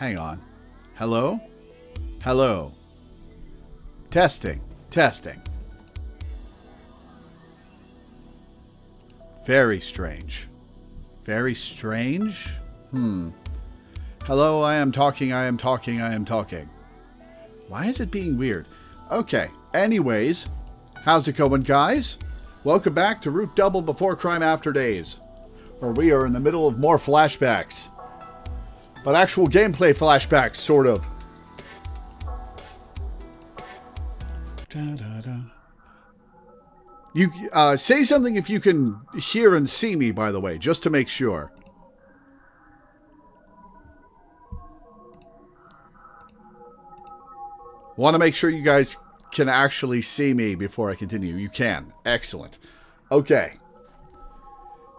Hang on. Hello? Hello. Testing. Testing. Very strange. Very strange? Hello, I am talking, I am talking, I am talking. Why is it being weird? Okay, anyways, how's it going, guys? Welcome back to Root Double Before Crime After Days, where we are in the middle of more flashbacks. But actual gameplay flashbacks, sort of. You say something if you can hear and see me, by the way, just to make sure. Want to make sure you guys can actually see me before I continue. You can. Excellent. Okay.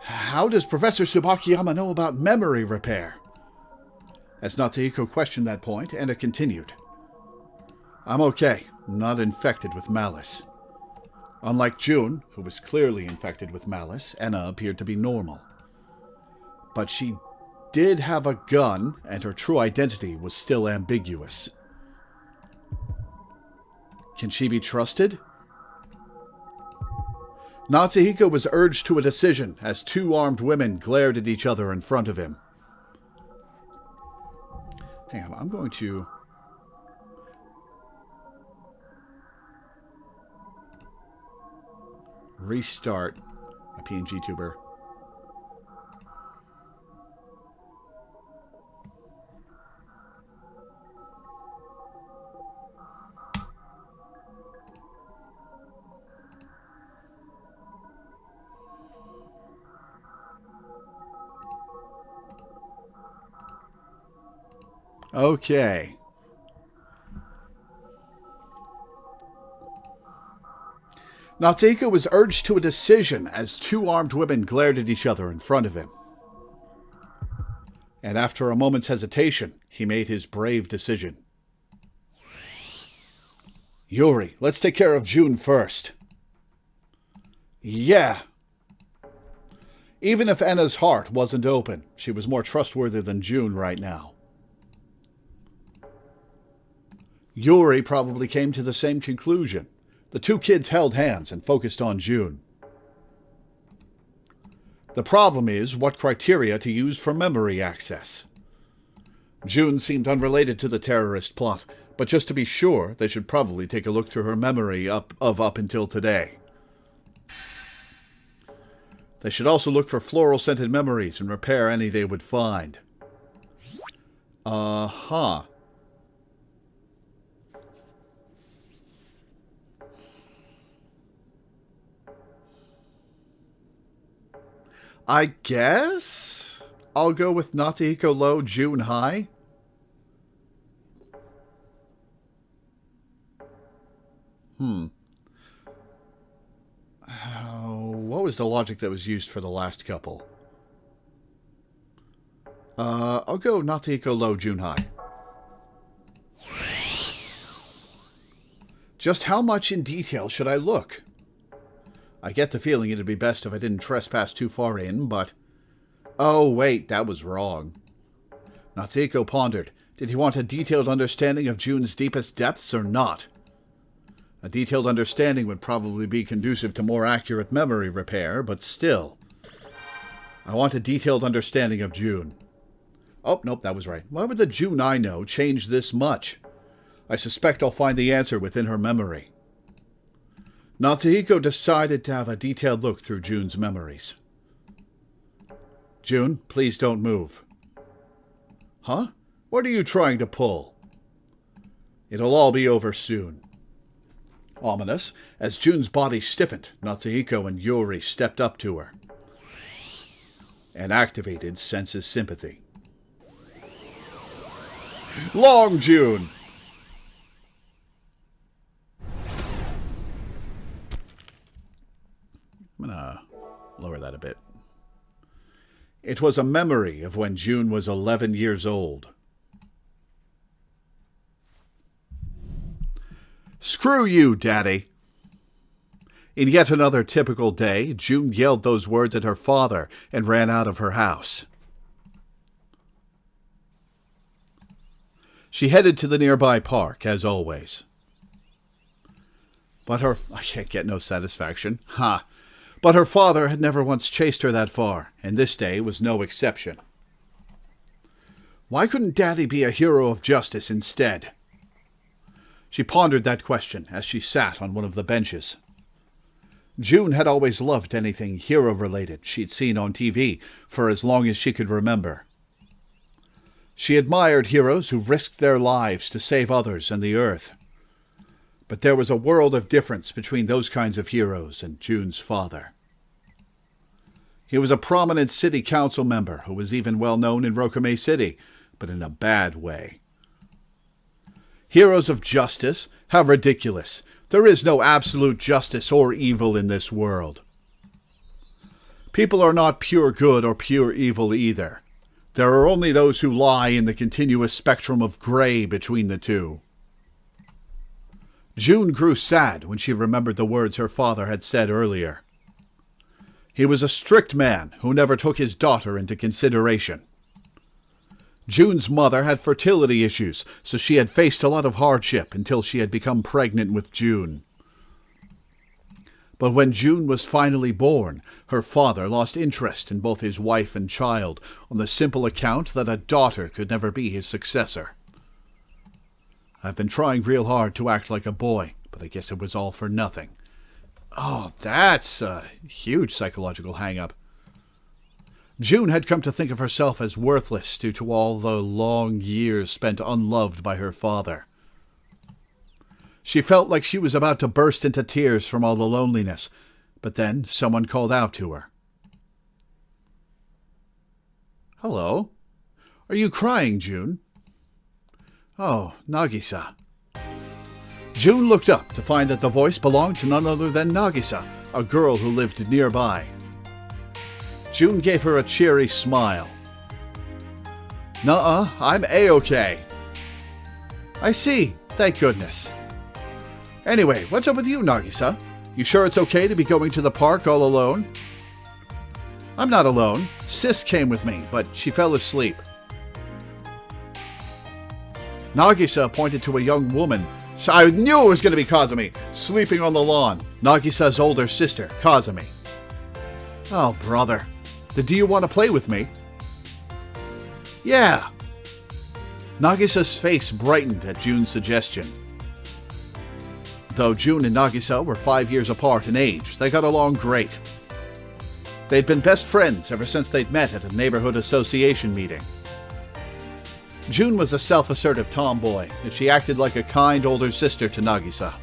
How does Professor Tsubakiyama know about memory repair? As Natsuhiko questioned that point, Anna continued. I'm okay. I'm not infected with malice. Unlike June, who was clearly infected with malice, Anna appeared to be normal. But she did have a gun, and her true identity was still ambiguous. Can she be trusted? Natsuhiko was urged to a decision as two armed women glared at each other in front of him. Hang on, I'm going to... restart a PNG tuber. Okay. Natsuhiko was urged to a decision as two armed women glared at each other in front of him. And after a moment's hesitation, he made his brave decision. Yuri, let's take care of June first. Yeah. Even if Anna's heart wasn't open, she was more trustworthy than June right now. Yuri probably came to the same conclusion. The two kids held hands and focused on June. The problem is what criteria to use for memory access. June seemed unrelated to the terrorist plot, but just to be sure, they should probably take a look through her memory up until today. They should also look for floral-scented memories and repair any they would find. Uh-huh. I guess I'll go with Natsuhiko low, June high. What was the logic that was used for the last couple? I'll go Natsuhiko low, June high. Just how much in detail should I look? I get the feeling it'd be best if I didn't trespass too far in, but... Oh, wait, that was wrong. Natsuhiko pondered. Did he want a detailed understanding of June's deepest depths or not? A detailed understanding would probably be conducive to more accurate memory repair, but still. I want a detailed understanding of June. Oh, nope, that was right. Why would the June I know change this much? I suspect I'll find the answer within her memory. Natsuhiko decided to have a detailed look through June's memories. June, please don't move. Huh? What are you trying to pull? It'll all be over soon. Ominous, as June's body stiffened, Natsuhiko and Yuri stepped up to her and activated Sense's sympathy. Long June! I'm gonna lower that a bit. It was a memory of when June was 11 years old. Screw you, Daddy! In yet another typical day, June yelled those words at her father and ran out of her house. She headed to the nearby park, as always. But I can't get no satisfaction. Ha! But her father had never once chased her that far, and this day was no exception. Why couldn't Daddy be a hero of justice instead? She pondered that question as she sat on one of the benches. June had always loved anything hero-related she'd seen on TV for as long as she could remember. She admired heroes who risked their lives to save others and the earth. But there was a world of difference between those kinds of heroes and June's father. He was a prominent city council member who was even well known in Rokamei City, but in a bad way. Heroes of justice? How ridiculous! There is no absolute justice or evil in this world. People are not pure good or pure evil either. There are only those who lie in the continuous spectrum of gray between the two. June grew sad when she remembered the words her father had said earlier. He was a strict man who never took his daughter into consideration. June's mother had fertility issues, so she had faced a lot of hardship until she had become pregnant with June. But when June was finally born, her father lost interest in both his wife and child on the simple account that a daughter could never be his successor. I've been trying real hard to act like a boy, but I guess it was all for nothing. Oh, that's a huge psychological hang-up. June had come to think of herself as worthless due to all the long years spent unloved by her father. She felt like she was about to burst into tears from all the loneliness, but then someone called out to her. "Hello? Are you crying, June?" "Oh, Nagisa." June looked up to find that the voice belonged to none other than Nagisa, a girl who lived nearby. June gave her a cheery smile. "Nuh-uh, I'm A-okay." "I see, thank goodness. Anyway, what's up with you, Nagisa? You sure it's okay to be going to the park all alone?" "I'm not alone. Sis came with me, but she fell asleep." Nagisa pointed to a young woman. I knew it was going to be Kazumi, sleeping on the lawn. Nagisa's older sister, Kazumi. "Oh, brother. Do you want to play with me?" "Yeah." Nagisa's face brightened at June's suggestion. Though June and Nagisa were 5 years apart in age, they got along great. They'd been best friends ever since they'd met at a neighborhood association meeting. June was a self-assertive tomboy, and she acted like a kind older sister to Nagisa.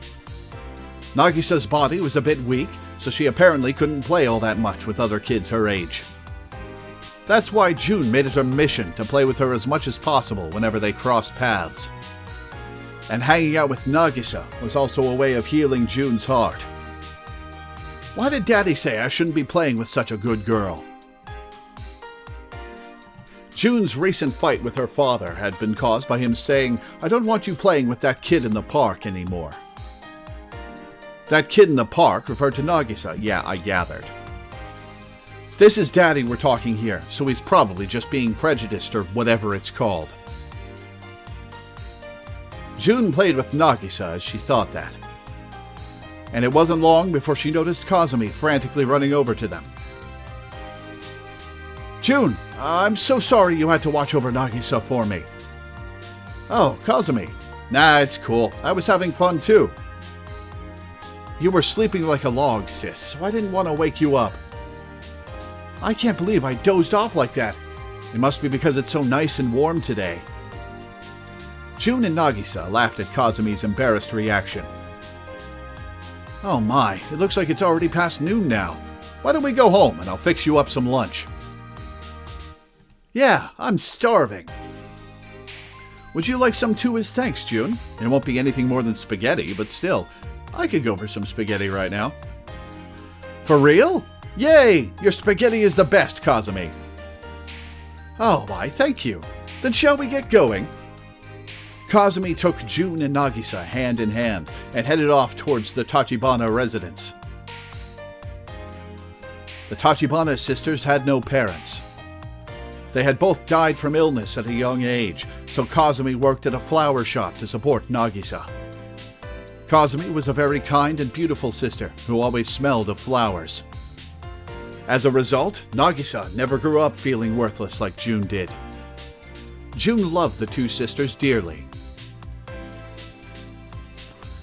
Nagisa's body was a bit weak, so she apparently couldn't play all that much with other kids her age. That's why June made it her mission to play with her as much as possible whenever they crossed paths. And hanging out with Nagisa was also a way of healing June's heart. Why did Daddy say I shouldn't be playing with such a good girl? June's recent fight with her father had been caused by him saying, "I don't want you playing with that kid in the park anymore." That kid in the park referred to Nagisa, yeah, I gathered. This is Daddy we're talking here, so he's probably just being prejudiced or whatever it's called. June played with Nagisa as she thought that. And it wasn't long before she noticed Kazumi frantically running over to them. "June, I'm so sorry you had to watch over Nagisa for me." "Oh, Kazumi. Nah, it's cool. I was having fun too." "You were sleeping like a log, sis, so I didn't want to wake you up." "I can't believe I dozed off like that. It must be because it's so nice and warm today." June and Nagisa laughed at Kazumi's embarrassed reaction. "Oh my, it looks like it's already past noon now. Why don't we go home and I'll fix you up some lunch?" "Yeah, I'm starving." "Would you like some too as thanks, June? It won't be anything more than spaghetti, but still, I could go for some spaghetti right now." "For real? Yay! Your spaghetti is the best, Kazumi." "Oh, why, thank you. Then shall we get going?" Kazumi took June and Nagisa hand in hand and headed off towards the Tachibana residence. The Tachibana sisters had no parents. They had both died from illness at a young age, so Kazumi worked at a flower shop to support Nagisa. Kazumi was a very kind and beautiful sister who always smelled of flowers. As a result, Nagisa never grew up feeling worthless like June did. June loved the two sisters dearly.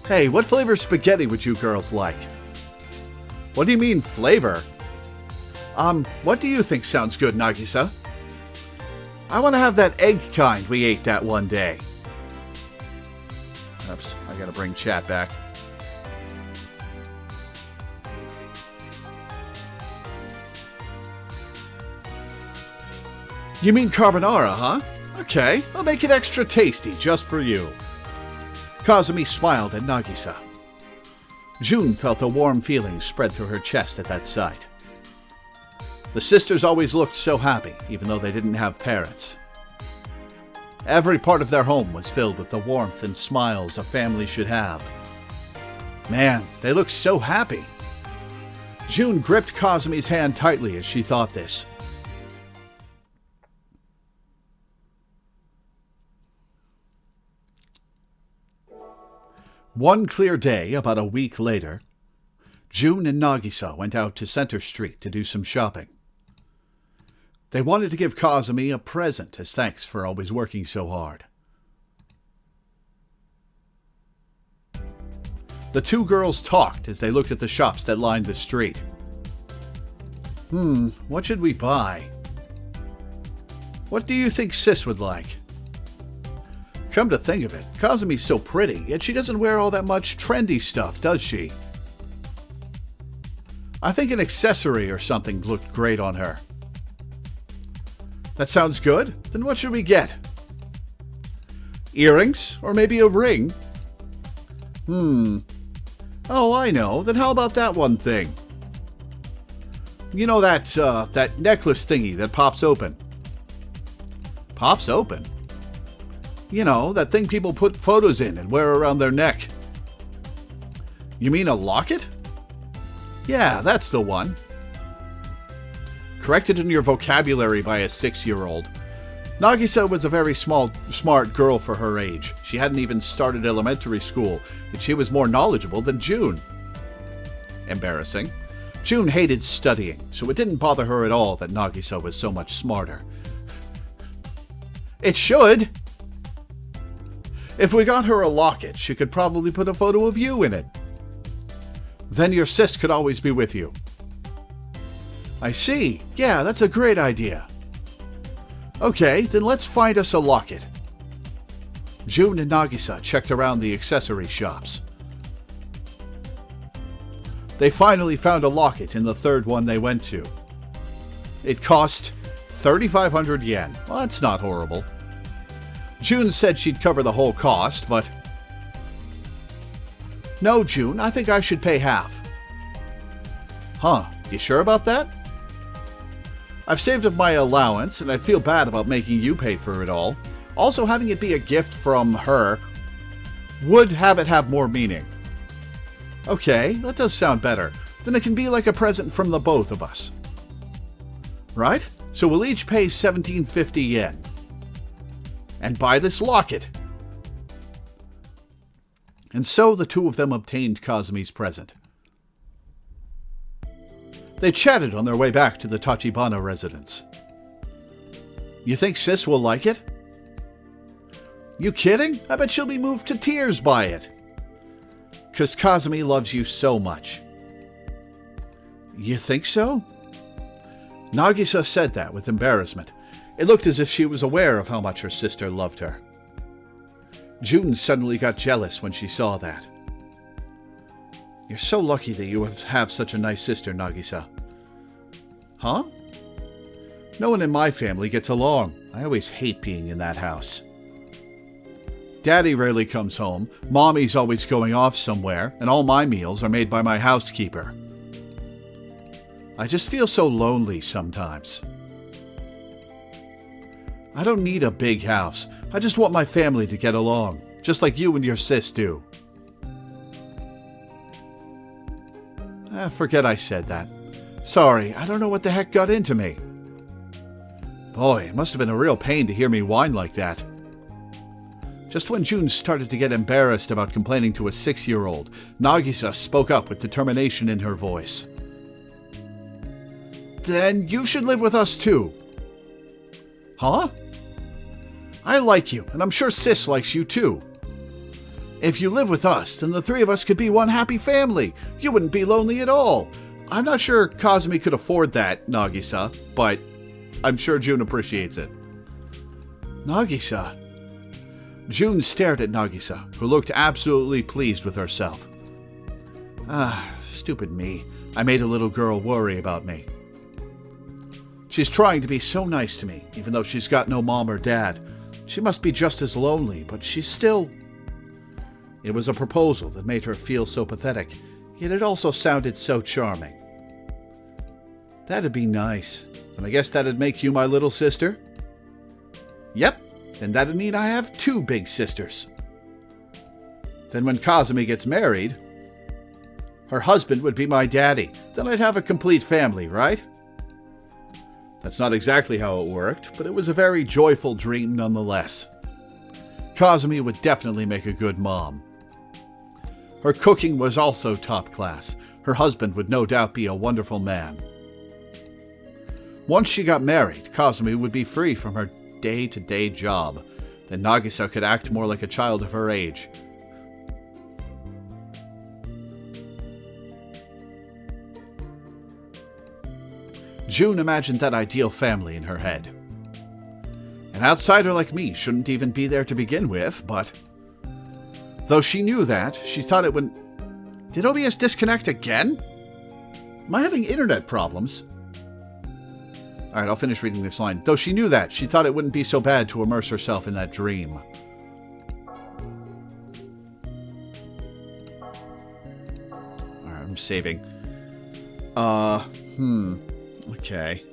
Hey, what flavor spaghetti would you girls like? What do you mean, flavor? What do you think sounds good, Nagisa? I want to have that egg kind we ate that one day. Oops, I gotta bring chat back. You mean carbonara, huh? Okay, I'll make it extra tasty just for you. Kazumi smiled at Nagisa. June felt a warm feeling spread through her chest at that sight. The sisters always looked so happy, even though they didn't have parents. Every part of their home was filled with the warmth and smiles a family should have. Man, they looked so happy. June gripped Kazumi's hand tightly as she thought this. One clear day, about a week later, June and Nagisa went out to Center Street to do some shopping. They wanted to give Kazumi a present as thanks for always working so hard. The two girls talked as they looked at the shops that lined the street. What should we buy? What do you think Sis would like? Come to think of it, Kazumi's so pretty, yet she doesn't wear all that much trendy stuff, does she? I think an accessory or something looked great on her. That sounds good. Then what should we get? Earrings? Or maybe a ring? Oh, I know. Then how about that one thing? You know that necklace thingy that pops open. Pops open? You know, that thing people put photos in and wear around their neck. You mean a locket? Yeah, that's the one. Corrected in your vocabulary by a 6-year-old. Nagisa was a very smart girl for her age. She hadn't even started elementary school, and she was more knowledgeable than June. Embarrassing. June hated studying, so it didn't bother her at all that Nagisa was so much smarter. It should! If we got her a locket, she could probably put a photo of you in it. Then your sis could always be with you. I see. Yeah, that's a great idea. Okay, then let's find us a locket. June and Nagisa checked around the accessory shops. They finally found a locket in the third one they went to. It cost 3,500 yen. Well, that's not horrible. June said she'd cover the whole cost, but... No, June, I think I should pay half. Huh, you sure about that? I've saved up my allowance, and I'd feel bad about making you pay for it all. Also, having it be a gift from her would have it have more meaning. Okay, that does sound better. Then it can be like a present from the both of us. Right? So we'll each pay 1,750 yen. And buy this locket. And so the two of them obtained Kazumi's present. They chatted on their way back to the Tachibana residence. You think Sis will like it? You kidding? I bet she'll be moved to tears by it. 'Cause Kazumi loves you so much. You think so? Nagisa said that with embarrassment. It looked as if she was aware of how much her sister loved her. June suddenly got jealous when she saw that. You're so lucky that you have such a nice sister, Nagisa. Huh? No one in my family gets along. I always hate being in that house. Daddy rarely comes home, Mommy's always going off somewhere, and all my meals are made by my housekeeper. I just feel so lonely sometimes. I don't need a big house. I just want my family to get along, just like you and your sis do. Forget I said that. Sorry, I don't know what the heck got into me. Boy, it must have been a real pain to hear me whine like that. Just when June started to get embarrassed about complaining to a 6-year-old, Nagisa spoke up with determination in her voice. Then you should live with us too. Huh? I like you, and I'm sure Sis likes you too. If you live with us, then the three of us could be one happy family. You wouldn't be lonely at all. I'm not sure Kazumi could afford that, Nagisa, but I'm sure June appreciates it. Nagisa. June stared at Nagisa, who looked absolutely pleased with herself. Stupid me. I made a little girl worry about me. She's trying to be so nice to me, even though she's got no mom or dad. She must be just as lonely, but she's still... It was a proposal that made her feel so pathetic, yet it also sounded so charming. That'd be nice. And I guess that'd make you my little sister? Yep, then that'd mean I have 2 big sisters. Then when Kazumi gets married, her husband would be my daddy. Then I'd have a complete family, right? That's not exactly how it worked, but it was a very joyful dream nonetheless. Kazumi would definitely make a good mom. Her cooking was also top class. Her husband would no doubt be a wonderful man. Once she got married, Kazumi would be free from her day-to-day job. Then Nagisa could act more like a child of her age. June imagined that ideal family in her head. An outsider like me shouldn't even be there to begin with, but... Though she knew that, she thought it would... Did OBS disconnect again? Am I having internet problems? Alright, I'll finish reading this line. Though she knew that, she thought it wouldn't be so bad to immerse herself in that dream. Alright, I'm saving. Okay.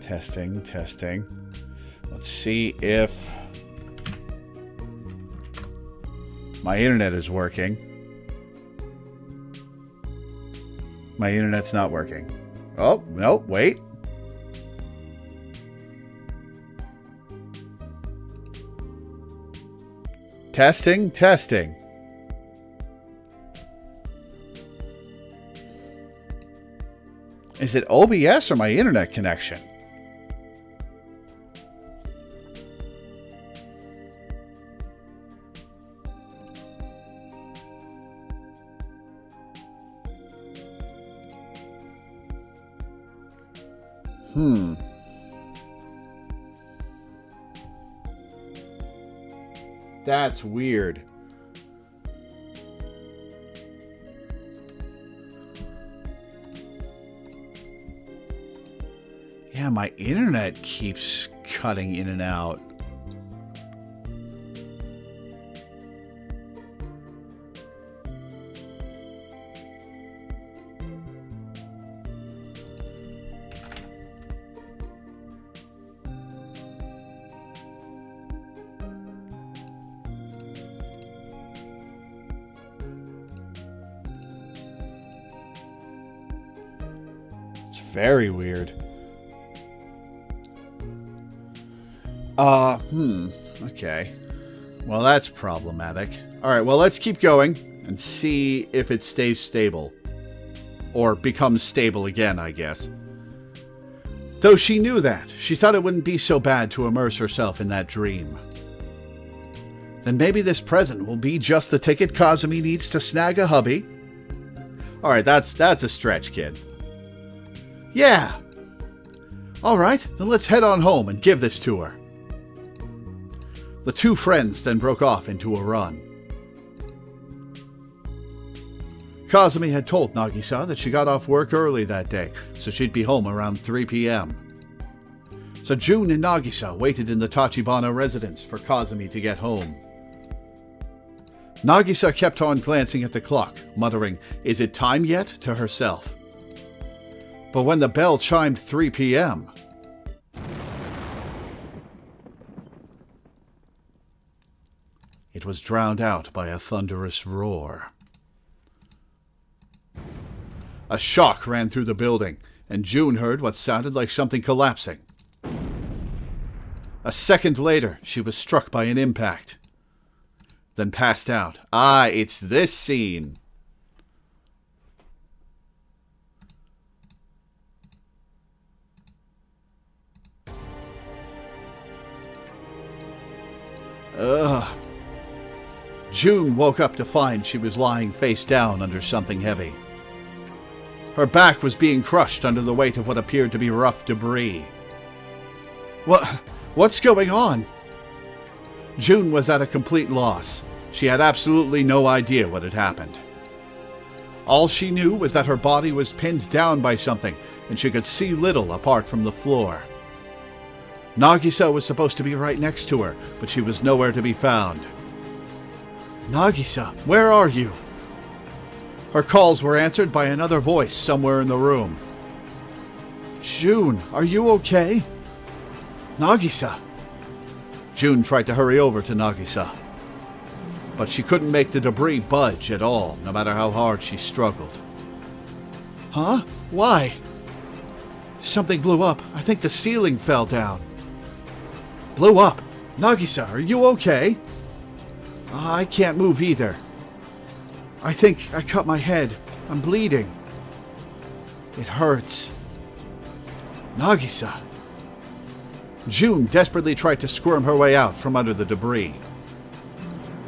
Testing. Let's see if my internet is working. My internet's not working. Oh, no, wait. Testing. Is it OBS or my internet connection? That's weird. Yeah, my internet keeps cutting in and out. Very weird. Okay. Well, that's problematic. Alright, well, let's keep going and see if it stays stable. Or becomes stable again, I guess. Though she knew that, she thought it wouldn't be so bad to immerse herself in that dream. Then maybe this present will be just the ticket Kazumi needs to snag a hubby. Alright, that's a stretch, kid. Yeah. Alright, then let's head on home and give this to her. The 2 friends then broke off into a run. Kazumi had told Nagisa that she got off work early that day, so she'd be home around 3 p.m. So June and Nagisa waited in the Tachibana residence for Kazumi to get home. Nagisa kept on glancing at the clock, muttering, "Is it time yet?" to herself. But when the bell chimed 3 p.m., it was drowned out by a thunderous roar. A shock ran through the building, and June heard what sounded like something collapsing. A second later, she was struck by an impact, then passed out. Ah, it's this scene. June woke up to find she was lying face down under something heavy. Her back was being crushed under the weight of what appeared to be rough debris. What's going on? June was at a complete loss. She had absolutely no idea what had happened. All she knew was that her body was pinned down by something, and she could see little apart from the floor. Nagisa was supposed to be right next to her, but she was nowhere to be found. Nagisa, where are you? Her calls were answered by another voice somewhere in the room. June, are you okay? Nagisa. June tried to hurry over to Nagisa, but she couldn't make the debris budge at all, no matter how hard she struggled. Huh? Why? Something blew up. I think the ceiling fell down. Blew up? Nagisa, are you okay? I can't move either. I think I cut my head. I'm bleeding. It hurts. Nagisa. June desperately tried to squirm her way out from under the debris.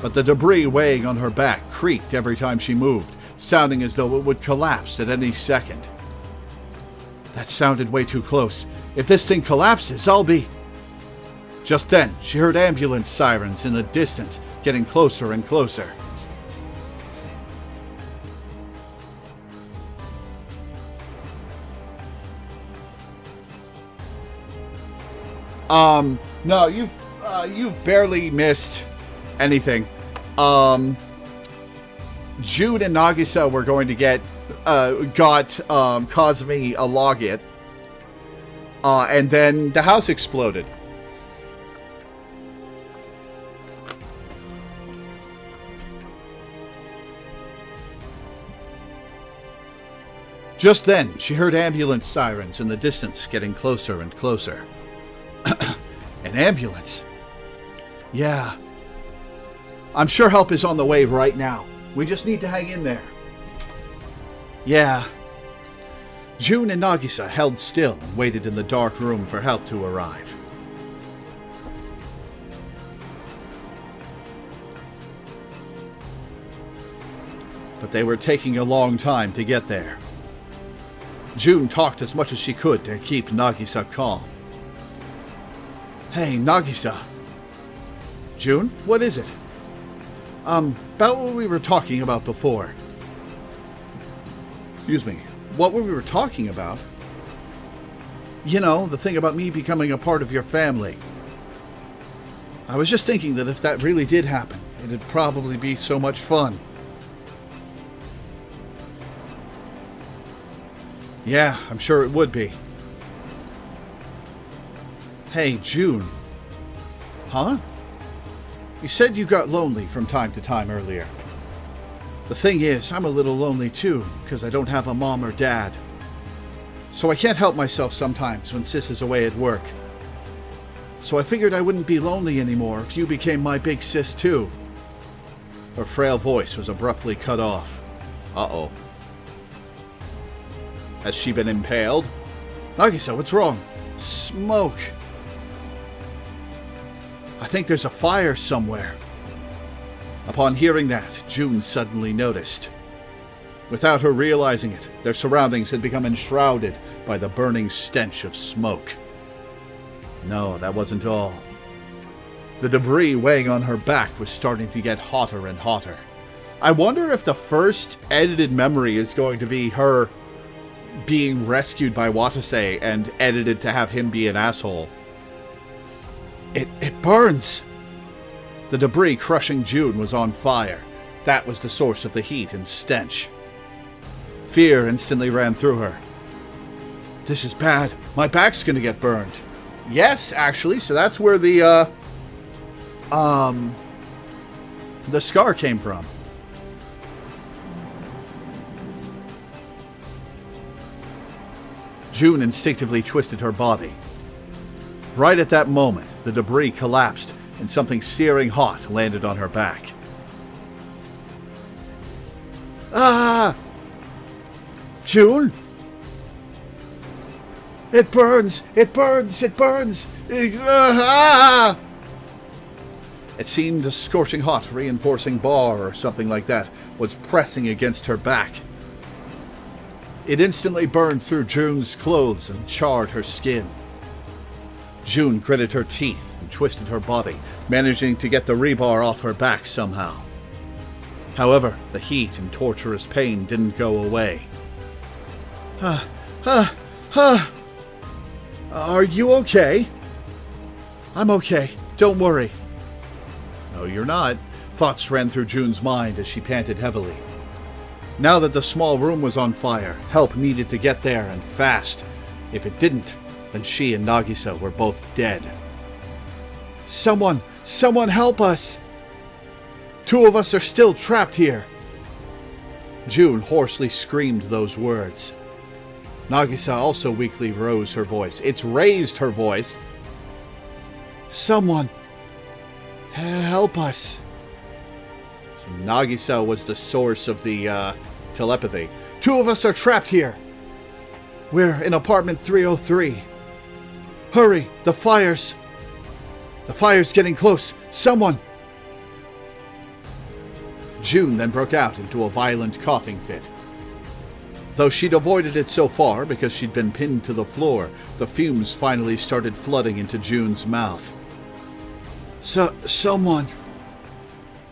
But the debris weighing on her back creaked every time she moved, sounding as though it would collapse at any second. That sounded way too close. If this thing collapses, I'll be... Just then, she heard ambulance sirens in the distance, getting closer and closer. No, you've barely missed anything. June and Nagisa were going to got Cosme a logit, and then the house exploded. Just then, she heard ambulance sirens in the distance getting closer and closer. An ambulance? Yeah. I'm sure help is on the way right now. We just need to hang in there. Yeah. June and Nagisa held still and waited in the dark room for help to arrive. But they were taking a long time to get there. June talked as much as she could to keep Nagisa calm. Hey, Nagisa. June, what is it? About what we were talking about before. Excuse me. What were we talking about? You know, the thing about me becoming a part of your family. I was just thinking that if that really did happen, it'd probably be so much fun. Yeah, I'm sure it would be. Hey, June. Huh? You said you got lonely from time to time earlier. The thing is, I'm a little lonely too, because I don't have a mom or dad. So I can't help myself sometimes when Sis is away at work. So I figured I wouldn't be lonely anymore if you became my big sis too. Her frail voice was abruptly cut off. Uh-oh. Has she been impaled? Nagisa, what's wrong? Smoke. I think there's a fire somewhere. Upon hearing that, June suddenly noticed. Without her realizing it, their surroundings had become enshrouded by the burning stench of smoke. No, that wasn't all. The debris weighing on her back was starting to get hotter and hotter. I wonder if the first edited memory is going to be her being rescued by Watase and edited to have him be an asshole. It burns! The debris crushing June was on fire. That was the source of the heat and stench. Fear instantly ran through her. This is bad. My back's gonna get burned. Yes, actually, so that's where the the scar came from. June instinctively twisted her body. Right at that moment, the debris collapsed and something searing hot landed on her back. Ah! June? It burns! It burns! It burns! Ah! It seemed a scorching hot reinforcing bar or something like that was pressing against her back. It instantly burned through June's clothes and charred her skin. June gritted her teeth and twisted her body, managing to get the rebar off her back somehow. However, the heat and torturous pain didn't go away. Are you okay? I'm okay. Don't worry. No, you're not. Thoughts ran through June's mind as she panted heavily. Now that the small room was on fire, help needed to get there and fast. If it didn't, then she and Nagisa were both dead. Someone help us! 2 of us are still trapped here. June hoarsely screamed those words. Nagisa also weakly rose her voice. It's raised her voice. Someone help us. So Nagisa was the source of the telepathy. 2 of us are trapped here. We're in apartment 303. Hurry, the fire's getting close. Someone. June then broke out into a violent coughing fit. Though she'd avoided it so far because she'd been pinned to the floor, the fumes finally started flooding into June's mouth. Someone.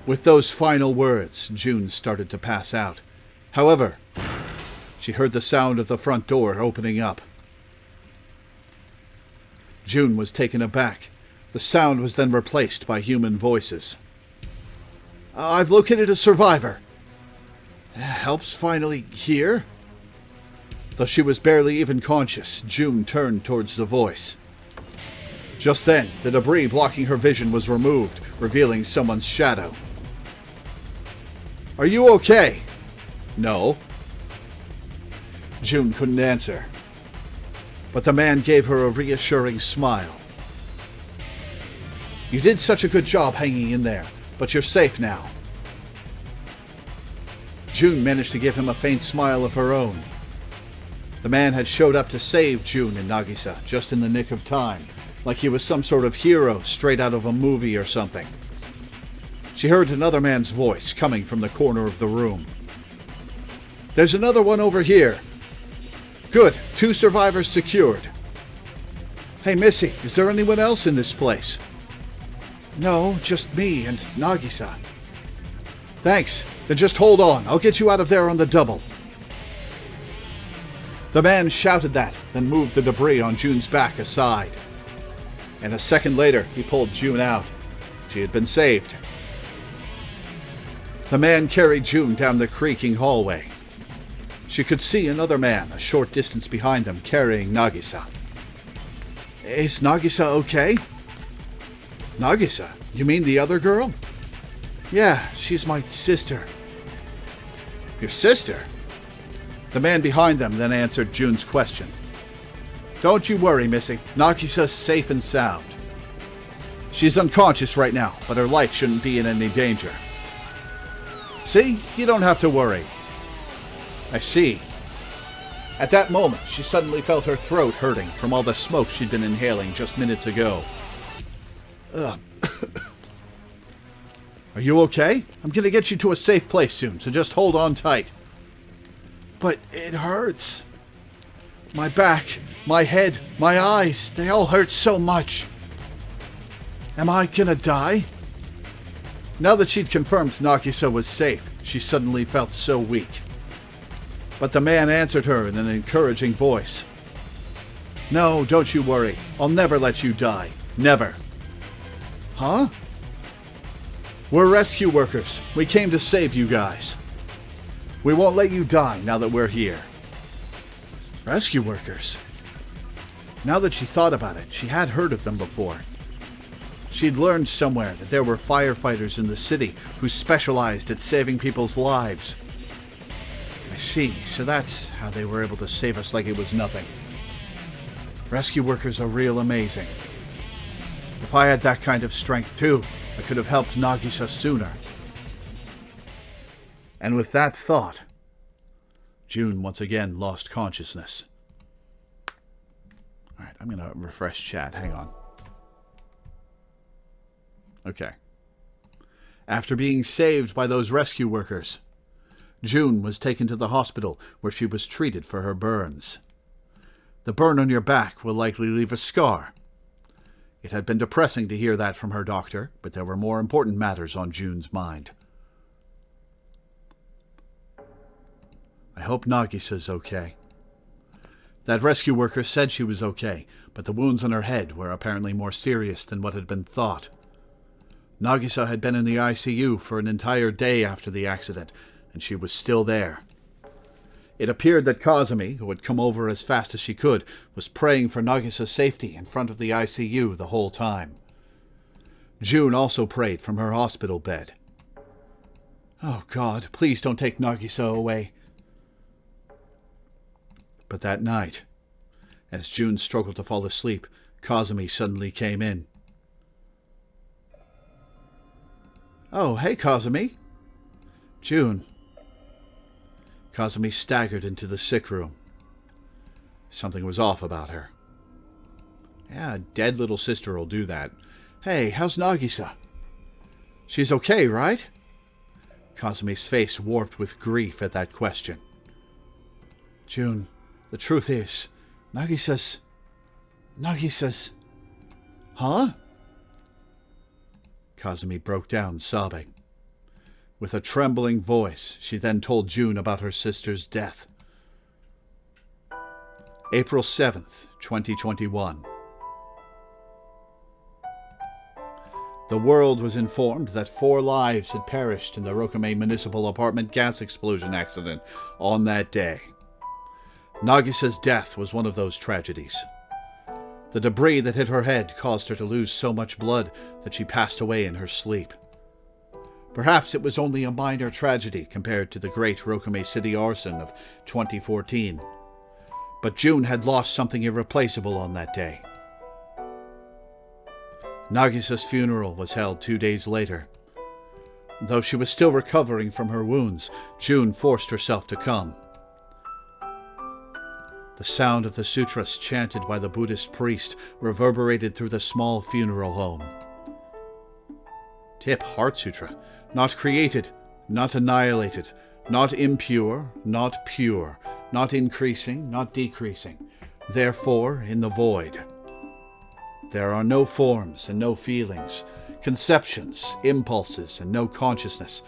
With those final words, June started to pass out. However, she heard the sound of the front door opening up. June was taken aback. The sound was then replaced by human voices. I've located a survivor. Help's finally here? Though she was barely even conscious, June turned towards the voice. Just then, the debris blocking her vision was removed, revealing someone's shadow. Are you okay? No. June couldn't answer. But the man gave her a reassuring smile. You did such a good job hanging in there, but you're safe now. June managed to give him a faint smile of her own. The man had showed up to save June and Nagisa just in the nick of time, like he was some sort of hero straight out of a movie or something. She heard another man's voice coming from the corner of the room. There's another one over here. Good, 2 survivors secured. Hey Missy, is there anyone else in this place? No, just me and Nagisa. Thanks, then just hold on, I'll get you out of there on the double. The man shouted that, then moved the debris on June's back aside. And a second later, he pulled June out. She had been saved. The man carried June down the creaking hallway. She could see another man a short distance behind them carrying Nagisa. Is Nagisa okay? Nagisa? You mean the other girl? Yeah, she's my sister. Your sister? The man behind them then answered June's question. Don't you worry, Missy. Nagisa's safe and sound. She's unconscious right now, but her life shouldn't be in any danger. See? You don't have to worry. I see. At that moment, she suddenly felt her throat hurting from all the smoke she'd been inhaling just minutes ago. Ugh. Are you okay? I'm gonna get you to a safe place soon, so just hold on tight. But it hurts. My back, my head, my eyes, they all hurt so much. Am I gonna die? Now that she'd confirmed Nagisa was safe, she suddenly felt so weak. But the man answered her in an encouraging voice. No, don't you worry. I'll never let you die. Never. Huh? We're rescue workers. We came to save you guys. We won't let you die now that we're here. Rescue workers? Now that she thought about it, she had heard of them before. She'd learned somewhere that there were firefighters in the city who specialized at saving people's lives. I see, so that's how they were able to save us like it was nothing. Rescue workers are real amazing. If I had that kind of strength too, I could have helped Nagisa sooner. And with that thought, June once again lost consciousness. Alright, I'm going to refresh chat. Hang on. Okay. After being saved by those rescue workers, June was taken to the hospital where she was treated for her burns. The burn on your back will likely leave a scar. It had been depressing to hear that from her doctor, but there were more important matters on June's mind. I hope Nagisa's okay. That rescue worker said she was okay, but the wounds on her head were apparently more serious than what had been thought. Nagisa had been in the ICU for an entire day after the accident, and she was still there. It appeared that Kazumi, who had come over as fast as she could, was praying for Nagisa's safety in front of the ICU the whole time. June also prayed from her hospital bed. Oh God, please don't take Nagisa away. But that night, as June struggled to fall asleep, Kazumi suddenly came in. Oh, hey, Kazumi. June. Kazumi staggered into the sick room. Something was off about her. Yeah, a dead little sister will do that. Hey, how's Nagisa? She's okay, right? Kazumi's face warped with grief at that question. June, the truth is, Nagisa's... Huh? Kazumi broke down, sobbing. With a trembling voice, she then told June about her sister's death. April 7th, 2021. The world was informed that 4 lives had perished in the Rokame Municipal Apartment gas explosion accident on that day. Nagisa's death was one of those tragedies. The debris that hit her head caused her to lose so much blood that she passed away in her sleep. Perhaps it was only a minor tragedy compared to the great Rokame City arson of 2014. But June had lost something irreplaceable on that day. Nagisa's funeral was held 2 days later. Though she was still recovering from her wounds, June forced herself to come. The sound of the sutras chanted by the Buddhist priest reverberated through the small funeral home. Tip Heart Sutra. Not created, not annihilated, not impure, not pure, not increasing, not decreasing, therefore in the void. There are no forms and no feelings, conceptions, impulses, and no consciousness.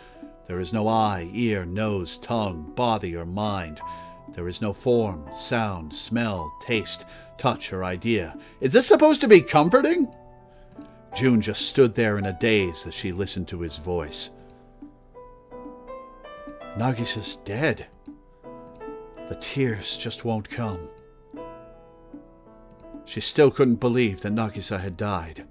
There is no eye, ear, nose, tongue, body, or mind. There is no form, sound, smell, taste, touch, or idea. Is this supposed to be comforting? June just stood there in a daze as she listened to his voice. Nagisa's dead. The tears just won't come. She still couldn't believe that Nagisa had died.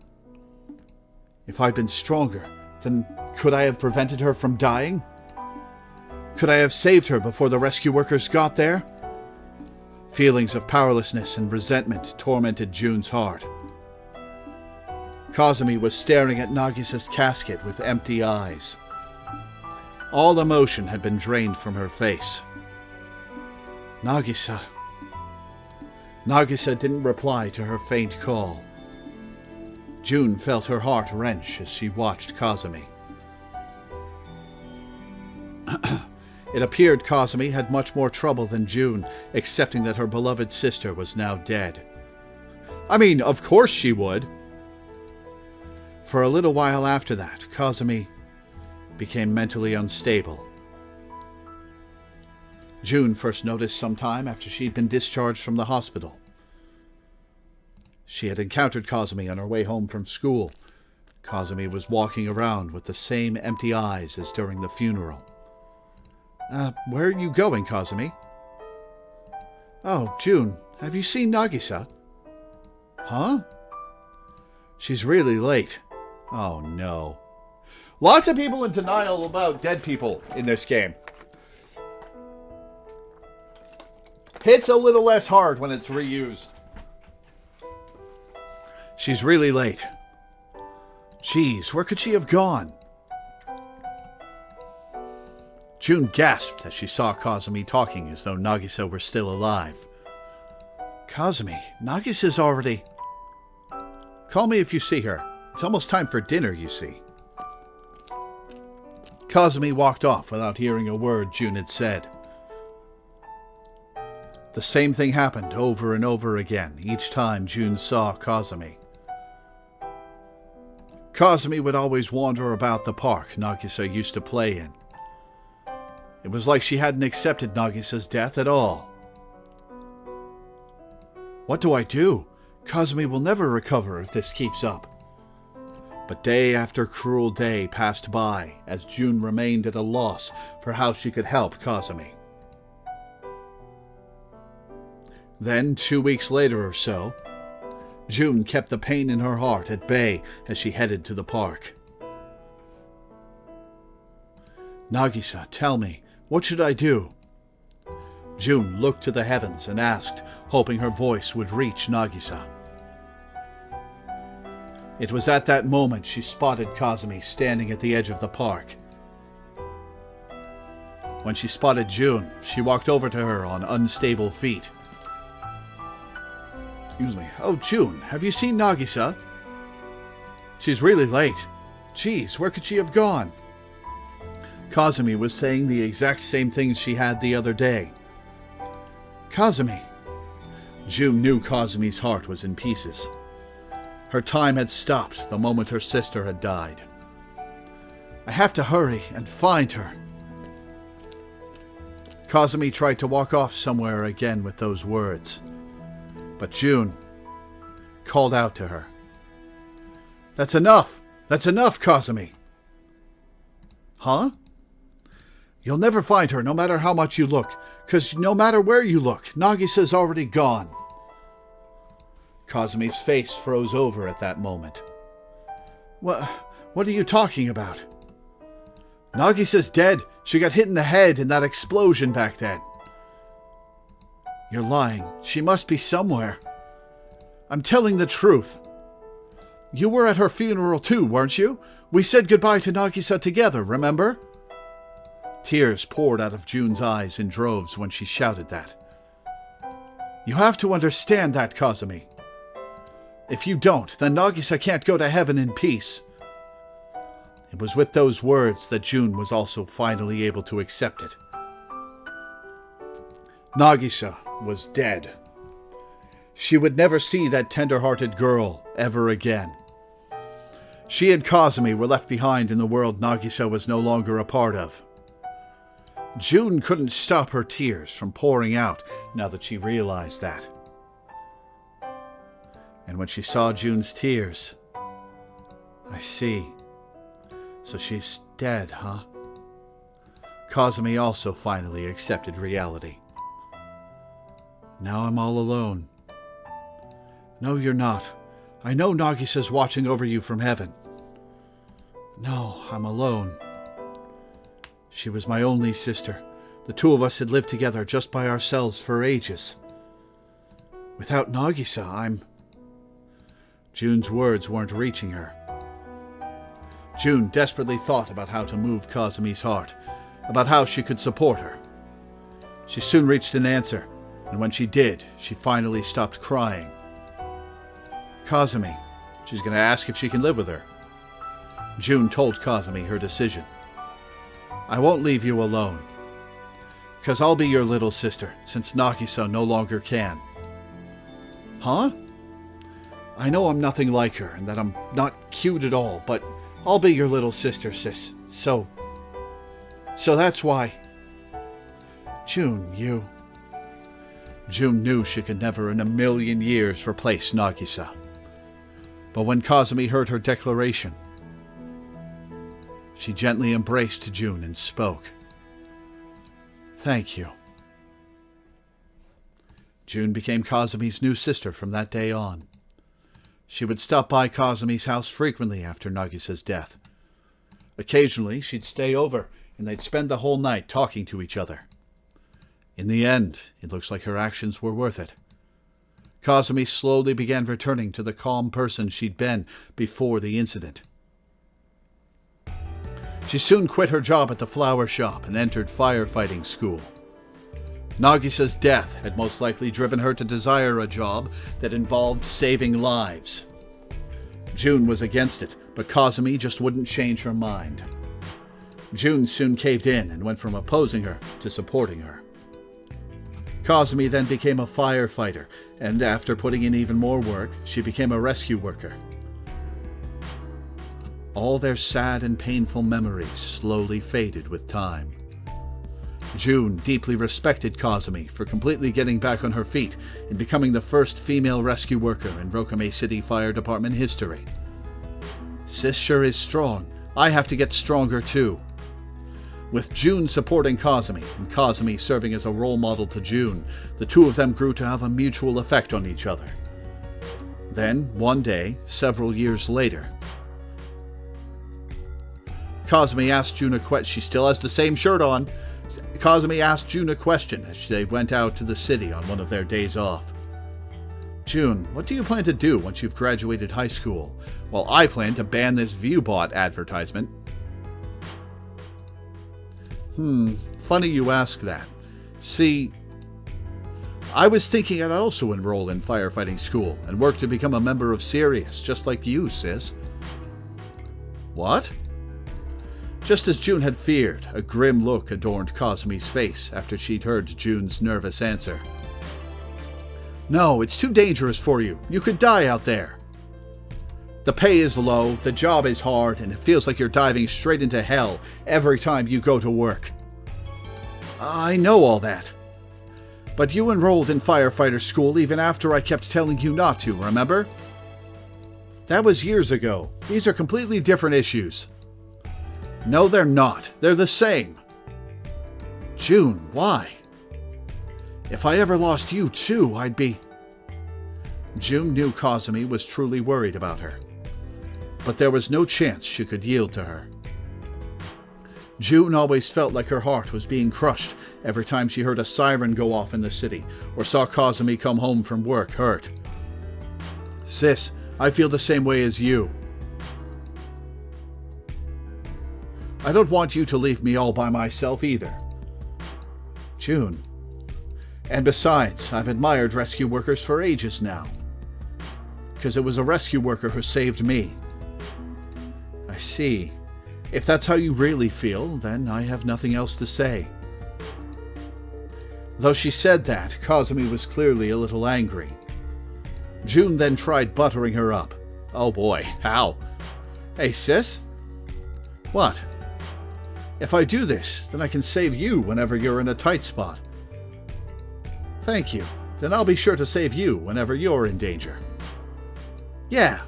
If I'd been stronger, then could I have prevented her from dying? Could I have saved her before the rescue workers got there? Feelings of powerlessness and resentment tormented June's heart. Kazumi was staring at Nagisa's casket with empty eyes. All emotion had been drained from her face. Nagisa. Nagisa didn't reply to her faint call. June felt her heart wrench as she watched Kazumi. It appeared Kazumi had much more trouble than June, accepting that her beloved sister was now dead. I mean, of course she would. For a little while after that, Kazumi became mentally unstable. June first noticed some time after she'd been discharged from the hospital. She had encountered Kazumi on her way home from school. Kazumi was walking around with the same empty eyes as during the funeral. Where are you going, Kazumi? Oh, June, have you seen Nagisa? Huh? She's really late. Oh no. Lots of people in denial about dead people in this game. Hits a little less hard when it's reused. She's really late. Jeez, where could she have gone? June gasped as she saw Kazumi talking as though Nagisa were still alive. Kazumi, Nagisa's already... Call me if you see her. It's almost time for dinner, you see. Kazumi walked off without hearing a word June had said. The same thing happened over and over again each time June saw Kazumi. Kazumi would always wander about the park Nagisa used to play in. It was like she hadn't accepted Nagisa's death at all. What do I do? Kazumi will never recover if this keeps up. But day after cruel day passed by as June remained at a loss for how she could help Kazumi. Then, 2 weeks later or so, June kept the pain in her heart at bay as she headed to the park. Nagisa, tell me, what should I do? June looked to the heavens and asked, hoping her voice would reach Nagisa. It was at that moment she spotted Kazumi standing at the edge of the park. When she spotted June, she walked over to her on unstable feet. Excuse me. Oh, June, have you seen Nagisa? She's really late. Geez, where could she have gone? Kazumi was saying the exact same things she had the other day. Kazumi. June knew Kazumi's heart was in pieces. Her time had stopped the moment her sister had died. I have to hurry and find her. Kazumi tried to walk off somewhere again with those words. But June called out to her. That's enough! That's enough, Kazumi! Huh? You'll never find her no matter how much you look, 'cause no matter where you look, Nagisa's already gone. Kazumi's face froze over at that moment. What are you talking about? Nagisa's dead. She got hit in the head in that explosion back then. You're lying. She must be somewhere. I'm telling the truth. You were at her funeral too, weren't you? We said goodbye to Nagisa together, remember? Tears poured out of June's eyes in droves when she shouted that. You have to understand that, Kazumi. If you don't, then Nagisa can't go to heaven in peace. It was with those words that June was also finally able to accept it. Nagisa was dead. She would never see that tender-hearted girl ever again. She and Kazumi were left behind in the world Nagisa was no longer a part of. June couldn't stop her tears from pouring out now that she realized that. And when she saw June's tears, I see. So she's dead, huh? Kazumi also finally accepted reality. Now I'm all alone. No, you're not. I know Nagisa's watching over you from heaven. No, I'm alone. She was my only sister. The two of us had lived together just by ourselves for ages. Without Nagisa, I'm... June's words weren't reaching her. June desperately thought about how to move Kazumi's heart, about how she could support her. She soon reached an answer, and when she did, she finally stopped crying. Kazumi, she's going to ask if she can live with her. June told Kazumi her decision. I won't leave you alone, 'cause I'll be your little sister, since Nagisa no longer can. Huh? I know I'm nothing like her, and that I'm not cute at all, but I'll be your little sister, sis. So that's why... June, you... June knew she could never in a million years replace Nagisa. But when Kazumi heard her declaration, she gently embraced June and spoke. Thank you. June became Kazumi's new sister from that day on. She would stop by Kazumi's house frequently after Nagisa's death. Occasionally, she'd stay over, and they'd spend the whole night talking to each other. In the end, it looks like her actions were worth it. Kazumi slowly began returning to the calm person she'd been before the incident. She soon quit her job at the flower shop and entered firefighting school. Nagisa's death had most likely driven her to desire a job that involved saving lives. June was against it, but Kazumi just wouldn't change her mind. June soon caved in and went from opposing her to supporting her. Kazumi then became a firefighter, and after putting in even more work, she became a rescue worker. All their sad and painful memories slowly faded with time. June deeply respected Kazumi for completely getting back on her feet and becoming the first female rescue worker in Rokame City Fire Department history. Sis sure is strong. I have to get stronger too. With June supporting Kazumi and Kazumi serving as a role model to June, the two of them grew to have a mutual effect on each other. Then, one day, several years later, Kazumi asked June a question. She still has the same shirt on. Kazumi asked June a question as they went out to the city on one of their days off. June, what do you plan to do once you've graduated high school? Well, I plan to ban this ViewBot advertisement. Funny you ask that. See, I was thinking I'd also enroll in firefighting school and work to become a member of Sirius, just like you, sis. What? Just as June had feared, a grim look adorned Kazumi's face after she'd heard June's nervous answer. No, it's too dangerous for you. You could die out there. The pay is low, the job is hard, and it feels like you're diving straight into hell every time you go to work. I know all that. But you enrolled in firefighter school even after I kept telling you not to, remember? That was years ago. These are completely different issues. No, they're not. They're the same. June, why? If I ever lost you too, I'd be... June knew Kazumi was truly worried about her, but there was no chance she could yield to her. June always felt like her heart was being crushed every time she heard a siren go off in the city or saw Kazumi come home from work hurt. Sis, I feel the same way as you. I don't want you to leave me all by myself either. June. And besides, I've admired rescue workers for ages now. Because it was a rescue worker who saved me. I see. If that's how you really feel, then I have nothing else to say. Though she said that, Kazumi was clearly a little angry. June then tried buttering her up. Oh boy, how? Hey sis? What? If I do this, then I can save you whenever you're in a tight spot. Thank you. Then I'll be sure to save you whenever you're in danger. Yeah.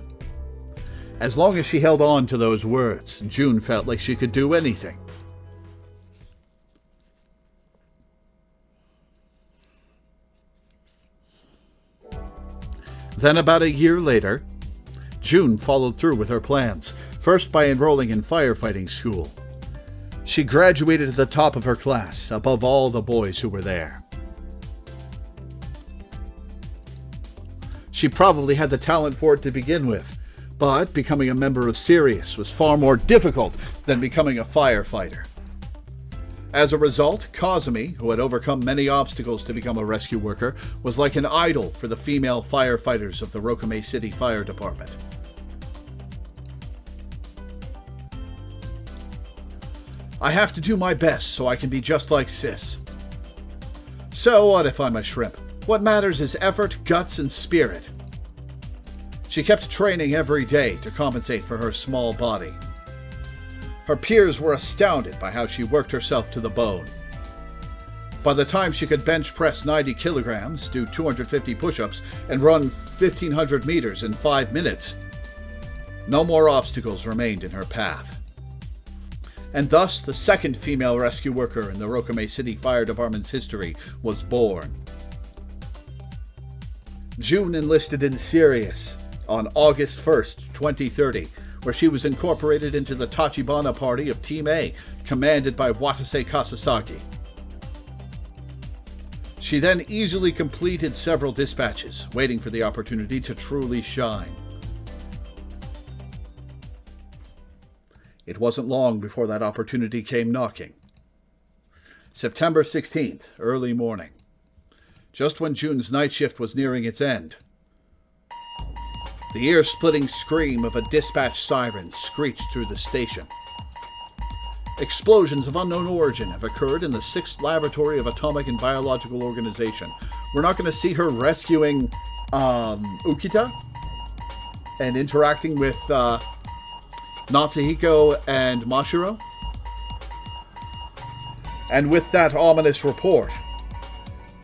As long as she held on to those words, June felt like she could do anything. Then about a year later, June followed through with her plans, first by enrolling in firefighting school. She graduated at the top of her class, above all the boys who were there. She probably had the talent for it to begin with, but becoming a member of Sirius was far more difficult than becoming a firefighter. As a result, Kazumi, who had overcome many obstacles to become a rescue worker, was like an idol for the female firefighters of the Rokame City Fire Department. I have to do my best so I can be just like Sis. So what if I'm a shrimp? What matters is effort, guts, and spirit. She kept training every day to compensate for her small body. Her peers were astounded by how she worked herself to the bone. By the time she could bench press 90 kilograms, do 250 push-ups, and run 1,500 meters in 5 minutes, no more obstacles remained in her path. And thus, the second female rescue worker in the Rokame City Fire Department's history was born. June enlisted in Sirius. on August 1st, 2030, where she was incorporated into the Tachibana party of Team A, commanded by Watase Kasasagi. She then easily completed several dispatches, waiting for the opportunity to truly shine. It wasn't long before that opportunity came knocking. September 16th, early morning. Just when June's night shift was nearing its end, the ear-splitting scream of a dispatch siren screeched through the station. Explosions of unknown origin have occurred in the 6th Laboratory of Atomic and Biological Organization. We're not going to see her rescuing Ukita and interacting with Natsuhiko and Mashiro. And with that ominous report,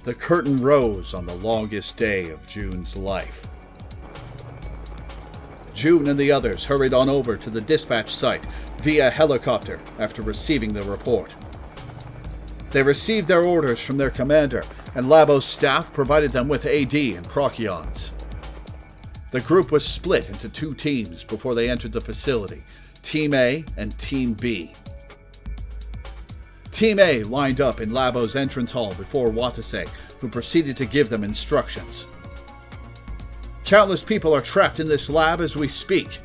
the curtain rose on the longest day of June's life. June and the others hurried on over to the dispatch site via helicopter after receiving the report. They received their orders from their commander, and Labo's staff provided them with AD and prokions. The group was split into 2 teams before they entered the facility, Team A and Team B. Team A lined up in Labo's entrance hall before Watase, who proceeded to give them instructions. Countless people are trapped in this lab as we speak.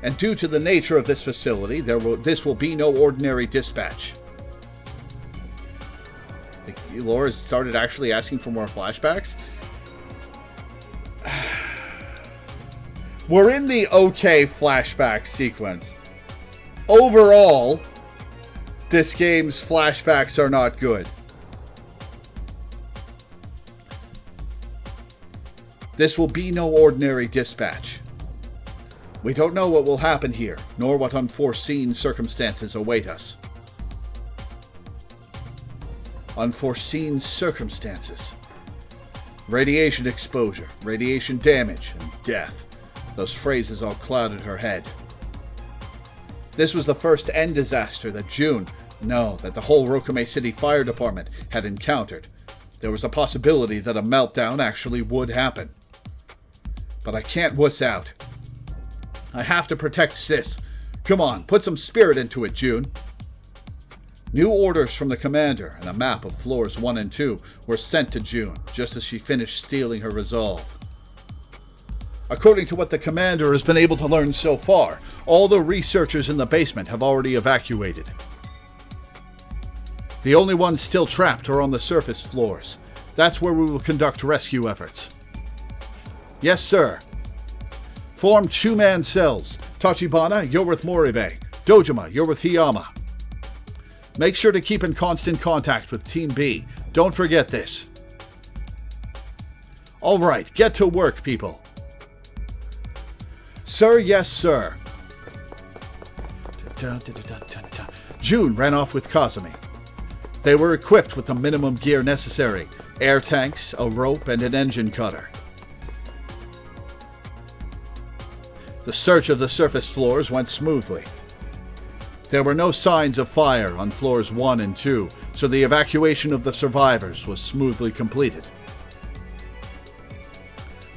And due to the nature of this facility, this will be no ordinary dispatch. Laura started actually asking for more flashbacks. We're in the okay flashback sequence. Overall, this game's flashbacks are not good. This will be no ordinary dispatch. We don't know what will happen here, nor what unforeseen circumstances await us. Unforeseen circumstances. Radiation exposure, radiation damage, and death. Those phrases all clouded her head. This was the first end disaster that that the whole Rokume City Fire Department had encountered. There was a possibility that a meltdown actually would happen. But I can't wuss out. I have to protect Sis. Come on, put some spirit into it, June. New orders from the commander and a map of floors 1 and 2 were sent to June, just as she finished steeling her resolve. According to what the commander has been able to learn so far, all the researchers in the basement have already evacuated. The only ones still trapped are on the surface floors. That's where we will conduct rescue efforts. Yes, sir. Form 2-man cells. Tachibana, you're with Moribe. Dojima, you're with Hiyama. Make sure to keep in constant contact with Team B. Don't forget this. All right, get to work, people. Sir, yes, sir. June ran off with Kazumi. They were equipped with the minimum gear necessary: air tanks, a rope, and an engine cutter. The search of the surface floors went smoothly. There were no signs of fire on floors 1 and 2, so the evacuation of the survivors was smoothly completed.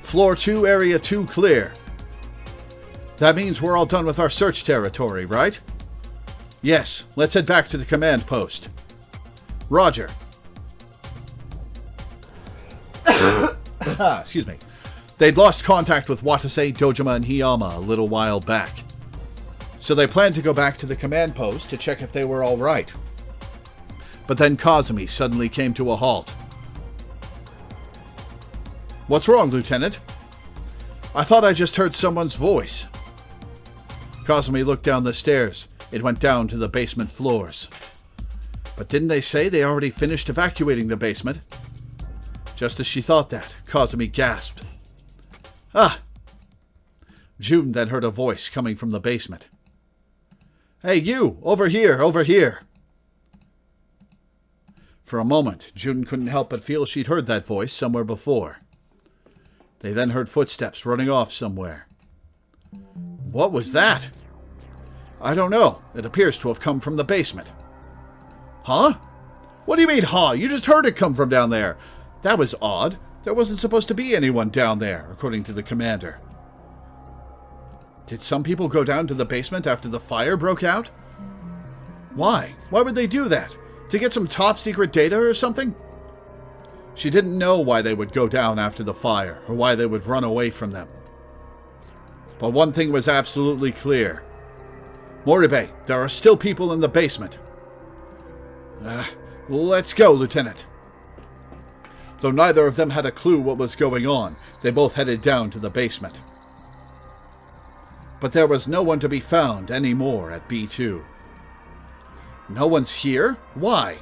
Floor 2, Area 2 clear. That means we're all done with our search territory, right? Yes, let's head back to the command post. Roger. Excuse me. They'd lost contact with Watase, Dojima, and Hiyama a little while back. So they planned to go back to the command post to check if they were all right. But then Kazumi suddenly came to a halt. What's wrong, Lieutenant? I thought I just heard someone's voice. Kazumi looked down the stairs. It went down to the basement floors. But didn't they say they already finished evacuating the basement? Just as she thought that, Kazumi gasped. Ah! June then heard a voice coming from the basement. Hey, you! Over here! Over here! For a moment, June couldn't help but feel she'd heard that voice somewhere before. They then heard footsteps running off somewhere. What was that? I don't know. It appears to have come from the basement. Huh? What do you mean, huh? You just heard it come from down there. That was odd. There wasn't supposed to be anyone down there, according to the commander. Did some people go down to the basement after the fire broke out? Why? Why would they do that? To get some top-secret data or something? She didn't know why they would go down after the fire, or why they would run away from them. But one thing was absolutely clear. Moribe, there are still people in the basement. Let's go, Lieutenant. Though neither of them had a clue what was going on, they both headed down to the basement. But there was no one to be found anymore at B2. No one's here? Why?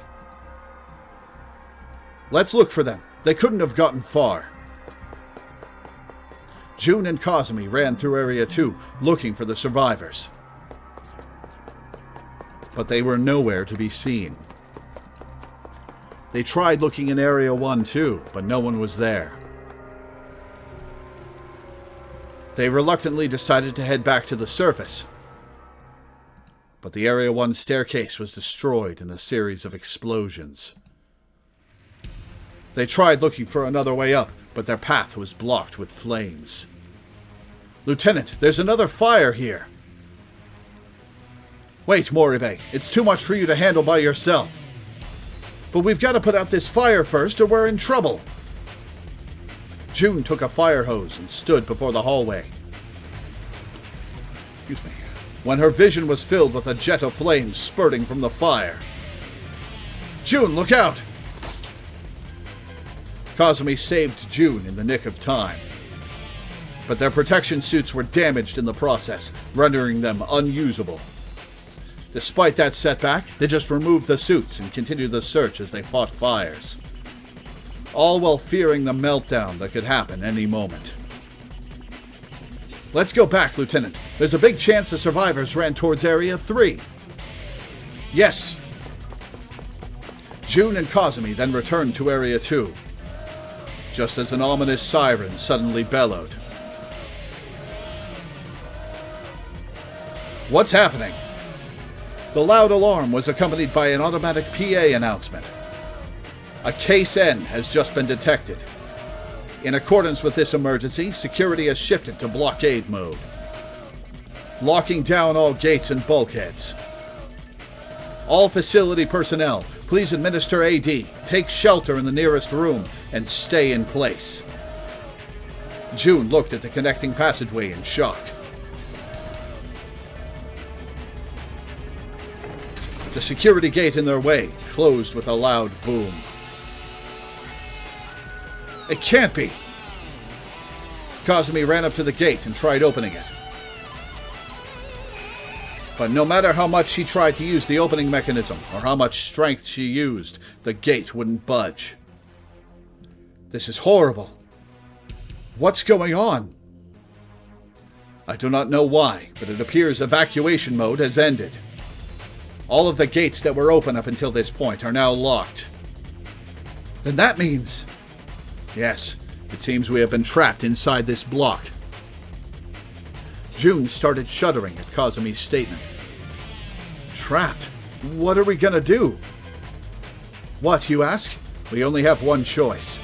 Let's look for them. They couldn't have gotten far. June and Kazumi ran through Area 2, looking for the survivors. But they were nowhere to be seen. They tried looking in Area 1 too, but no one was there. They reluctantly decided to head back to the surface. But the Area 1 staircase was destroyed in a series of explosions. They tried looking for another way up, but their path was blocked with flames. Lieutenant, there's another fire here. Wait, Moribe, it's too much for you to handle by yourself. But we've got to put out this fire first or we're in trouble. June took a fire hose and stood before the hallway. Excuse me. When her vision was filled with a jet of flames spurting from the fire. June, look out! Kazumi saved June in the nick of time. But their protection suits were damaged in the process, rendering them unusable. Despite that setback, they just removed the suits and continued the search as they fought fires. All while fearing the meltdown that could happen any moment. Let's go back, Lieutenant. There's a big chance the survivors ran towards Area 3. Yes. June and Kazumi then returned to Area 2. Just as an ominous siren suddenly bellowed. What's happening? The loud alarm was accompanied by an automatic PA announcement. A Case N has just been detected. In accordance with this emergency, security has shifted to blockade mode. Locking down all gates and bulkheads. All facility personnel, please administer AD, take shelter in the nearest room, and stay in place. June looked at the connecting passageway in shock. The security gate in their way closed with a loud boom. It can't be! Kazumi ran up to the gate and tried opening it. But no matter how much she tried to use the opening mechanism, or how much strength she used, the gate wouldn't budge. This is horrible. What's going on? I do not know why, but it appears evacuation mode has ended. All of the gates that were open up until this point are now locked. Then that means... Yes, it seems we have been trapped inside this block. June started shuddering at Kazumi's statement. Trapped? What are we gonna do? What, you ask? We only have one choice.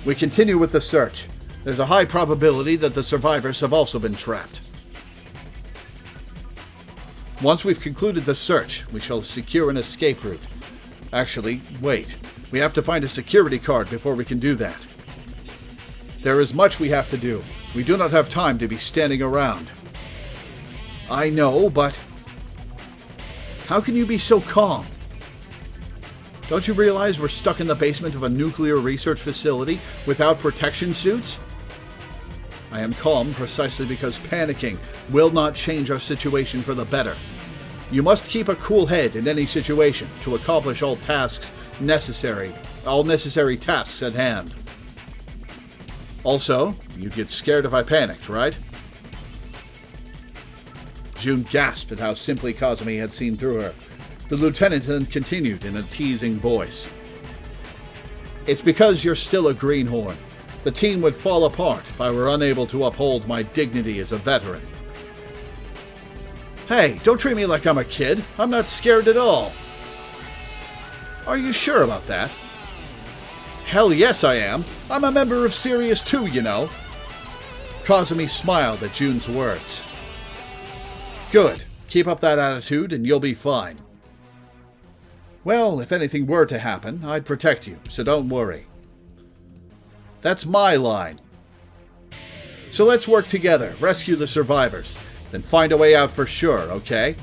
We continue with the search. There's a high probability that the survivors have also been trapped. Once we've concluded the search, we shall secure an escape route. Actually, wait. We have to find a security card before we can do that. There is much we have to do. We do not have time to be standing around. I know, but... How can you be so calm? Don't you realize we're stuck in the basement of a nuclear research facility without protection suits? I am calm precisely because panicking will not change our situation for the better. You must keep a cool head in any situation to accomplish all necessary tasks at hand. Also, you'd get scared if I panicked, right? June gasped at how simply Kazumi had seen through her. The lieutenant then continued in a teasing voice. It's because you're still a greenhorn. The team would fall apart if I were unable to uphold my dignity as a veteran. Hey, don't treat me like I'm a kid. I'm not scared at all. Are you sure about that? Hell yes I am. I'm a member of Sirius 2, you know. Kazumi smiled at June's words. Good. Keep up that attitude and you'll be fine. Well, if anything were to happen, I'd protect you, so don't worry. That's my line. So let's work together, rescue the survivors, then find a way out for sure, okay?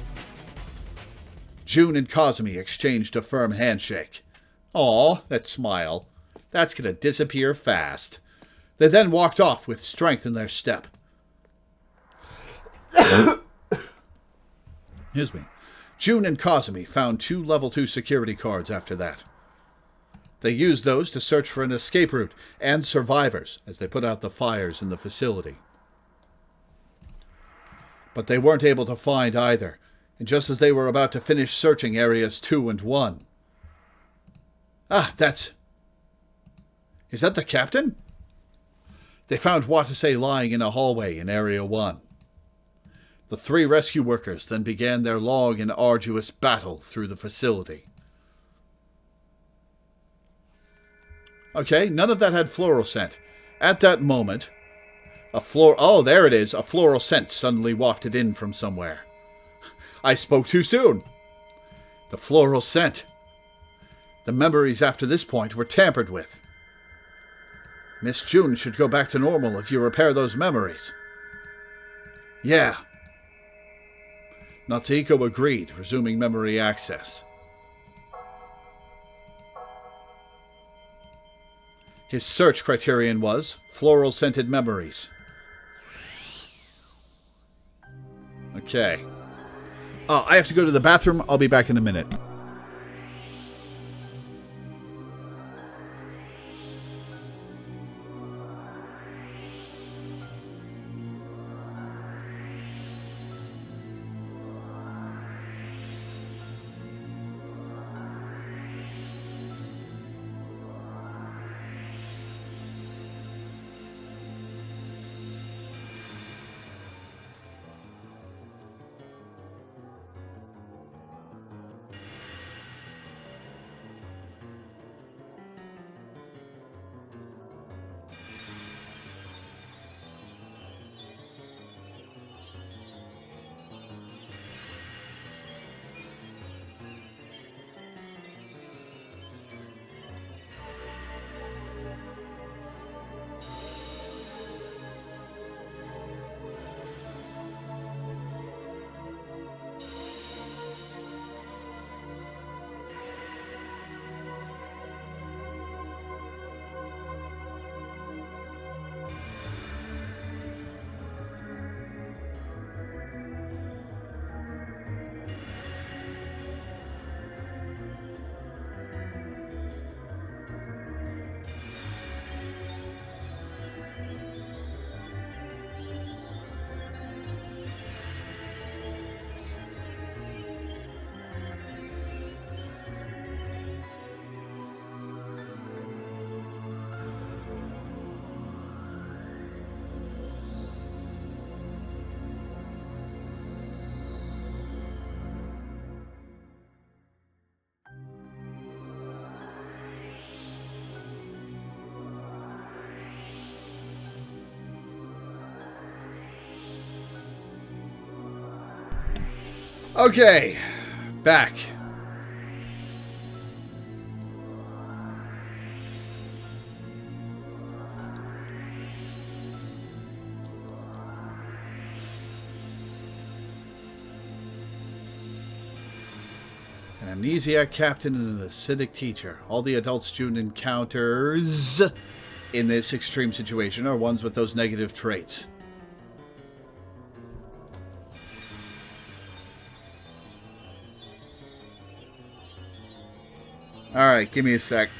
June and Kazumi exchanged a firm handshake. Aw, that smile. That's gonna disappear fast. They then walked off with strength in their step. Excuse me. June and Kazumi found 2 level 2 security cards after that. They used those to search for an escape route and survivors as they put out the fires in the facility. But they weren't able to find either, and just as they were about to finish searching areas 2 and 1... Ah, that's... Is that the captain? They found Watase lying in a hallway in Area 1. The 3 rescue workers then began their long and arduous battle through the facility. Okay, none of that had floral scent. At that moment, oh, there it is. A floral scent suddenly wafted in from somewhere. I spoke too soon. The floral scent. The memories after this point were tampered with. Miss June should go back to normal if you repair those memories. Yeah. Natsuko agreed, resuming memory access. His search criterion was floral-scented memories. Okay. I have to go to the bathroom. I'll be back in a minute. Okay, back. An amnesiac captain and an acidic teacher. All the adults June encounters in this extreme situation are ones with those negative traits. Alright, give me a sec.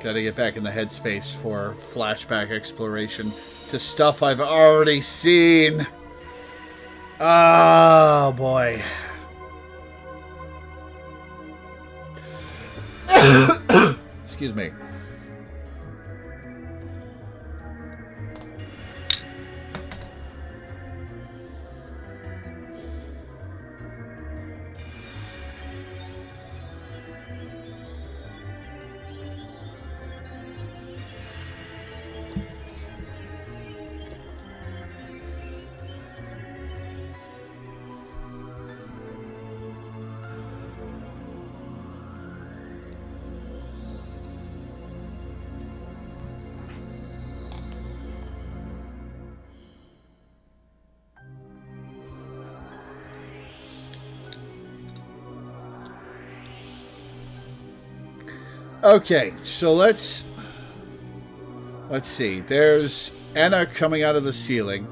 Gotta get back in the headspace for flashback exploration to stuff I've already seen. Oh, boy. Excuse me. Okay, so let's see. There's Anna coming out of the ceiling.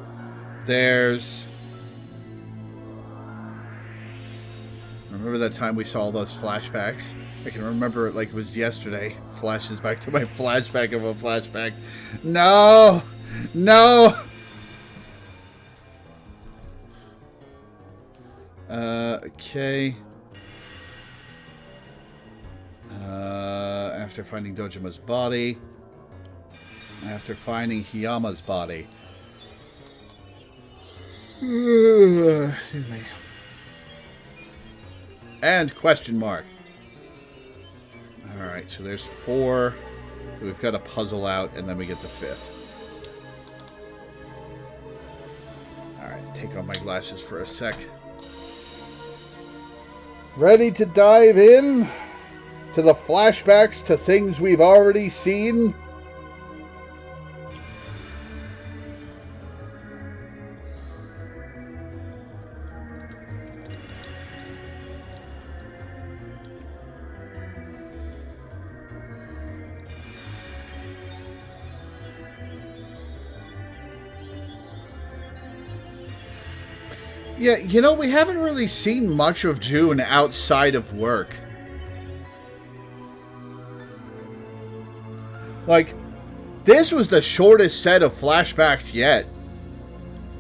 There's... Remember that time we saw all those flashbacks? I can remember it like it was yesterday. Flashes back to my flashback of a flashback. No! No! Okay. After finding Dojima's body. After finding Hiyama's body. Excuse me. And question mark. Alright, so there's 4. We've got a puzzle out, and then we get the 5th. Alright, take off my glasses for a sec. Ready to dive in to the flashbacks to things we've already seen? Yeah, you know, we haven't really seen much of June outside of work. Like, this was the shortest set of flashbacks yet,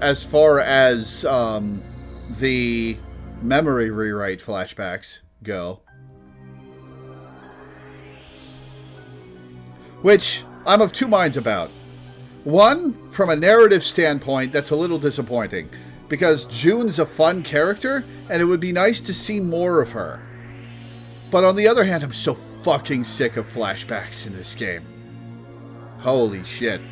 as far as the memory rewrite flashbacks go. Which I'm of two minds about. One, from a narrative standpoint, that's a little disappointing. Because June's a fun character, and it would be nice to see more of her. But on the other hand, I'm so fucking sick of flashbacks in this game. Holy shit.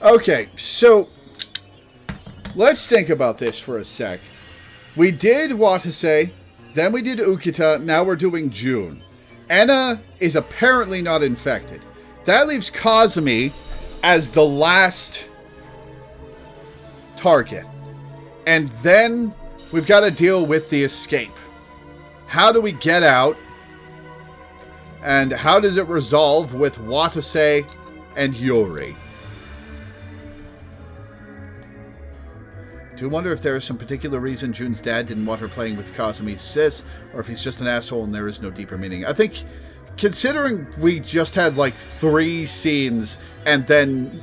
Okay, so let's think about this for a sec. We did Watase, then we did Ukita, now we're doing June. Anna is apparently not infected. That leaves Kazumi as the last target. And then we've got to deal with the escape. How do we get out? And how does it resolve with Watase and Yuri? Do wonder if there is some particular reason June's dad didn't want her playing with Kazumi's sis, or if he's just an asshole and there is no deeper meaning. I think, considering we just had like 3 scenes and then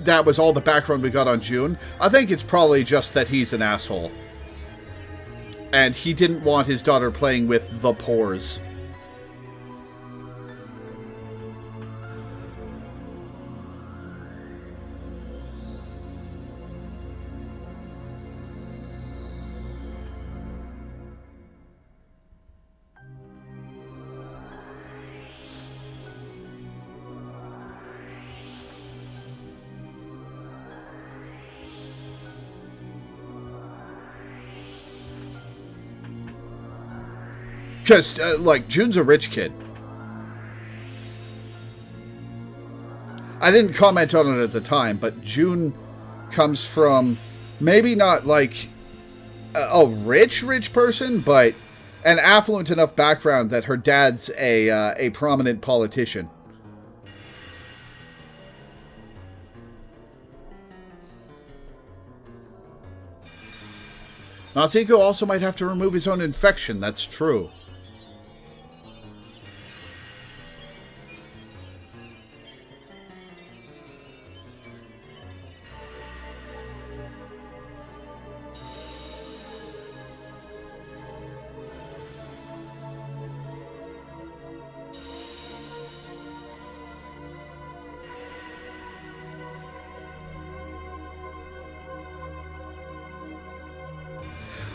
that was all the background we got on June, I think it's probably just that he's an asshole. And he didn't want his daughter playing with the pores. Because, like, June's a rich kid. I didn't comment on it at the time, but June comes from maybe not, like, a rich person, but an affluent enough background that her dad's a prominent politician. Natsuko also might have to remove his own infection, that's true.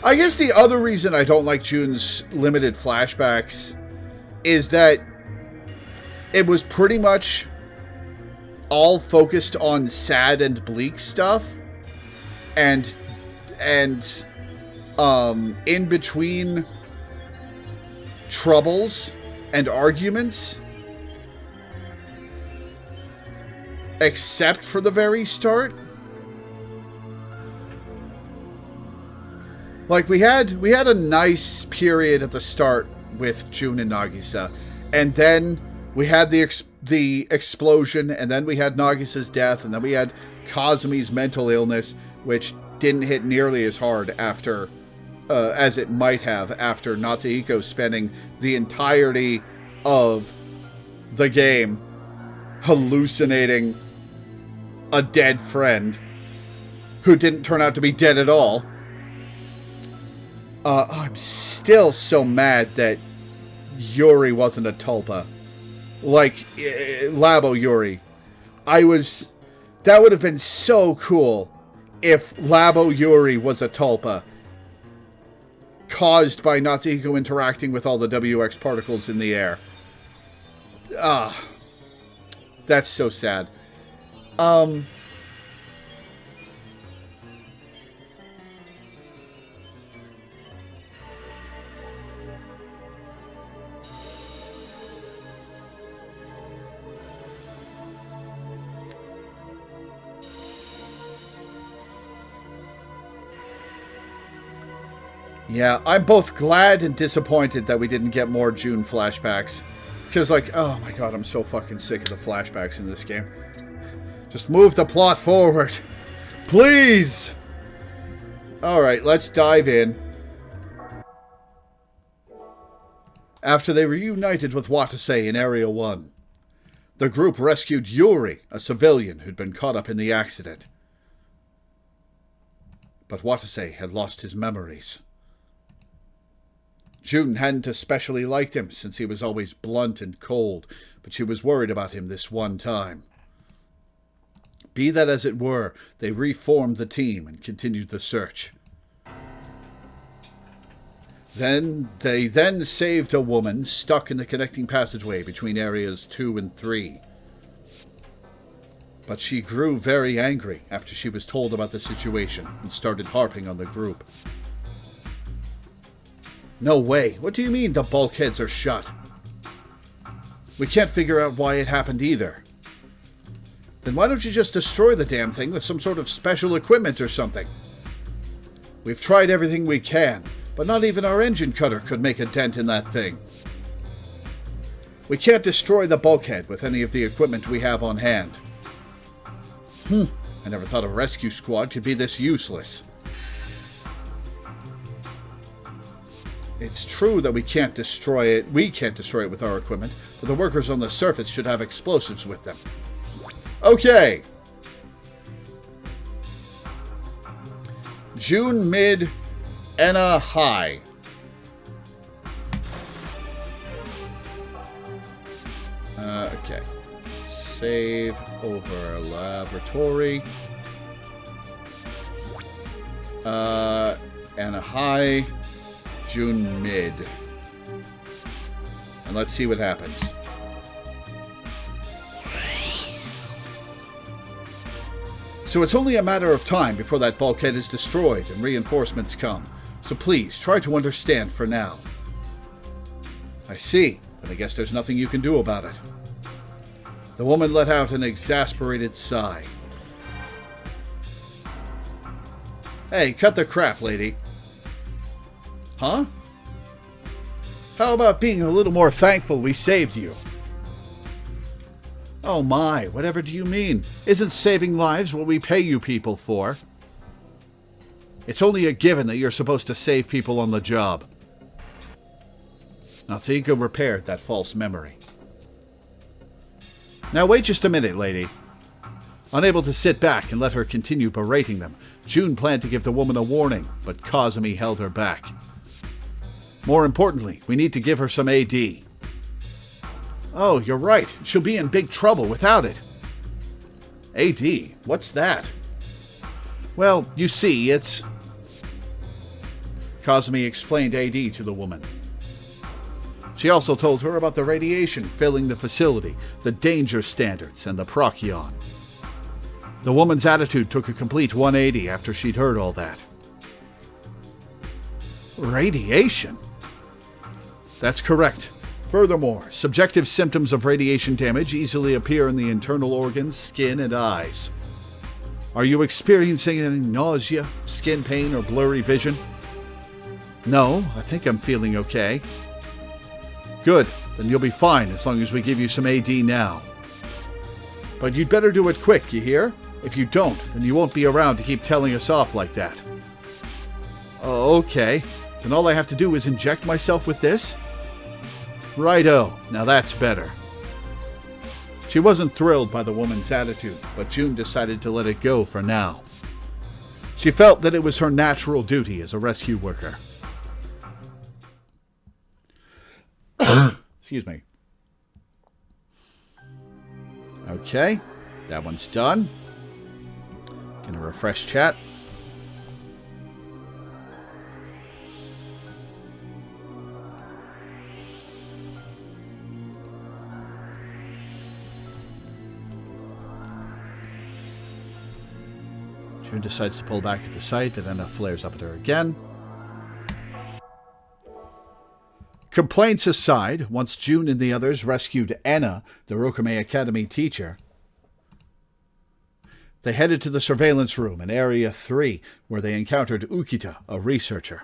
I guess the other reason I don't like June's limited flashbacks is that it was pretty much all focused on sad and bleak stuff, and in between troubles and arguments, except for the very start. Like, we had a nice period at the start with June and Nagisa, and then we had the explosion, and then we had Nagisa's death, and then we had Kazumi's mental illness, which didn't hit nearly as hard after as it might have after Natsuhiko spending the entirety of the game hallucinating a dead friend who didn't turn out to be dead at all. I'm still so mad that Yuri wasn't a tulpa. Like, Labo Yuri. That would have been so cool if Labo Yuri was a tulpa, caused by Natsuhiko interacting with all the WX particles in the air. That's so sad. Yeah, I'm both glad and disappointed that we didn't get more June flashbacks. Because, like, oh my god, I'm so fucking sick of the flashbacks in this game. Just move the plot forward. Please! Alright, let's dive in. After they reunited with Watase in Area 1, the group rescued Yuri, a civilian who'd been caught up in the accident. But Watase had lost his memories. June hadn't especially liked him, since he was always blunt and cold, but she was worried about him this one time. Be that as it were, they reformed the team and continued the search. They saved a woman stuck in the connecting passageway between areas 2 and 3. But she grew very angry after she was told about the situation and started harping on the group. No way. What do you mean the bulkheads are shut? We can't figure out why it happened either. Then why don't you just destroy the damn thing with some sort of special equipment or something? We've tried everything we can, but not even our engine cutter could make a dent in that thing. We can't destroy the bulkhead with any of the equipment we have on hand. I never thought a rescue squad could be this useless. It's true that we can't destroy it with our equipment, but the workers on the surface should have explosives with them. Okay. June mid, Enna high. Okay. Save over laboratory. Enna high. June mid. And let's see what happens. So it's only a matter of time before that bulkhead is destroyed and reinforcements come. So please, try to understand for now. I see, but I guess there's nothing you can do about it. The woman let out an exasperated sigh. Hey, cut the crap, lady. Huh? How about being a little more thankful we saved you? Oh my, whatever do you mean? Isn't saving lives what we pay you people for? It's only a given that you're supposed to save people on the job. Natsuhiko repaired that false memory. Now wait just a minute, lady. Unable to sit back and let her continue berating them, June planned to give the woman a warning, but Kazumi held her back. More importantly, we need to give her some AD. Oh, you're right. She'll be in big trouble without it. AD? What's that? Well, you see, it's... Kazumi explained AD to the woman. She also told her about the radiation filling the facility, the danger standards, and the Procyon. The woman's attitude took a complete 180 after she'd heard all that. Radiation? That's correct. Furthermore, subjective symptoms of radiation damage easily appear in the internal organs, skin, and eyes. Are you experiencing any nausea, skin pain, or blurry vision? No, I think I'm feeling okay. Good, then you'll be fine as long as we give you some AD now. But you'd better do it quick, you hear? If you don't, then you won't be around to keep telling us off like that. Okay, then all I have to do is inject myself with this? Righto, now that's better. She wasn't thrilled by the woman's attitude, but June decided to let it go for now. She felt that it was her natural duty as a rescue worker. Excuse me. Okay, that one's done. Gonna refresh chat. June decides to pull back at the site, but Anna flares up at her again. Complaints aside, once June and the others rescued Anna, the Rokame Academy teacher, they headed to the surveillance room in Area 3, where they encountered Ukita, a researcher.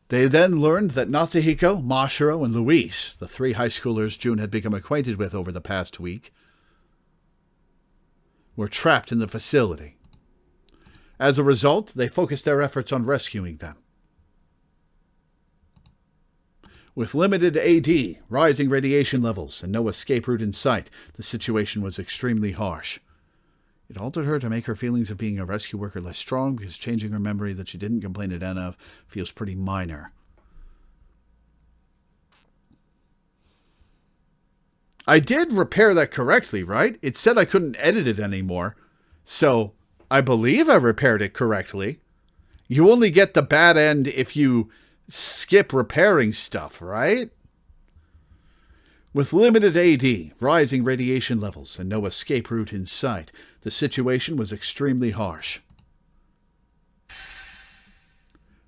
They then learned that Natsuhiko, Mashiro, and Luis, the three high schoolers June had become acquainted with over the past week, were trapped in the facility. As a result, they focused their efforts on rescuing them. With limited AD, rising radiation levels, and no escape route in sight, the situation was extremely harsh. It altered her to make her feelings of being a rescue worker less strong, because changing her memory that she didn't complain at Anna of feels pretty minor. I did repair that correctly, right? It said I couldn't edit it anymore, so I believe I repaired it correctly. You only get the bad end if you skip repairing stuff, right? With limited AD, rising radiation levels, and no escape route in sight, the situation was extremely harsh.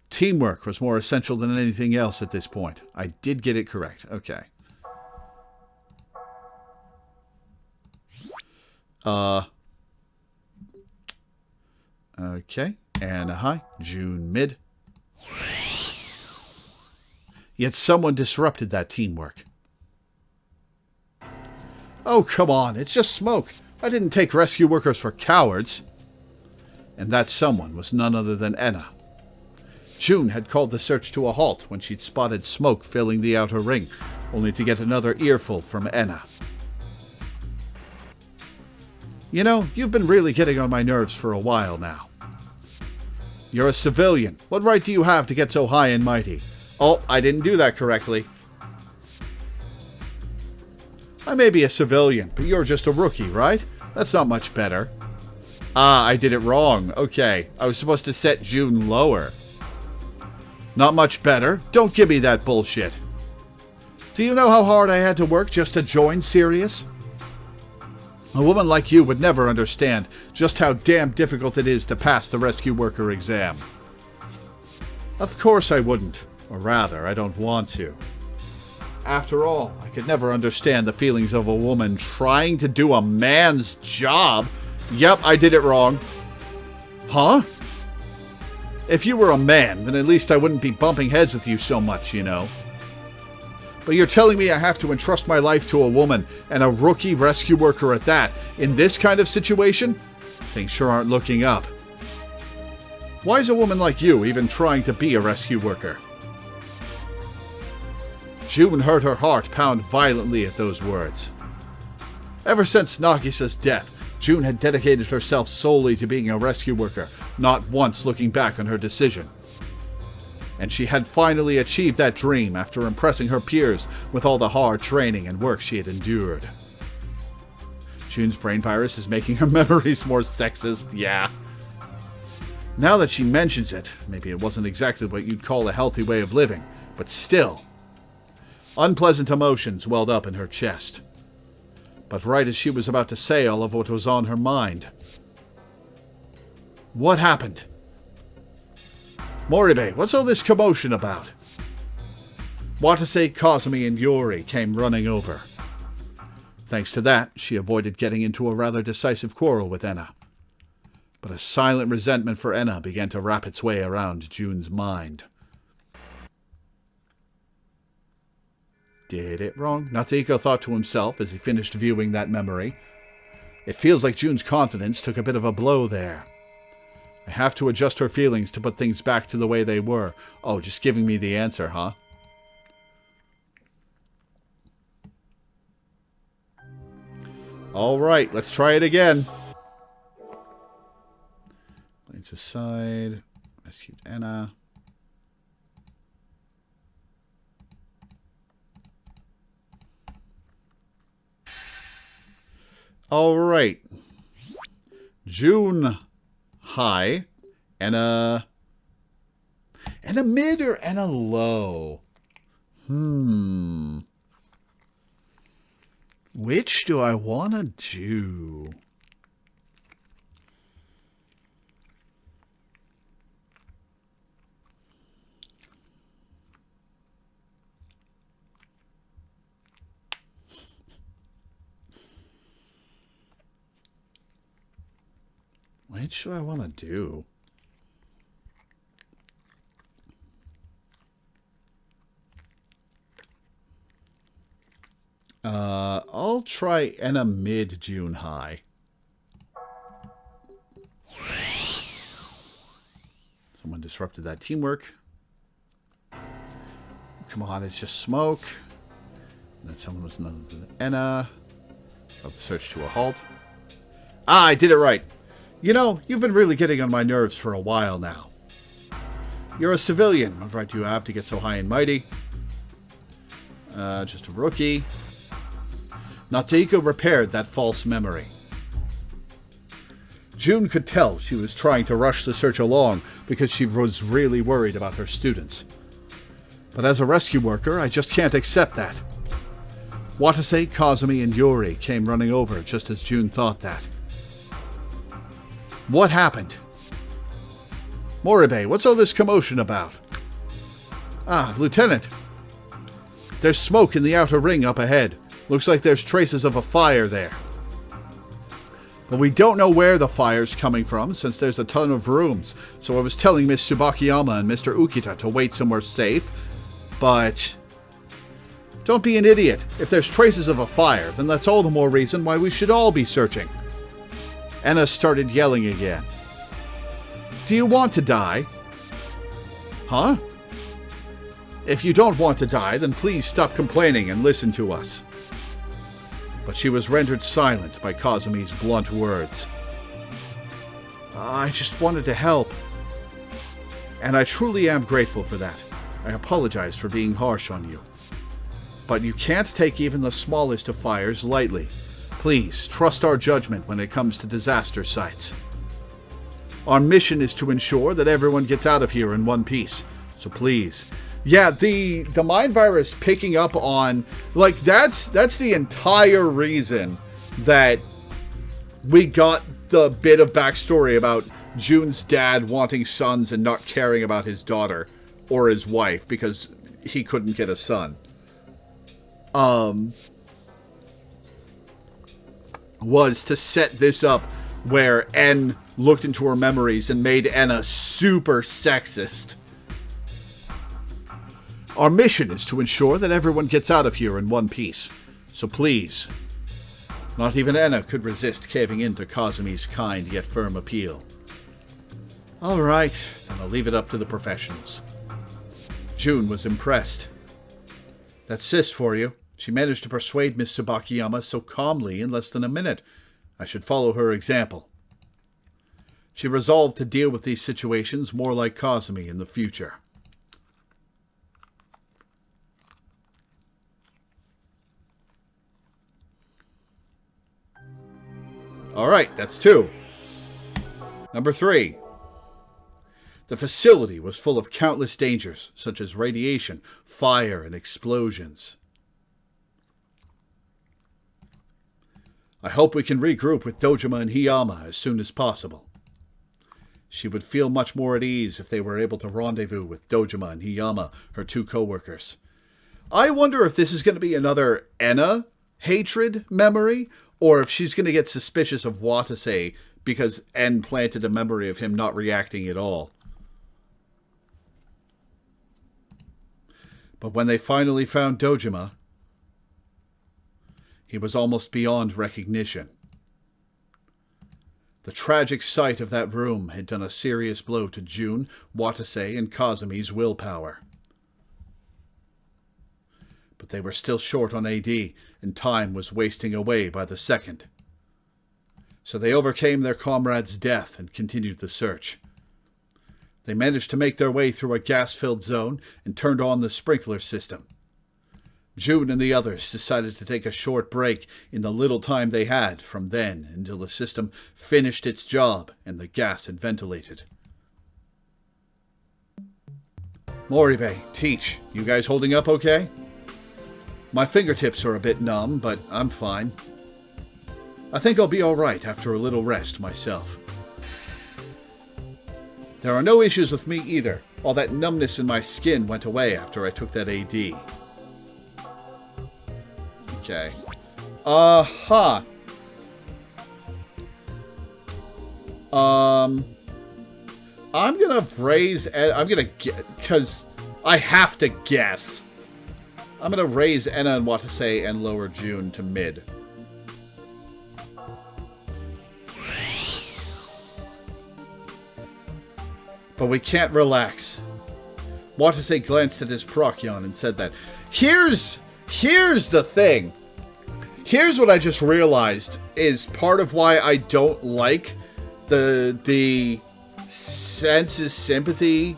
Teamwork was more essential than anything else at this point. I did get it correct. Okay. Okay. Anna high. June mid. Yet someone disrupted that teamwork. Oh, come on. It's just smoke. I didn't take rescue workers for cowards. And that someone was none other than Anna. June had called the search to a halt when she'd spotted smoke filling the outer ring, only to get another earful from Anna. You know, you've been really getting on my nerves for a while now. You're a civilian. What right do you have to get so high and mighty? Oh, I didn't do that correctly. I may be a civilian, but you're just a rookie, right? That's not much better. Ah, I did it wrong. Okay, I was supposed to set June lower. Not much better? Don't give me that bullshit. Do you know how hard I had to work just to join Sirius? A woman like you would never understand just how damn difficult it is to pass the rescue worker exam. Of course I wouldn't. Or rather, I don't want to. After all, I could never understand the feelings of a woman trying to do a man's job. Yep, I did it wrong. Huh? If you were a man, then at least I wouldn't be bumping heads with you so much, you know. But you're telling me I have to entrust my life to a woman, and a rookie rescue worker at that, in this kind of situation? Things sure aren't looking up. Why is a woman like you even trying to be a rescue worker? June heard her heart pound violently at those words. Ever since Nagisa's death, June had dedicated herself solely to being a rescue worker, not once looking back on her decision. And she had finally achieved that dream after impressing her peers with all the hard training and work she had endured. June's brain virus is making her memories more sexist, yeah. Now that she mentions it, maybe it wasn't exactly what you'd call a healthy way of living, but still. Unpleasant emotions welled up in her chest. But right as she was about to say all of what was on her mind, What happened? Moribe, what's all this commotion about? Watase, Kazumi, and Yori came running over. Thanks to that, she avoided getting into a rather decisive quarrel with Enna. But a silent resentment for Enna began to wrap its way around June's mind. Did it wrong, Natsuko thought to himself as he finished viewing that memory. It feels like June's confidence took a bit of a blow there. I have to adjust her feelings to put things back to the way they were. Oh, just giving me the answer, huh? Alright, let's try it again. Blades aside. Rescued Enna. Alright. June high. Enna mid or Enna low? Which do I want to do? Which do I want to do? I'll try Enna mid June high. Someone disrupted that teamwork. Come on, it's just smoke. And then someone was another Enna. Brought the search to a halt. Ah, I did it right. You know, you've been really getting on my nerves for a while now. You're a civilian. What right do you have to get so high and mighty? Just a rookie. Natsuko repaired that false memory. June could tell she was trying to rush the search along because she was really worried about her students. But as a rescue worker, I just can't accept that. Watase, Kazumi, and Yori came running over just as June thought that. What happened? Moribe, what's all this commotion about? Ah, Lieutenant. There's smoke in the outer ring up ahead. Looks like there's traces of a fire there. But we don't know where the fire's coming from since there's a ton of rooms. So I was telling Miss Tsubakiyama and Mr. Ukita to wait somewhere safe. But don't be an idiot. If there's traces of a fire, then that's all the more reason why we should all be searching. Enna started yelling again. Do you want to die? Huh? If you don't want to die, then please stop complaining and listen to us. But she was rendered silent by Kazumi's blunt words. I just wanted to help. And I truly am grateful for that. I apologize for being harsh on you. But you can't take even the smallest of fires lightly. Please, trust our judgment when it comes to disaster sites. Our mission is to ensure that everyone gets out of here in one piece. So please. Yeah, the mind virus picking up on... Like, that's the entire reason that we got the bit of backstory about June's dad wanting sons and not caring about his daughter or his wife because he couldn't get a son. Was to set this up where En looked into her memories and made Enna super sexist. Our mission is to ensure that everyone gets out of here in one piece. So please. Not even Enna could resist caving in to Kazumi's kind yet firm appeal. Alright, then I'll leave it up to the professionals. June was impressed. That's Sis for you. She managed to persuade Miss Tsubakiyama so calmly in less than a minute. I should follow her example. She resolved to deal with these situations more like Kazumi in the future. Alright, that's 2. Number 3. The facility was full of countless dangers, such as radiation, fire, and explosions. I hope we can regroup with Dojima and Hiyama as soon as possible. She would feel much more at ease if they were able to rendezvous with Dojima and Hiyama, her two co-workers. I wonder if this is going to be another Enna hatred memory, or if she's going to get suspicious of Watase because En planted a memory of him not reacting at all. But when they finally found Dojima, he was almost beyond recognition. The tragic sight of that room had done a serious blow to Jun, Watase, and Kazumi's willpower. But they were still short on AD, and time was wasting away by the second. So they overcame their comrade's death and continued the search. They managed to make their way through a gas-filled zone and turned on the sprinkler system. June and the others decided to take a short break in the little time they had from then until the system finished its job and the gas had ventilated. Loreweaver, Teach, you guys holding up okay? My fingertips are a bit numb, but I'm fine. I think I'll be alright after a little rest myself. There are no issues with me either. All that numbness in my skin went away after I took that AD. Okay. I'm gonna raise... I'm gonna... Because I have to guess. I'm gonna raise Enna and Watase and lower June to mid. But we can't relax. Watase glanced at his Procyon and said that. Here's the thing. Here's what I just realized is part of why I don't like the senses sympathy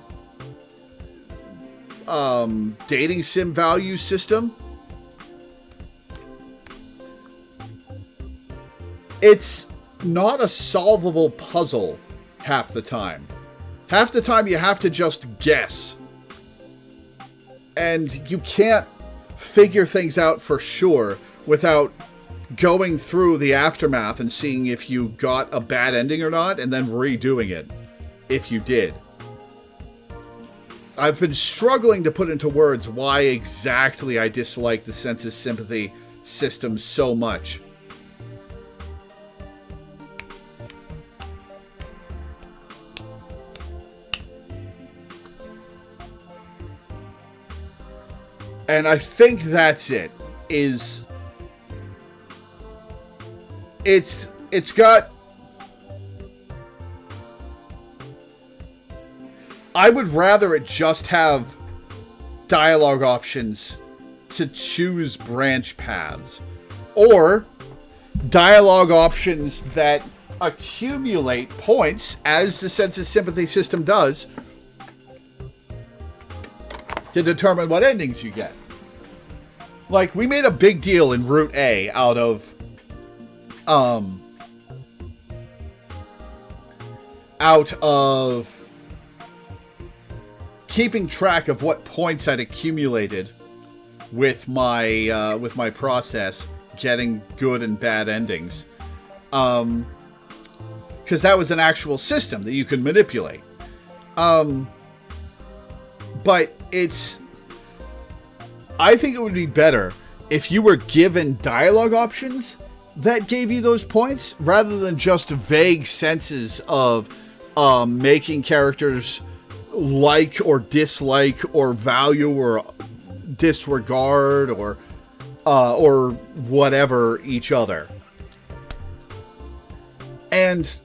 dating sim value system. It's not a solvable puzzle half the time. Half the time you have to just guess. And you can't figure things out for sure without going through the aftermath and seeing if you got a bad ending or not, and then redoing it if you did. I've been struggling to put into words why exactly I dislike the senses sympathy system so much. And I think that's it. It's got... I would rather it just have dialogue options to choose branch paths. Or dialogue options that accumulate points, as the senses sympathy system does, to determine what endings you get. Like, we made a big deal in Route A out of keeping track of what points I'd accumulated with my process, getting good and bad endings. Because that was an actual system that you could manipulate. But I think it would be better if you were given dialogue options that gave you those points, rather than just vague senses of making characters like or dislike or value or disregard or whatever each other. And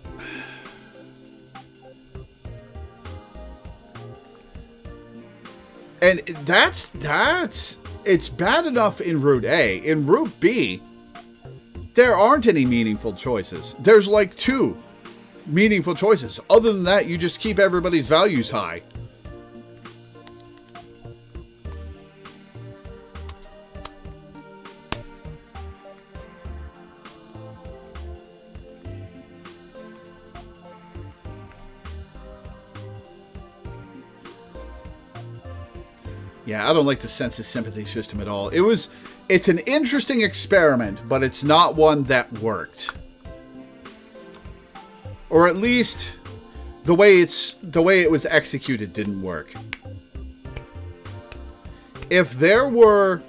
that's it's bad enough in Route A. In Route B, there aren't any meaningful choices. There's like 2 meaningful choices. Other than that, you just keep everybody's values high. Yeah, I don't like the senses sympathy system at all. It's an interesting experiment, but it's not one that worked. Or at least the way it was executed didn't work. If there were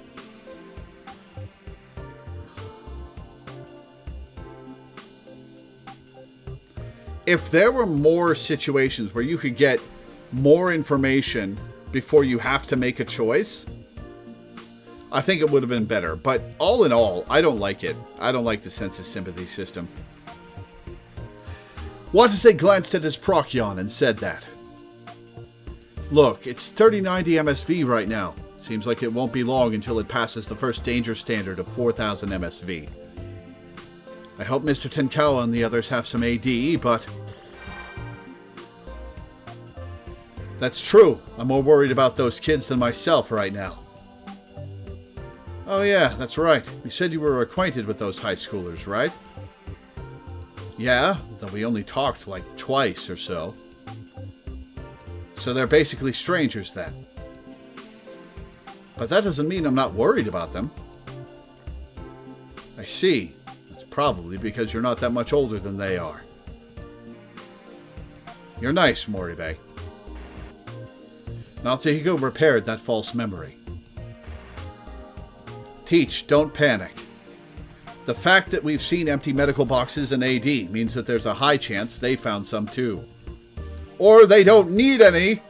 more situations where you could get more information before you have to make a choice, I think it would have been better. But all in all, I don't like it. I don't like the sense of sympathy system. Watase glanced at his Procyon and said that. Look, it's 3090 MSV right now. Seems like it won't be long until it passes the first danger standard of 4000 MSV. I hope Mr. Tenkawa and the others have some AD, but... That's true. I'm more worried about those kids than myself right now. Oh yeah, that's right. You said you were acquainted with those high schoolers, right? Yeah, though we only talked like twice or so. So they're basically strangers then. But that doesn't mean I'm not worried about them. I see. It's probably because you're not that much older than they are. You're nice, Moribe. Natsuhiko repaired that false memory. Teach, don't panic. The fact that we've seen empty medical boxes in AD means that there's a high chance they found some too. Or they don't need any!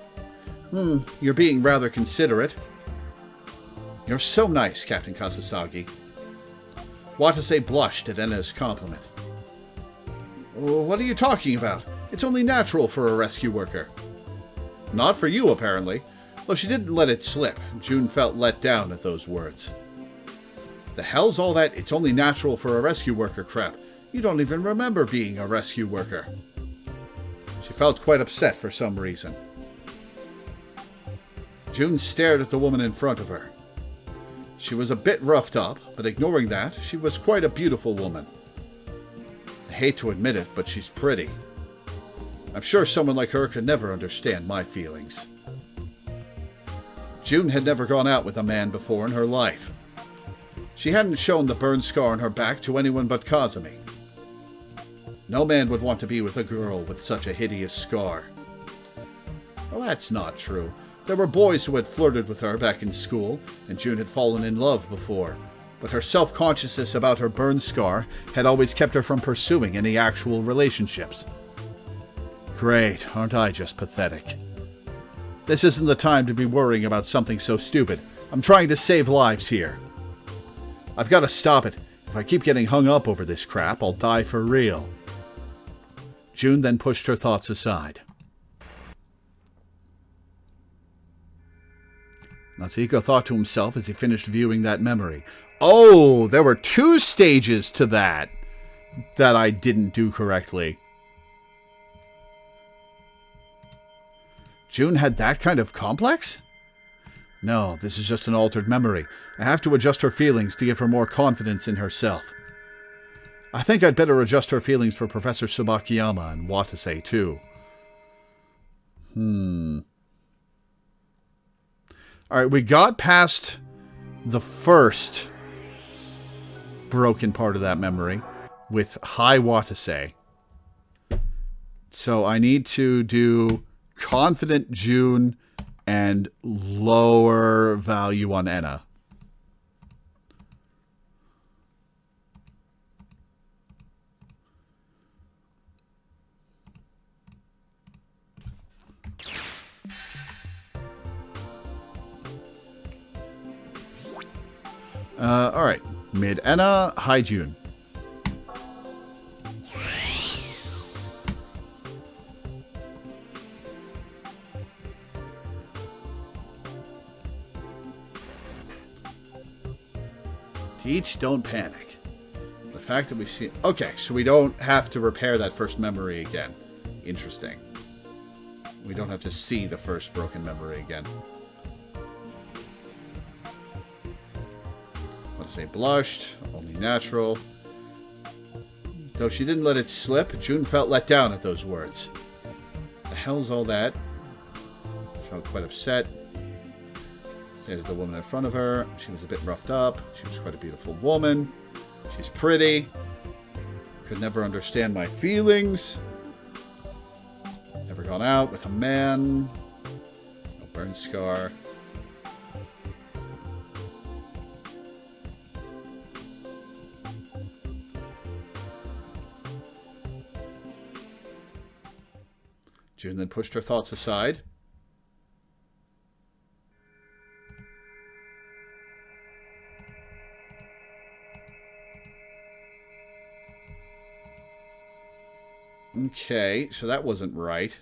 You're being rather considerate. You're so nice, Captain Kasasagi. Watase blushed at Enna's compliment. What are you talking about? It's only natural for a rescue worker. Not for you, apparently. Though she didn't let it slip. June felt let down at those words. The hell's all that it's only natural for a rescue worker crap? You don't even remember being a rescue worker. She felt quite upset for some reason. June stared at the woman in front of her. She was a bit roughed up, but ignoring that, she was quite a beautiful woman. I hate to admit it, but she's pretty. I'm sure someone like her could never understand my feelings. June had never gone out with a man before in her life. She hadn't shown the burn scar on her back to anyone but Kazumi. No man would want to be with a girl with such a hideous scar. Well, that's not true. There were boys who had flirted with her back in school, and June had fallen in love before. But her self-consciousness about her burn scar had always kept her from pursuing any actual relationships. Great, aren't I just pathetic? This isn't the time to be worrying about something so stupid. I'm trying to save lives here. I've got to stop it. If I keep getting hung up over this crap, I'll die for real. June then pushed her thoughts aside. Natsuhiko thought to himself as he finished viewing that memory. Oh, there were 2 stages to that I didn't do correctly. June had that kind of complex? No, this is just an altered memory. I have to adjust her feelings to give her more confidence in herself. I think I'd better adjust her feelings for Professor Subakiyama and Watase, too. Alright, we got past the first broken part of that memory with high Watase. So I need to do confident June and lower value on Enna. Alright. Mid Enna, high June. Teach, don't panic. The fact that we've seen... Okay, so we don't have to repair that first memory again. Interesting. We don't have to see the first broken memory again. Let's say blushed, only natural. Though she didn't let it slip, June felt let down at those words. The hell's all that? She felt quite upset. There's the woman in front of her. She was a bit roughed up. She was quite a beautiful woman. She's pretty. Could never understand my feelings. Never Never gone out with a man. No burn scar. June then pushed her thoughts aside. Okay, so that wasn't right.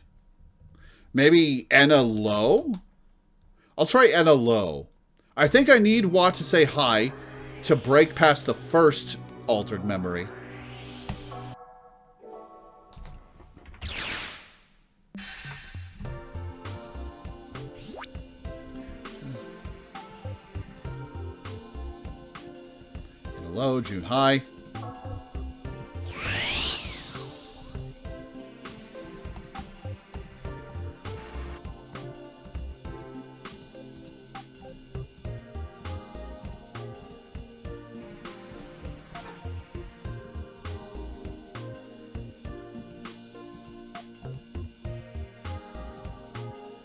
Maybe Anna low? I'll try Anna low. I think I need Wa to say hi to break past the first altered memory. Anna low, June high.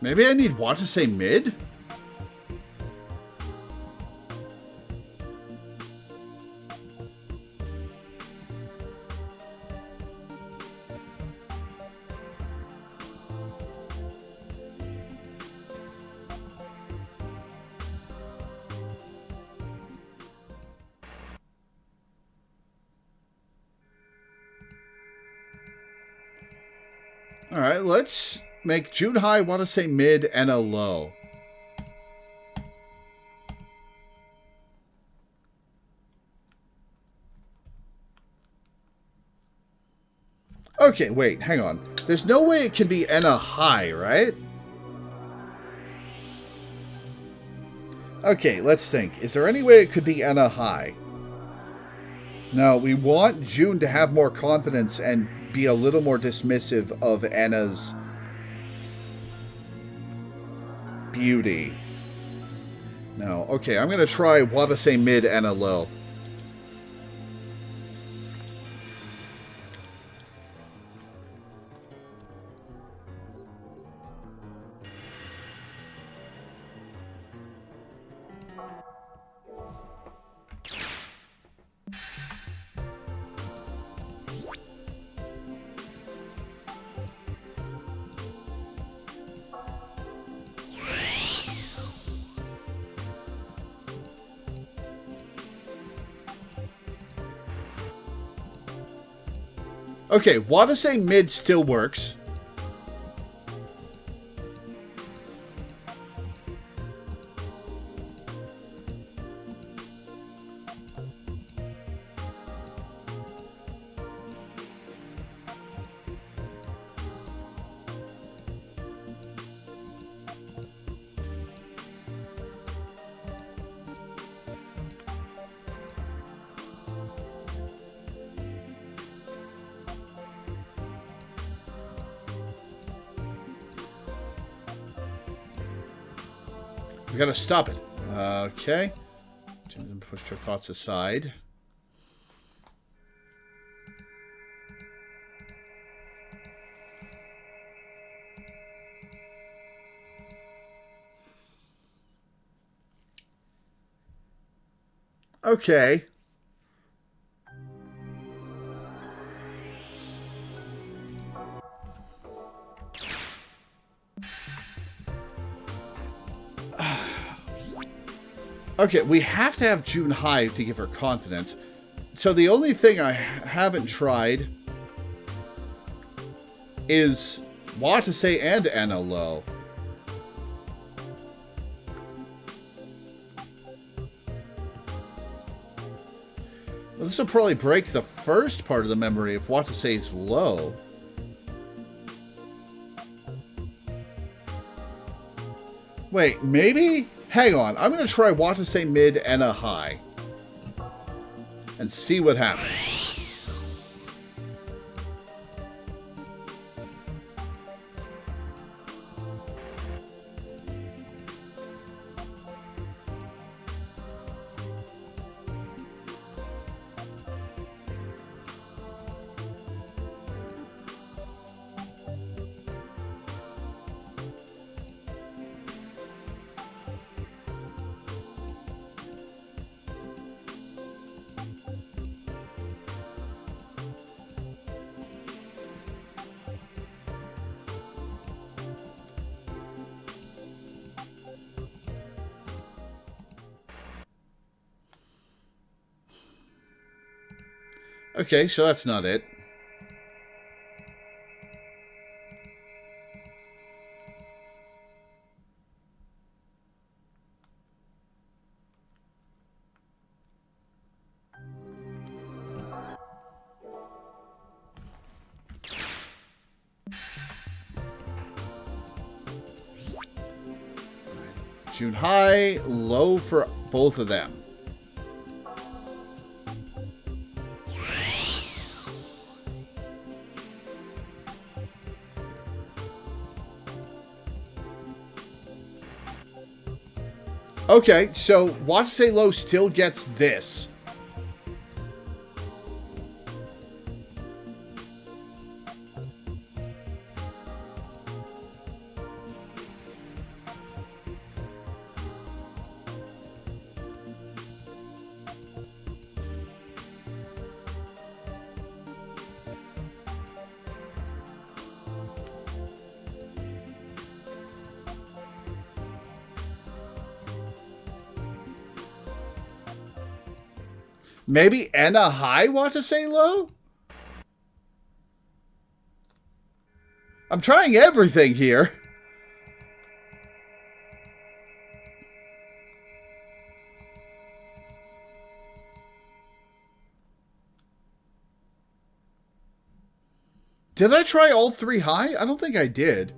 Maybe I need Wa to say mid? Alright, let's make June high, want to say mid, and a low. Okay, wait, hang on. There's no way it can be Enna high, right? Okay, let's think. Is there any way it could be Enna high? No, we want June to have more confidence and be a little more dismissive of Anna's beauty. No, okay, I'm going to try Wada say mid, Anna low. Okay, Wada say mid still works. We gotta stop it. Okay. June pushed her thoughts aside. Okay. Okay, we have to have June high to give her confidence. So the only thing I haven't tried is Wata say and Anna low. Well, this will probably break the first part of the memory if Wata say is low. Wait, maybe? Hang on, I'm going to try Wata say mid and a high. And see what happens. Okay, so that's not it. June high, low for both of them. Okay, so Watase Low still gets this. Maybe and a high Watase Low? I'm trying everything here. Did I try all three high? I don't think I did.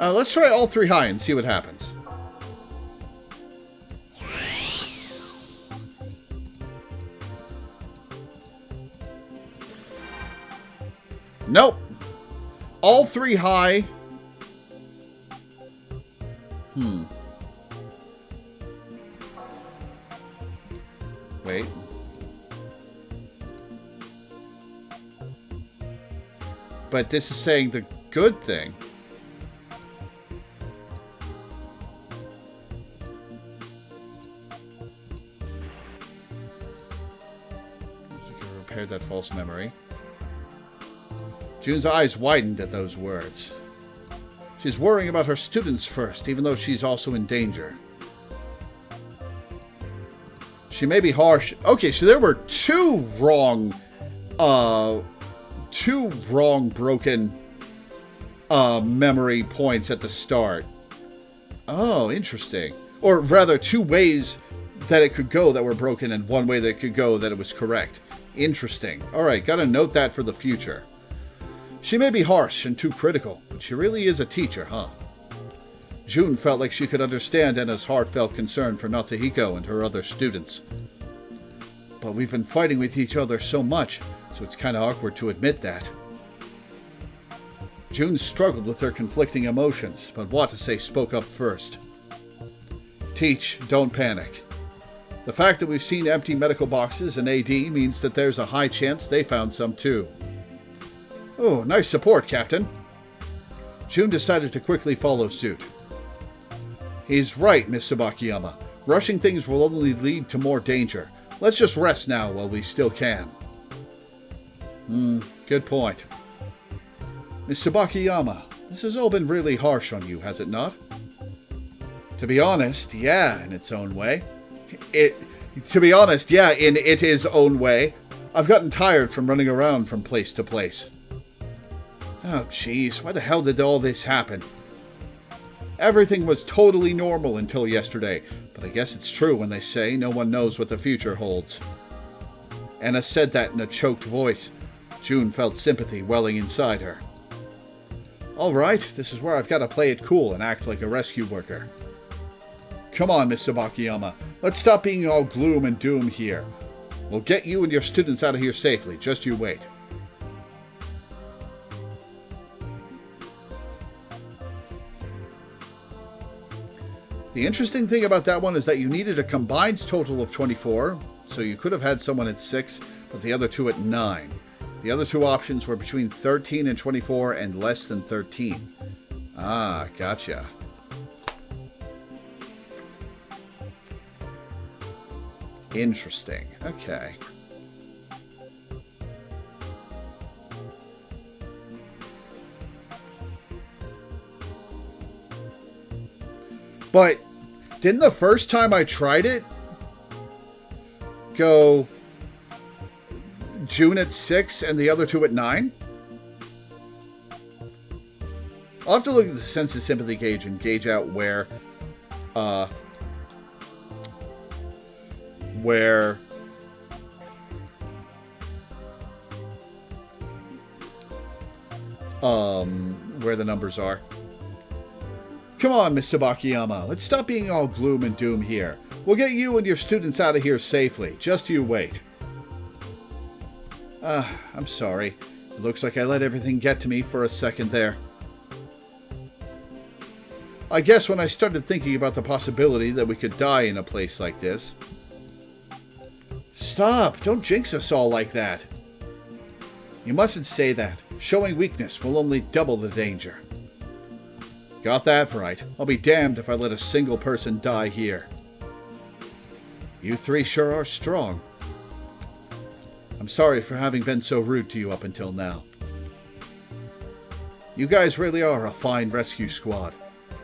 Let's try all three high and see what happens. Nope. All three high. Wait. But this is saying the good thing. Repair that false memory. June's eyes widened at those words. She's worrying about her students first, even though she's also in danger. She may be harsh. Okay, so there were two wrong broken memory points at the start. Oh, interesting. Or rather, two ways that it could go that were broken and one way that it could go that it was correct. Interesting. Alright, gotta note that for the future. She may be harsh and too critical, but she really is a teacher, huh? June felt like she could understand Enna's heartfelt concern for Natsuhiko and her other students. But we've been fighting with each other so much, so it's kind of awkward to admit that. June struggled with her conflicting emotions, but Watase spoke up first. Teach, don't panic. The fact that we've seen empty medical boxes in AD means that there's a high chance they found some too. Oh, nice support, Captain. June decided to quickly follow suit. He's right, Miss Tsubakiyama. Rushing things will only lead to more danger. Let's just rest now while we still can. Good point. Miss Tsubakiyama, this has all been really harsh on you, has it not? To be honest, yeah, in its own way. In its own way. I've gotten tired from running around from place to place. Oh, jeez, why the hell did all this happen? Everything was totally normal until yesterday, but I guess it's true when they say no one knows what the future holds. Anna said that in a choked voice. June felt sympathy welling inside her. Alright, this is where I've got to play it cool and act like a rescue worker. Come on, Miss Tsubakiyama. Let's stop being all gloom and doom here. We'll get you and your students out of here safely. Just you wait. The interesting thing about that one is that you needed a combined total of 24, so you could have had someone at 6, but the other two at 9. The other two options were between 13 and 24 and less than 13. Ah, gotcha. Interesting. Okay. But didn't the first time I tried it go June at 6 and the other two at 9? I'll have to look at the sense of sympathy gauge and gauge out where the numbers are. Come on, Mr. Bakayama. Let's stop being all gloom and doom here. We'll get you and your students out of here safely. Just you wait. I'm sorry. It looks like I let everything get to me for a second there. I guess when I started thinking about the possibility that we could die in a place like this... Stop! Don't jinx us all like that. You mustn't say that. Showing weakness will only double the danger. Got that right. I'll be damned if I let a single person die here. You three sure are strong. I'm sorry for having been so rude to you up until now. You guys really are a fine rescue squad.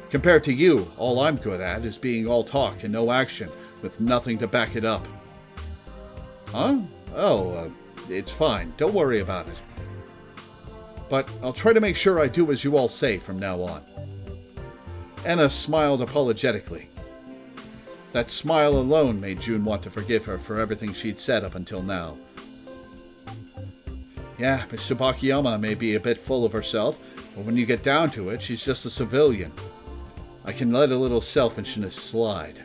Compared to you, all I'm good at is being all talk and no action, with nothing to back it up. Huh? Oh, it's fine. Don't worry about it. But I'll try to make sure I do as you all say from now on. Enna smiled apologetically. That smile alone made June want to forgive her for everything she'd said up until now. Yeah, Miss Bakayama may be a bit full of herself, but when you get down to it, she's just a civilian. I can let a little selfishness slide.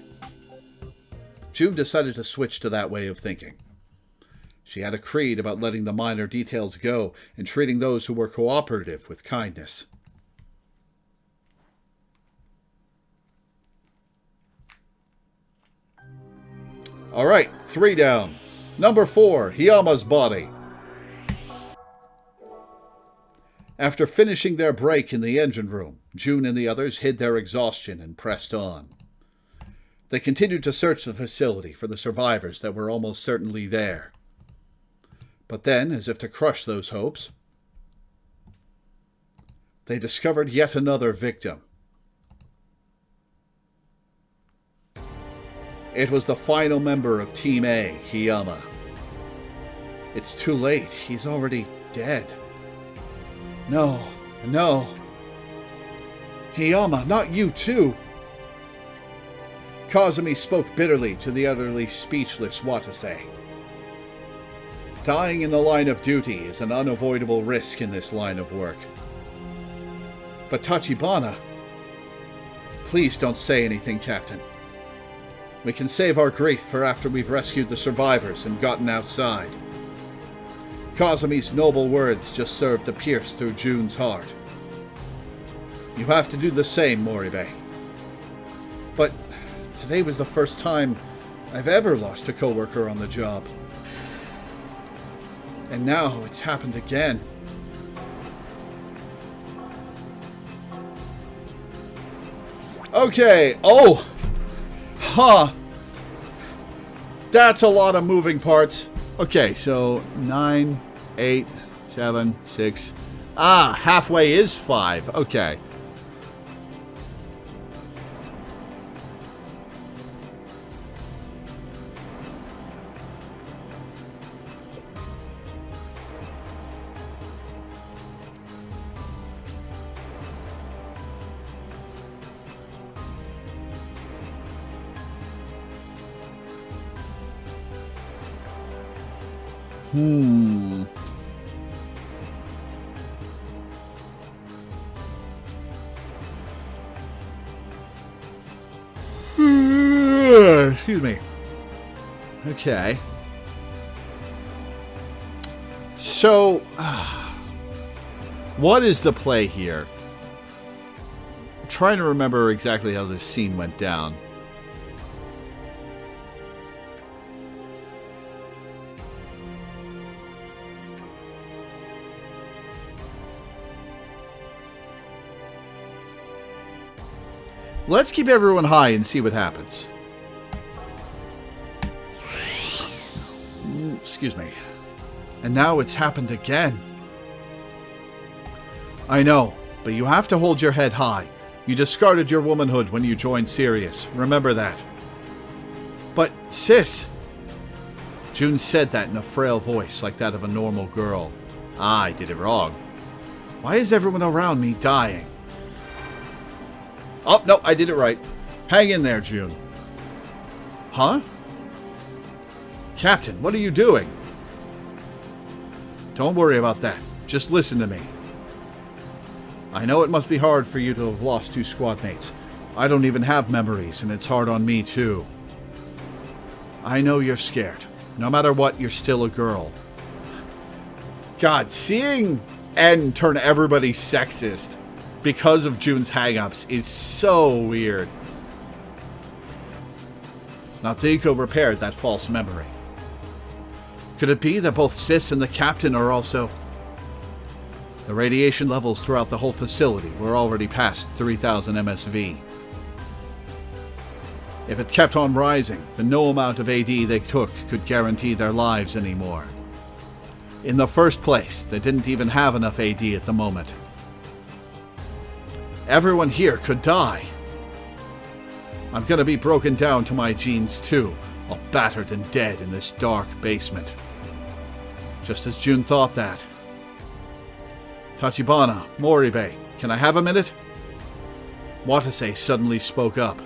June decided to switch to that way of thinking. She had a creed about letting the minor details go and treating those who were cooperative with kindness. All right, 3 down. Number 4, Hiyama's body. After finishing their break in the engine room, June and the others hid their exhaustion and pressed on. They continued to search the facility for the survivors that were almost certainly there. But then, as if to crush those hopes, they discovered yet another victim. It was the final member of Team A, Hiyama. It's too late. He's already dead. No. Hiyama, not you too! Kazumi spoke bitterly to the utterly speechless Watase. Dying in the line of duty is an unavoidable risk in this line of work. But Tachibana... Please don't say anything, Captain. We can save our grief for after we've rescued the survivors and gotten outside. Kazumi's noble words just served to pierce through June's heart. You have to do the same, Moribe. But today was the first time I've ever lost a coworker on the job. And now it's happened again. Okay, oh! Huh. That's a lot of moving parts. Okay, so 9, 8, 7, 6. Halfway is 5. Okay. Excuse me. Okay. So, what is the play here? I'm trying to remember exactly how this scene went down. Let's keep everyone high and see what happens. Excuse me. And now it's happened again. I know, but you have to hold your head high. You discarded your womanhood when you joined Sirius. Remember that. But, sis... June said that in a frail voice, like that of a normal girl. I did it wrong. Why is everyone around me dying? Oh, no, I did it right. Hang in there, June. Huh? Captain, what are you doing? Don't worry about that. Just listen to me. I know it must be hard for you to have lost 2 squad mates. I don't even have memories, and it's hard on me, too. I know you're scared. No matter what, you're still a girl. God, seeing N turn everybody sexist because of June's hang-ups is so weird. Natsuko repaired that false memory. Could it be that both Sis and the captain are also... The radiation levels throughout the whole facility were already past 3,000 MSV. If it kept on rising, then no amount of AD they took could guarantee their lives anymore. In the first place, they didn't even have enough AD at the moment. Everyone here could die. I'm gonna be broken down to my genes too, all battered and dead in this dark basement. Just as June thought that. Tachibana, Moribe, can I have a minute? Watase suddenly spoke up.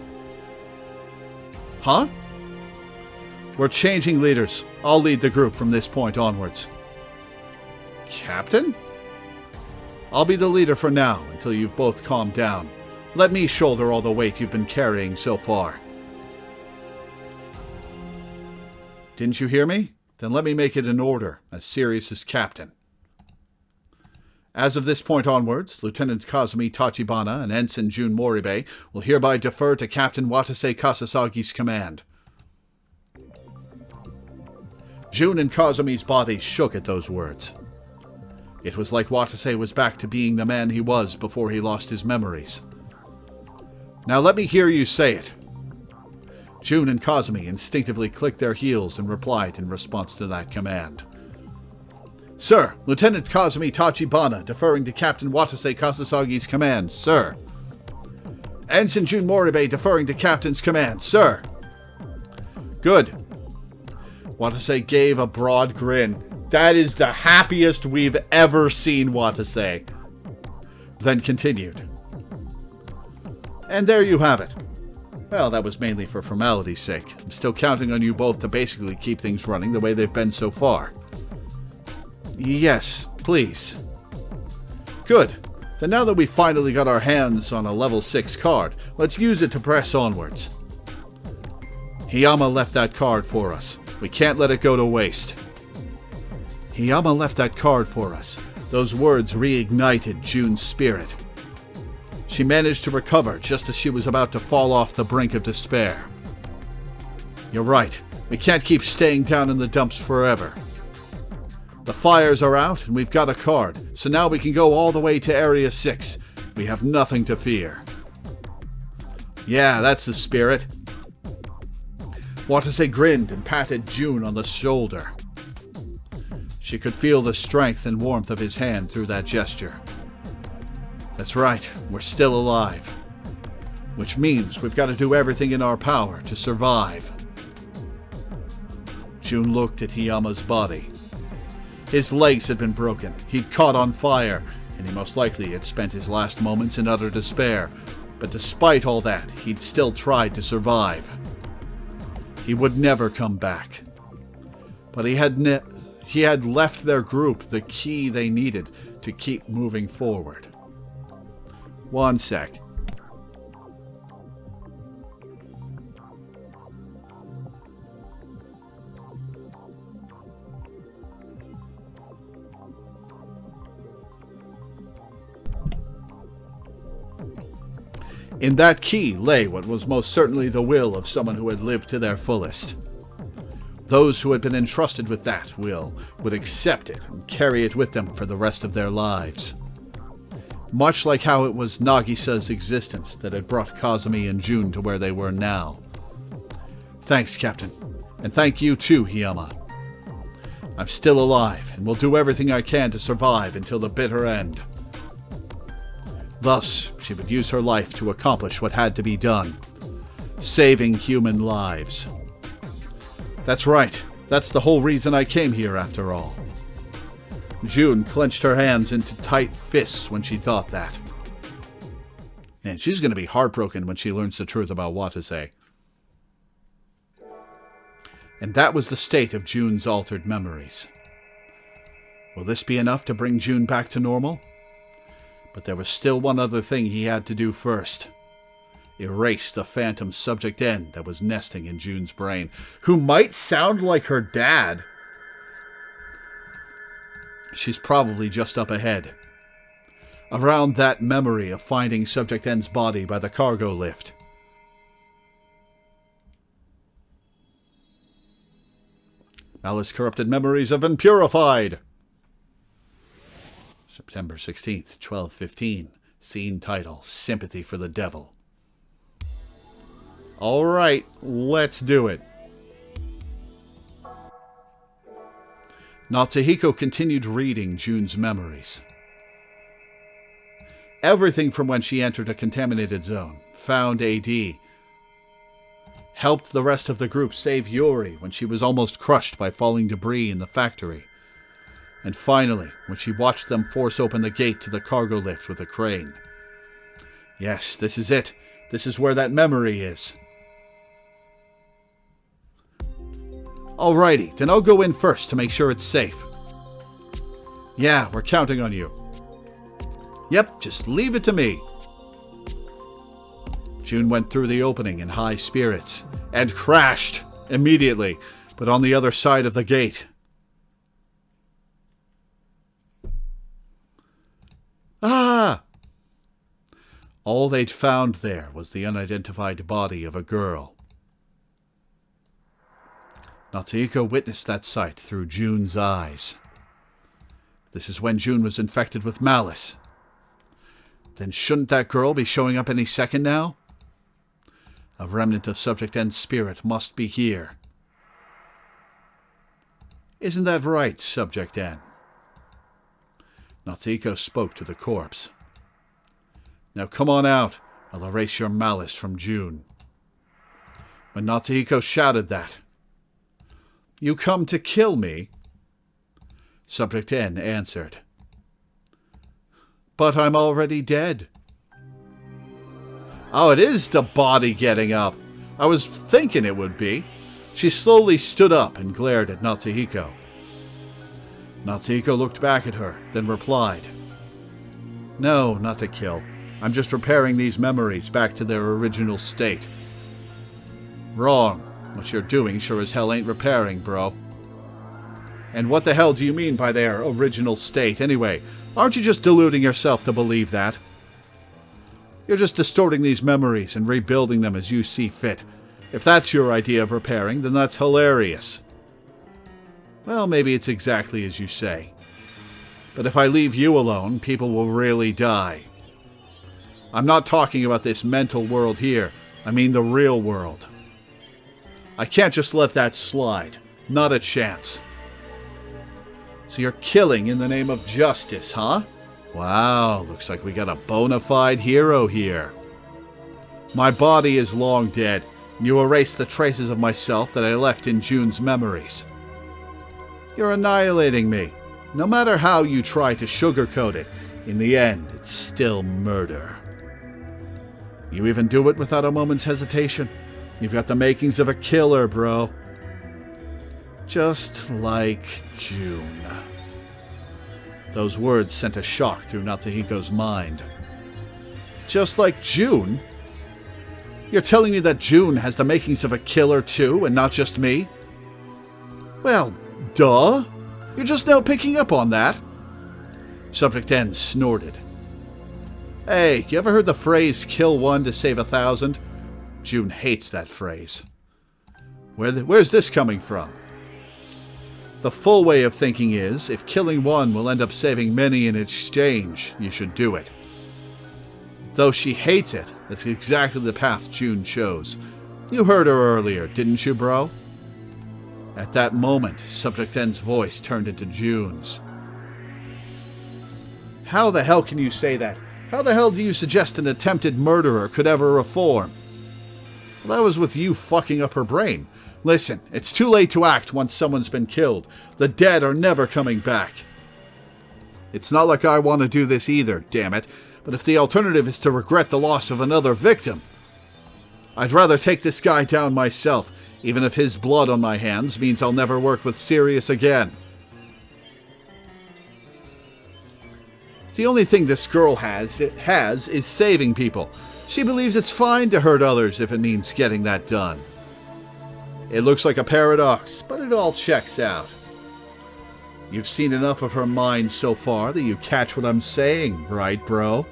Huh? We're changing leaders. I'll lead the group from this point onwards. Captain? I'll be the leader for now, until you've both calmed down. Let me shoulder all the weight you've been carrying so far. Didn't you hear me? Then let me make it in order, as Sirius as captain. As of this point onwards, Lieutenant Kazumi Tachibana and Ensign Jun Moribe will hereby defer to Captain Watase Kasasagi's command. Jun and Kazumi's bodies shook at those words. It was like Watase was back to being the man he was before he lost his memories. Now let me hear you say it. Jun and Kazumi instinctively clicked their heels and replied in response to that command. Sir, Lieutenant Kazumi Tachibana, deferring to Captain Watase Kasasagi's command, sir. Ensign Jun Moribe, deferring to Captain's command, sir. Good. Watase gave a broad grin. That is the happiest we've ever seen Watase. Then continued. And there you have it. Well, that was mainly for formality's sake. I'm still counting on you both to basically keep things running the way they've been so far. Yes, please. Good. Then now that we've finally got our hands on a level 6 card, let's use it to press onwards. Hiyama left that card for us. We can't let it go to waste. Hiyama left that card for us. Those words reignited June's spirit. She managed to recover just as she was about to fall off the brink of despair. You're right. We can't keep staying down in the dumps forever. The fires are out, and we've got a card, so now we can go all the way to Area 6. We have nothing to fear. Yeah, that's the spirit. Watase grinned and patted June on the shoulder. She could feel the strength and warmth of his hand through that gesture. That's right, we're still alive. Which means we've got to do everything in our power to survive. June looked at Hiyama's body. His legs had been broken, he'd caught on fire, and he most likely had spent his last moments in utter despair. But despite all that, he'd still tried to survive. He would never come back. But he had left their group the key they needed to keep moving forward. One sec. In that key lay what was most certainly the will of someone who had lived to their fullest. Those who had been entrusted with that will would accept it and carry it with them for the rest of their lives. Much like how it was Nagisa's existence that had brought Kazumi and June to where they were now. Thanks, Captain. And thank you too, Hiyama. I'm still alive, and will do everything I can to survive until the bitter end. Thus, she would use her life to accomplish what had to be done. Saving human lives. That's right. That's the whole reason I came here, after all. June clenched her hands into tight fists when she thought that. And she's going to be heartbroken when she learns the truth about Watase. And that was the state of June's altered memories. Will this be enough to bring June back to normal? But there was still one other thing he had to do first. Erase the phantom Subject N that was nesting in June's brain, who might sound like her dad. She's probably just up ahead. Around that memory of finding Subject N's body by the cargo lift. Malice corrupted memories have been purified. September 16th, 12:15. Scene title, Sympathy for the Devil. All right, let's do it. Natsuhiko continued reading June's memories. Everything from when she entered a contaminated zone, found AD, helped the rest of the group save Yuri when she was almost crushed by falling debris in the factory, and finally, when she watched them force open the gate to the cargo lift with a crane. Yes, this is it. This is where that memory is. Alrighty, then I'll go in first to make sure it's safe. Yeah, we're counting on you. Yep, just leave it to me. June went through the opening in high spirits and crashed immediately, but on the other side of the gate. Ah! All they'd found there was the unidentified body of a girl. Natsuhiko witnessed that sight through June's eyes. This is when June was infected with malice. Then shouldn't that girl be showing up any second now? A remnant of Subject N's spirit must be here. Isn't that right, Subject N? Natsuhiko spoke to the corpse. Now come on out. I'll erase your malice from June. When Natsuhiko shouted that, You come to kill me? Subject N answered, But I'm already dead. Oh, it is the body getting up. I was thinking it would be. She slowly stood up and glared at Natsuhiko. Natsuhiko looked back at her, then replied, No, not to kill. I'm just repairing these memories back to their original state. Wrong. What you're doing sure as hell ain't repairing, bro. And what the hell do you mean by their original state, anyway? Aren't you just deluding yourself to believe that? You're just distorting these memories and rebuilding them as you see fit. If that's your idea of repairing, then that's hilarious. Well, maybe it's exactly as you say. But if I leave you alone, people will really die. I'm not talking about this mental world here. I mean the real world. I can't just let that slide. Not a chance. So you're killing in the name of justice, huh? Wow, looks like we got a bona fide hero here. My body is long dead, and you erased the traces of myself that I left in June's memories. You're annihilating me. No matter how you try to sugarcoat it, in the end, it's still murder. You even do it without a moment's hesitation. You've got the makings of a killer, bro. Just like June. Those words sent a shock through Natsuhiko's mind. Just like June? You're telling me that June has the makings of a killer too, and not just me? Well, duh. You're just now picking up on that. Subject N snorted. Hey, you ever heard the phrase, kill one to save 1,000? June hates that phrase. Where's this coming from? The full way of thinking is, if killing one will end up saving many in exchange, you should do it. Though she hates it, that's exactly the path June chose. You heard her earlier, didn't you, bro? At that moment, Subject N's voice turned into June's. How the hell can you say that? How the hell do you suggest an attempted murderer could ever reform? Well, that was with you fucking up her brain. Listen, it's too late to act once someone's been killed. The dead are never coming back. It's not like I want to do this either, damn it. But if the alternative is to regret the loss of another victim, I'd rather take this guy down myself, even if his blood on my hands means I'll never work with Sirius again. The only thing this girl has is saving people. She believes it's fine to hurt others if it means getting that done. It looks like a paradox, but it all checks out. You've seen enough of her mind so far that you catch what I'm saying, right, bro?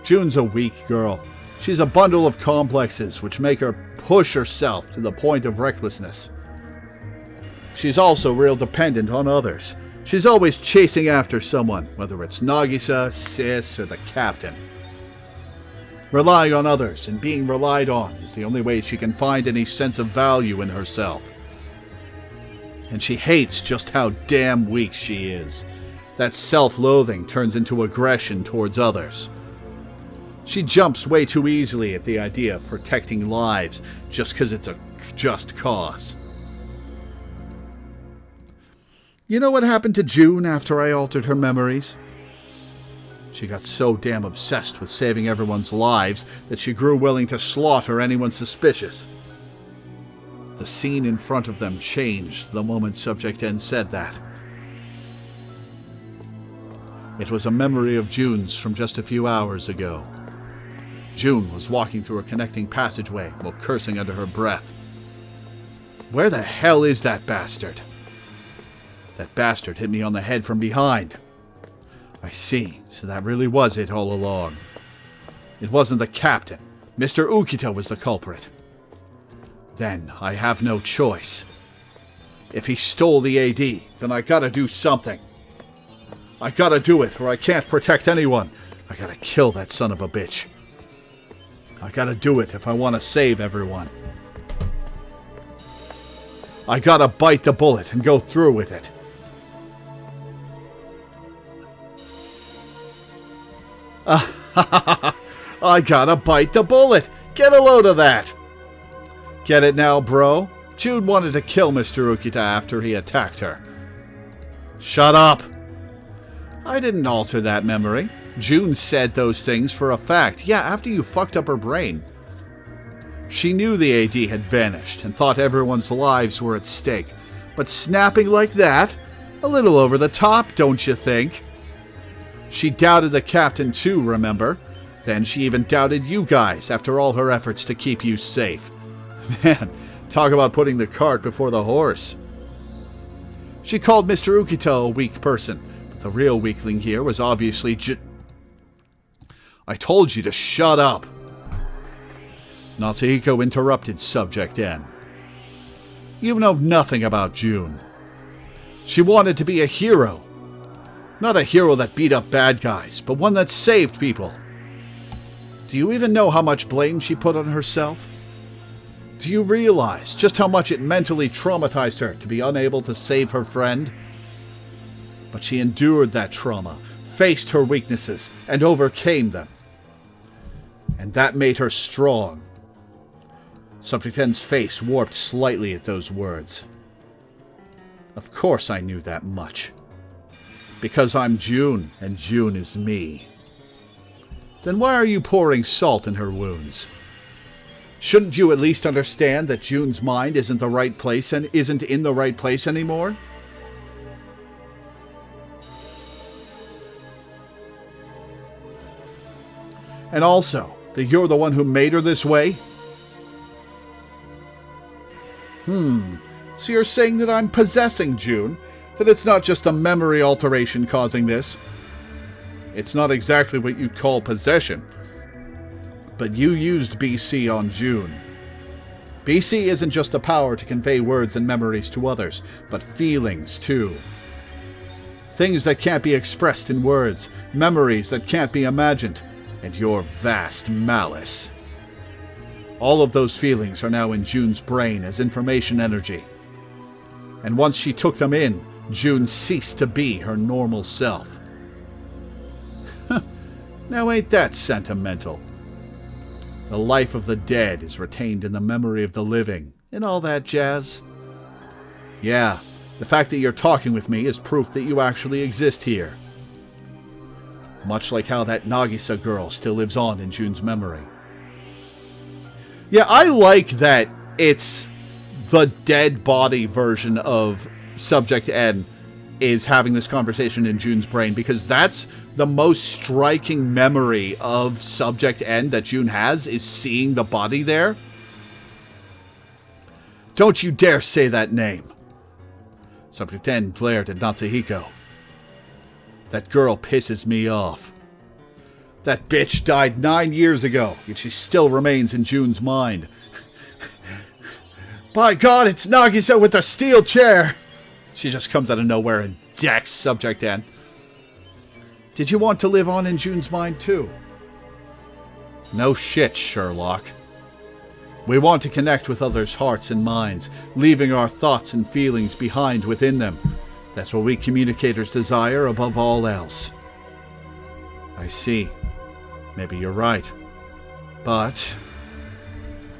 June's a weak girl. She's a bundle of complexes which make her push herself to the point of recklessness. She's also real dependent on others. She's always chasing after someone, whether it's Nagisa, Sis, or the captain. Relying on others and being relied on is the only way she can find any sense of value in herself. And she hates just how damn weak she is. That self-loathing turns into aggression towards others. She jumps way too easily at the idea of protecting lives just because it's a just cause. You know what happened to June after I altered her memories? She got so damn obsessed with saving everyone's lives that she grew willing to slaughter anyone suspicious. The scene in front of them changed the moment Subject N said that. It was a memory of June's from just a few hours ago. June was walking through a connecting passageway while cursing under her breath. Where the hell is that bastard? That bastard hit me on the head from behind. I see, so that really was it all along. It wasn't the captain. Mr. Ukita was the culprit. Then I have no choice. If he stole the AD, then I gotta do something. I gotta do it, or I can't protect anyone. I gotta kill that son of a bitch. I gotta do it if I want to save everyone. I gotta bite the bullet and go through with it. I gotta bite the bullet. Get a load of that. Get it now, bro? June wanted to kill Mr. Ukita after he attacked her. Shut up. I didn't alter that memory. June said those things for a fact. Yeah, after you fucked up her brain. She knew the AD had vanished and thought everyone's lives were at stake. But snapping like that? A little over the top, don't you think? She doubted the captain too, remember? Then she even doubted you guys after all her efforts to keep you safe. Man, talk about putting the cart before the horse. She called Mr. Ukita a weak person, but the real weakling here was obviously I told you to shut up. Natsuhiko interrupted Subject N. You know nothing about June. She wanted to be a hero. Not a hero that beat up bad guys, but one that saved people. Do you even know how much blame she put on herself? Do you realize just how much it mentally traumatized her to be unable to save her friend? But she endured that trauma, faced her weaknesses, and overcame them. And that made her strong. Subject N's face warped slightly at those words. Of course I knew that much. Because I'm June, and June is me. Then why are you pouring salt in her wounds? Shouldn't you at least understand that June's mind isn't the right place and isn't in the right place anymore? And also, that you're the one who made her this way? So you're saying that I'm possessing June? That it's not just a memory alteration causing this? It's not exactly what you'd call possession. But you used BC on June. BC isn't just the power to convey words and memories to others, but feelings too. Things that can't be expressed in words, memories that can't be imagined, and your vast malice. All of those feelings are now in June's brain as information energy. And once she took them in, June ceased to be her normal self. Now ain't that sentimental? The life of the dead is retained in the memory of the living, and all that jazz. Yeah, the fact that you're talking with me is proof that you actually exist here. Much like how that Nagisa girl still lives on in June's memory. Yeah, I like that it's the dead body version of Subject N is having this conversation in June's brain, because that's the most striking memory of Subject N that June has, is seeing the body there. Don't you dare say that name. Subject N glared at Natsuhiko. That girl pisses me off. That bitch died 9 years ago, yet she still remains in June's mind. By God, it's Nagisa with the steel chair! She just comes out of nowhere and decks Subject N. Did you want to live on in June's mind too? No shit, Sherlock. We want to connect with others' hearts and minds, leaving our thoughts and feelings behind within them. That's what we communicators desire above all else. I see. Maybe you're right. But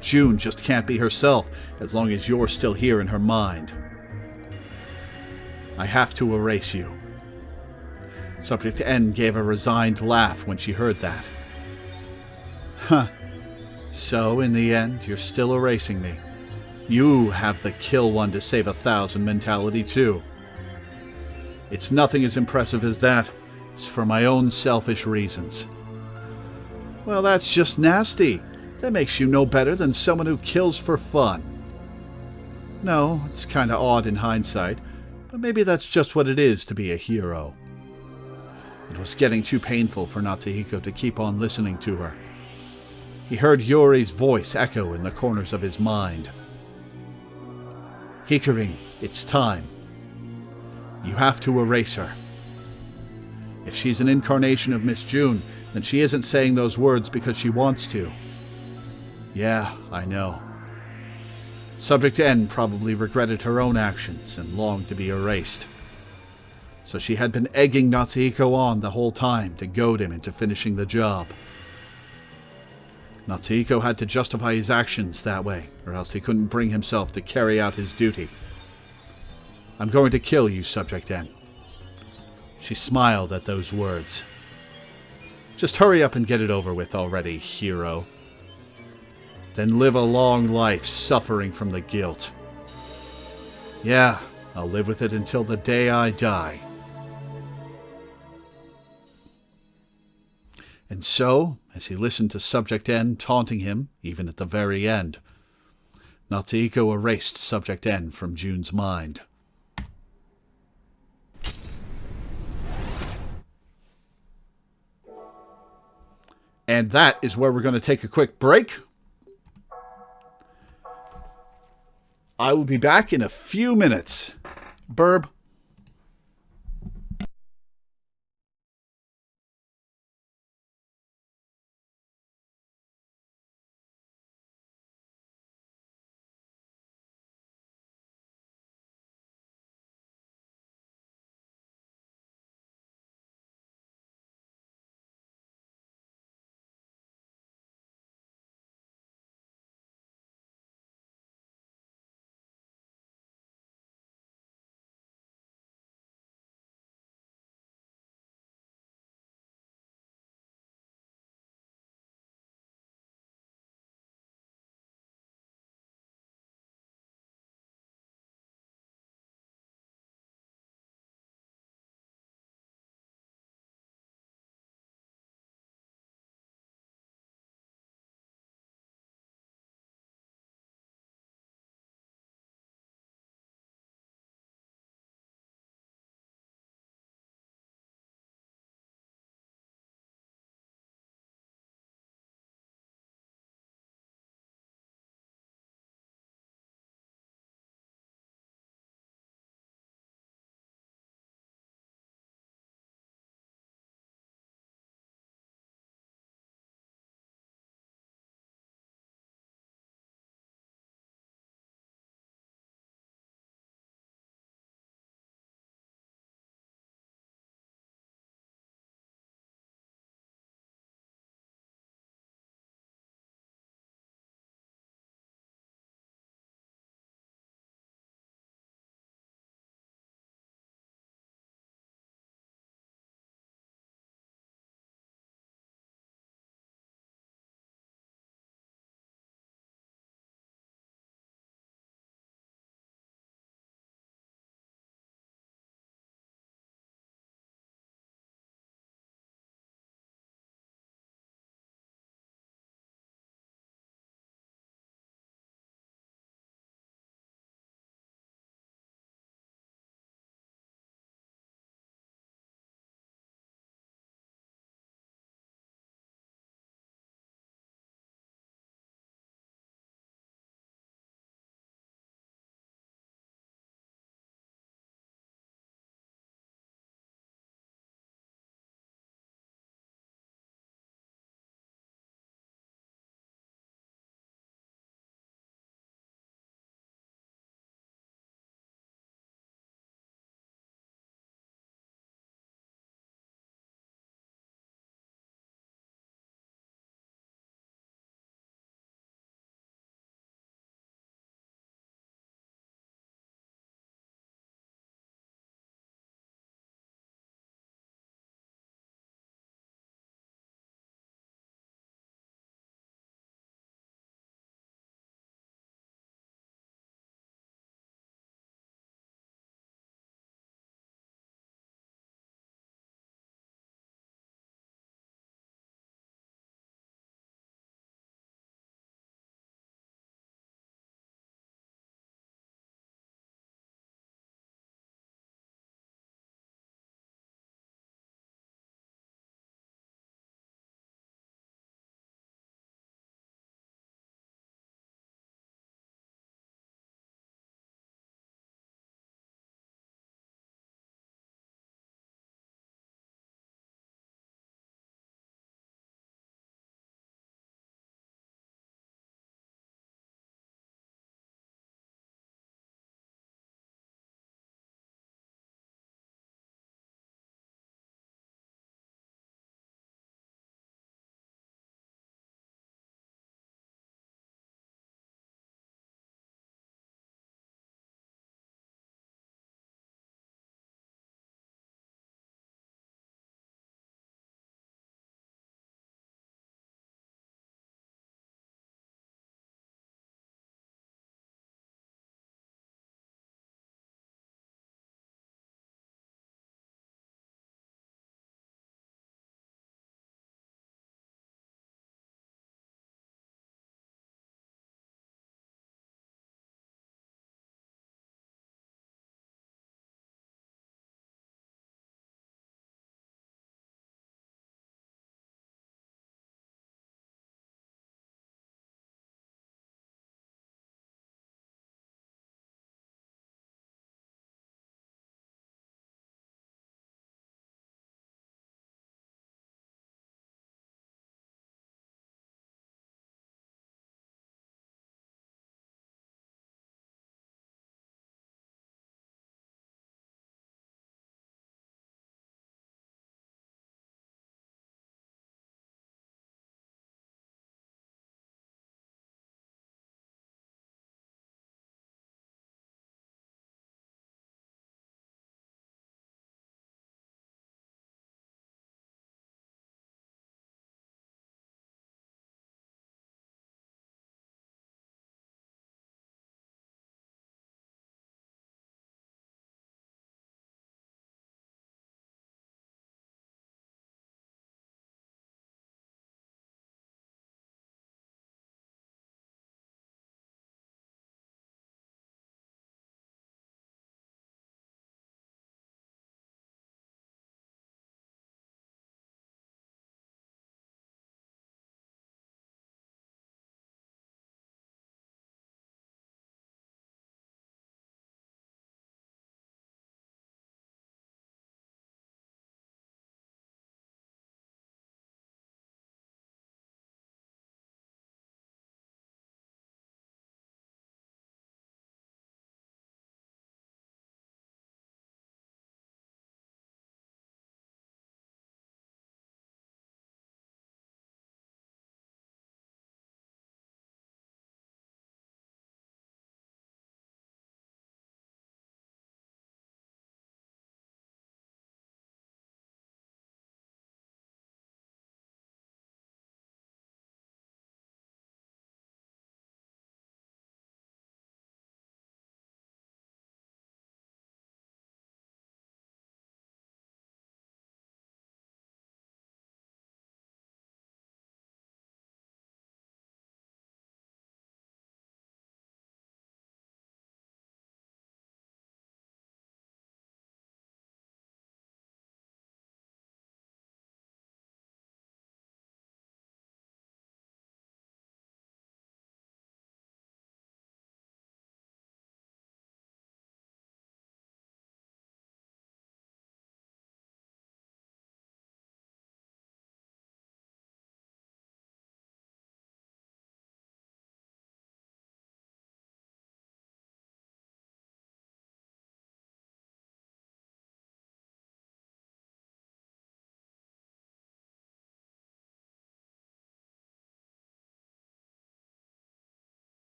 June just can't be herself as long as you're still here in her mind. I have to erase you. Subject N gave a resigned laugh when she heard that. Huh. So, in the end, you're still erasing me. You have the kill one to save 1,000 mentality, too. It's nothing as impressive as that. It's for my own selfish reasons. Well, that's just nasty. That makes you no better than someone who kills for fun. No, it's kinda odd in hindsight, but maybe that's just what it is to be a hero. It was getting too painful for Natsuhiko to keep on listening to her. He heard Yuri's voice echo in the corners of his mind. Hikarin, it's time. You have to erase her. If she's an incarnation of Miss June, then she isn't saying those words because she wants to. Yeah, I know. Subject N probably regretted her own actions and longed to be erased. So she had been egging Natsuhiko on the whole time to goad him into finishing the job. Natsuhiko had to justify his actions that way, or else he couldn't bring himself to carry out his duty. I'm going to kill you, Subject N. She smiled at those words. Just hurry up and get it over with already, hero. Then live a long life suffering from the guilt. Yeah, I'll live with it until the day I die. And so, as he listened to Subject N taunting him, even at the very end, Natsuhiko erased Subject N from June's mind. And that is where we're going to take a quick break. I will be back in a few minutes. Burb.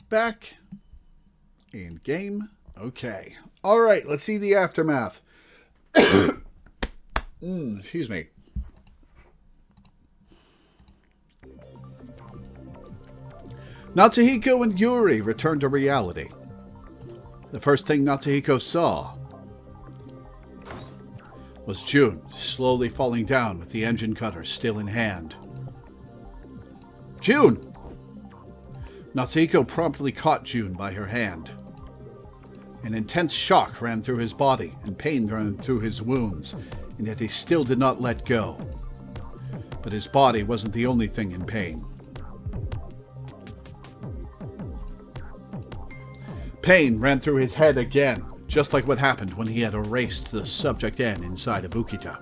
back in game. Okay. All right, let's see the aftermath. Excuse me. Natsuhiko and Yuri returned to reality. The first thing Natsuhiko saw was June slowly falling down with the engine cutter still in hand. June! Natsuhiko promptly caught June by her hand. An intense shock ran through his body and pain ran through his wounds, and yet he still did not let go. But his body wasn't the only thing in pain. Pain ran through his head again, just like what happened when he had erased the Subject N inside of Ukita.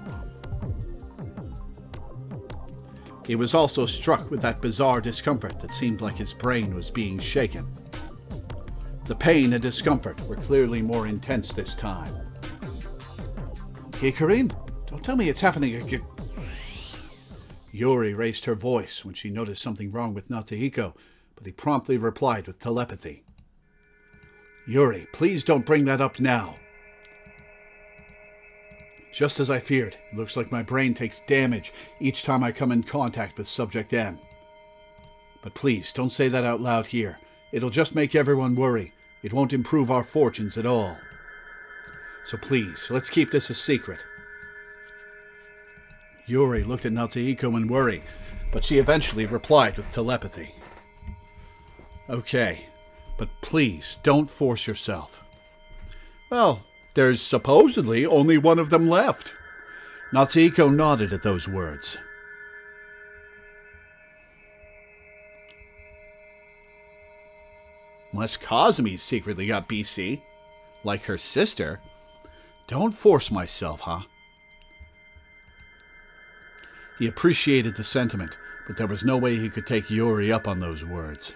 He was also struck with that bizarre discomfort that seemed like his brain was being shaken. The pain and discomfort were clearly more intense this time. Hikarin, don't tell me it's happening again. Yuri raised her voice when she noticed something wrong with Natsuhiko, but he promptly replied with telepathy. Yuri, please don't bring that up now. Just as I feared, it looks like my brain takes damage each time I come in contact with Subject N. But please, don't say that out loud here. It'll just make everyone worry. It won't improve our fortunes at all. So please, let's keep this a secret. Yuri looked at Natsuhiko in worry, but she eventually replied with telepathy. Okay, but please, don't force yourself. Well, there's supposedly only one of them left. Natsuhiko nodded at those words. Unless Kazumi's secretly got BC, like her sister. Don't force myself, huh? He appreciated the sentiment, but there was no way he could take Yuri up on those words.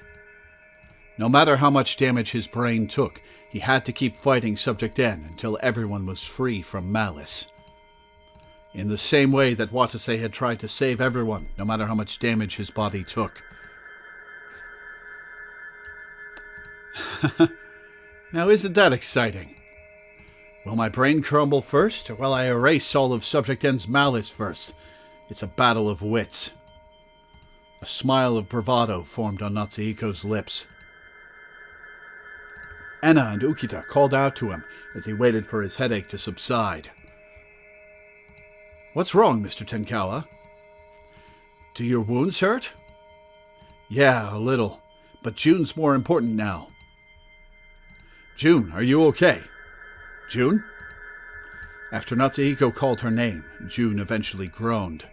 No matter how much damage his brain took, he had to keep fighting Subject N until everyone was free from malice. In the same way that Watase had tried to save everyone, no matter how much damage his body took. Now isn't that exciting? Will my brain crumble first, or will I erase all of Subject N's malice first? It's a battle of wits. A smile of bravado formed on Natsuhiko's lips. Enna and Ukita called out to him as he waited for his headache to subside. What's wrong, Mr. Tenkawa? Do your wounds hurt? Yeah, a little, but June's more important now. June, are you okay? June? After Natsuhiko called her name, June eventually groaned.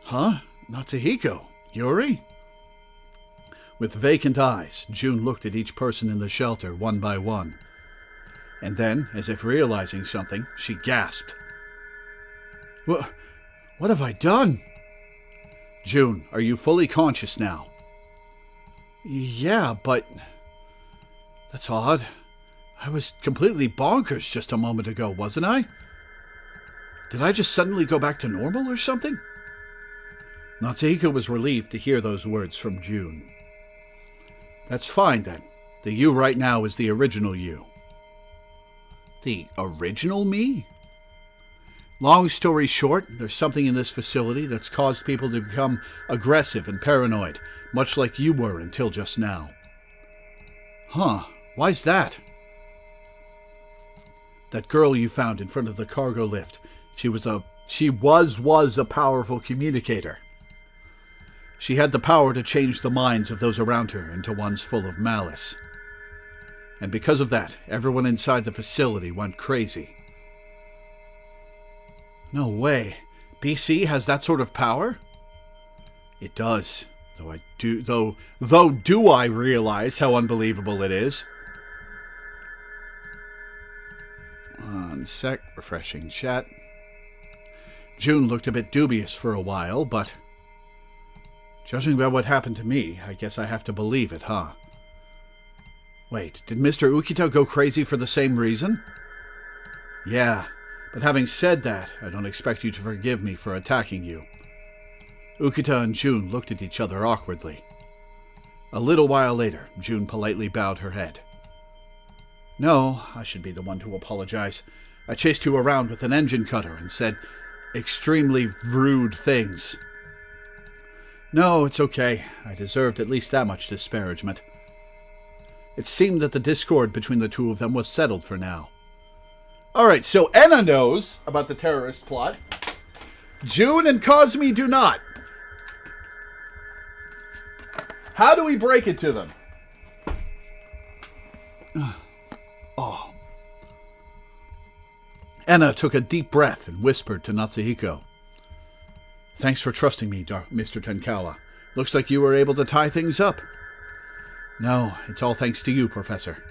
Huh? Natsuhiko? Yuri? With vacant eyes, June looked at each person in the shelter one by one. And then, as if realizing something, she gasped. What have I done? June, are you fully conscious now? Yeah, but... That's odd. I was completely bonkers just a moment ago, wasn't I? Did I just suddenly go back to normal or something? Natsuhiko was relieved to hear those words from June. That's fine, then. The you right now is the original you. The original me? Long story short, there's something in this facility that's caused people to become aggressive and paranoid, much like you were until just now. Huh, why's that? That girl you found in front of the cargo lift, she was a powerful communicator. She had the power to change the minds of those around her into ones full of malice. And because of that, everyone inside the facility went crazy. No way. BC has that sort of power? It does. Though do I realize how unbelievable it is? One sec, refreshing chat. June looked a bit dubious for a while, but judging by what happened to me, I guess I have to believe it, huh? Wait, did Mr. Ukita go crazy for the same reason? Yeah, but having said that, I don't expect you to forgive me for attacking you. Ukita and June looked at each other awkwardly. A little while later, June politely bowed her head. No, I should be the one to apologize. I chased you around with an engine cutter and said extremely rude things. No, it's okay. I deserved at least that much disparagement. It seemed that the discord between the two of them was settled for now. All right, so Enna knows about the terrorist plot. June and Cosme do not. How do we break it to them? Oh. Enna took a deep breath and whispered to Natsuhiko. Thanks for trusting me, Mr. Tenkawa. Looks like you were able to tie things up. No, it's all thanks to you, Professor.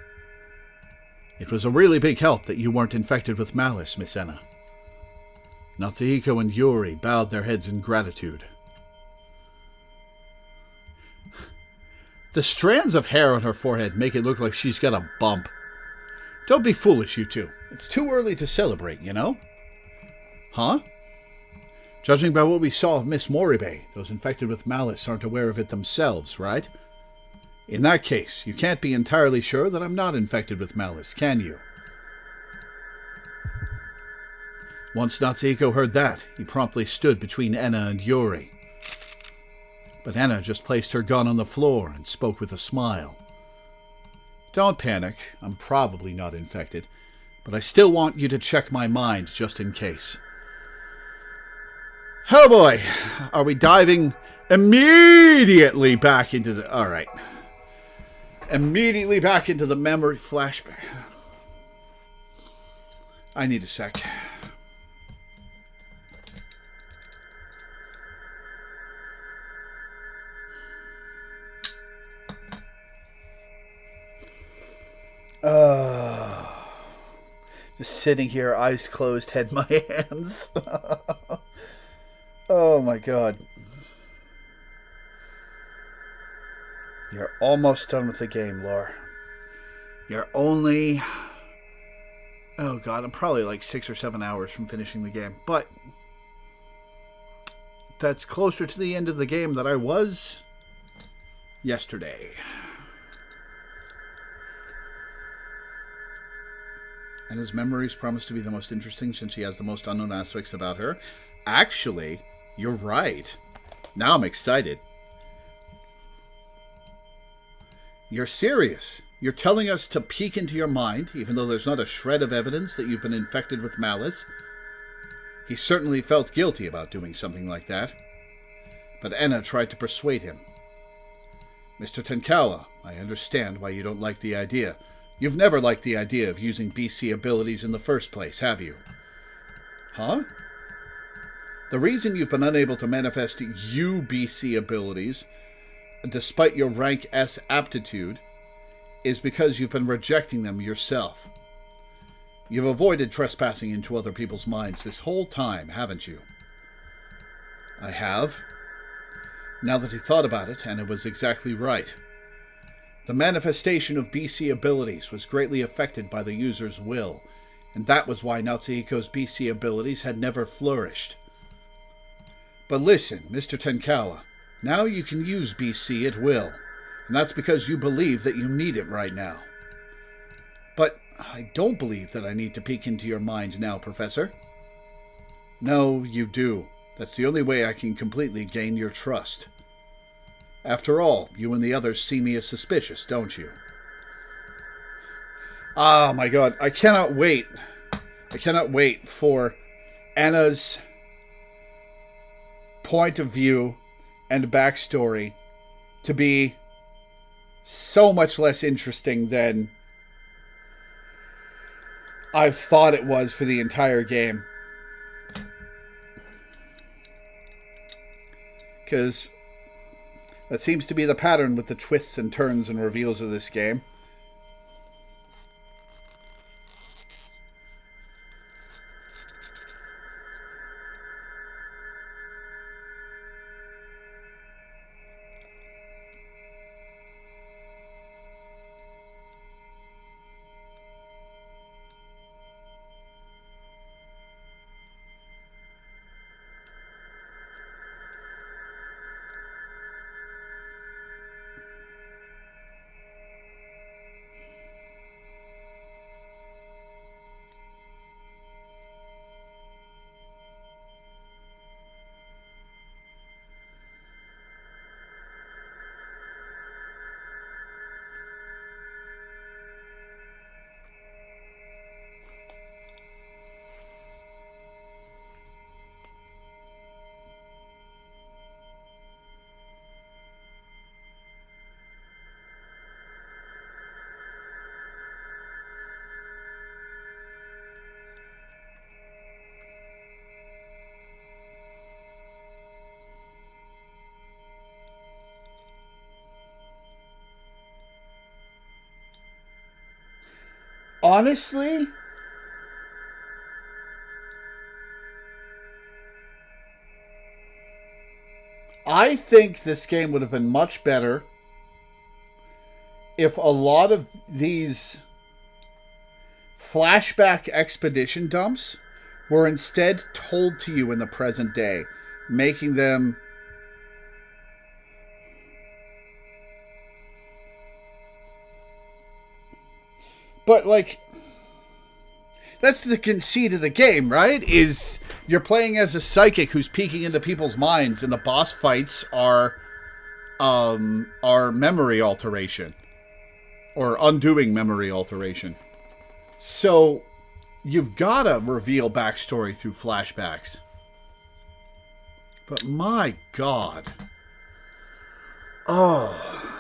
It was a really big help that you weren't infected with malice, Miss Enna. Natsuhiko and Yuri bowed their heads in gratitude. The strands of hair on her forehead make it look like she's got a bump. Don't be foolish, you two. It's too early to celebrate, you know? Huh? Judging by what we saw of Miss Moribe, those infected with malice aren't aware of it themselves, right? In that case, you can't be entirely sure that I'm not infected with malice, can you? Once Natsuhiko heard that, he promptly stood between Enna and Yuri. But Enna just placed her gun on the floor and spoke with a smile. Don't panic, I'm probably not infected, but I still want you to check my mind just in case. Oh boy, are we diving immediately back into the... Alright. Immediately back into the memory flashback. I need a sec. Just sitting here, eyes closed, head in my hands. Oh my god. You're almost done with the game, Lore. You're only... Oh god, I'm probably like 6 or 7 hours from finishing the game. But that's closer to the end of the game than I was yesterday. And his memories promise to be the most interesting since she has the most unknown aspects about her. Actually, you're right. Now I'm excited. You're serious. You're telling us to peek into your mind, even though there's not a shred of evidence that you've been infected with malice. He certainly felt guilty about doing something like that. But Enna tried to persuade him. Mr. Tenkawa, I understand why you don't like the idea. You've never liked the idea of using BC abilities in the first place, have you? Huh? The reason you've been unable to manifest UBC abilities, despite your rank S aptitude, is because you've been rejecting them yourself. You've avoided trespassing into other people's minds this whole time, haven't you? I have. Now that he thought about it, and it was exactly right. The manifestation of BC abilities was greatly affected by the user's will, and that was why Natsuhiko's BC abilities had never flourished. But listen, Mr. Tenkawa, now you can use BC at will, and that's because you believe that you need it right now. But I don't believe that I need to peek into your mind now, Professor. No, you do. That's the only way I can completely gain your trust. After all, you and the others see me as suspicious, don't you? Oh my god, I cannot wait. I cannot wait for Anna's point of view and backstory to be so much less interesting than I've thought it was for the entire game. Because that seems to be the pattern with the twists and turns and reveals of this game. Honestly, I think this game would have been much better if a lot of these flashback expedition dumps were instead told to you in the present day, making them but like that's the conceit of the game, right? Is you're playing as a psychic who's peeking into people's minds, and the boss fights are memory alteration or undoing memory alteration. So you've got to reveal backstory through flashbacks. But my God. Oh.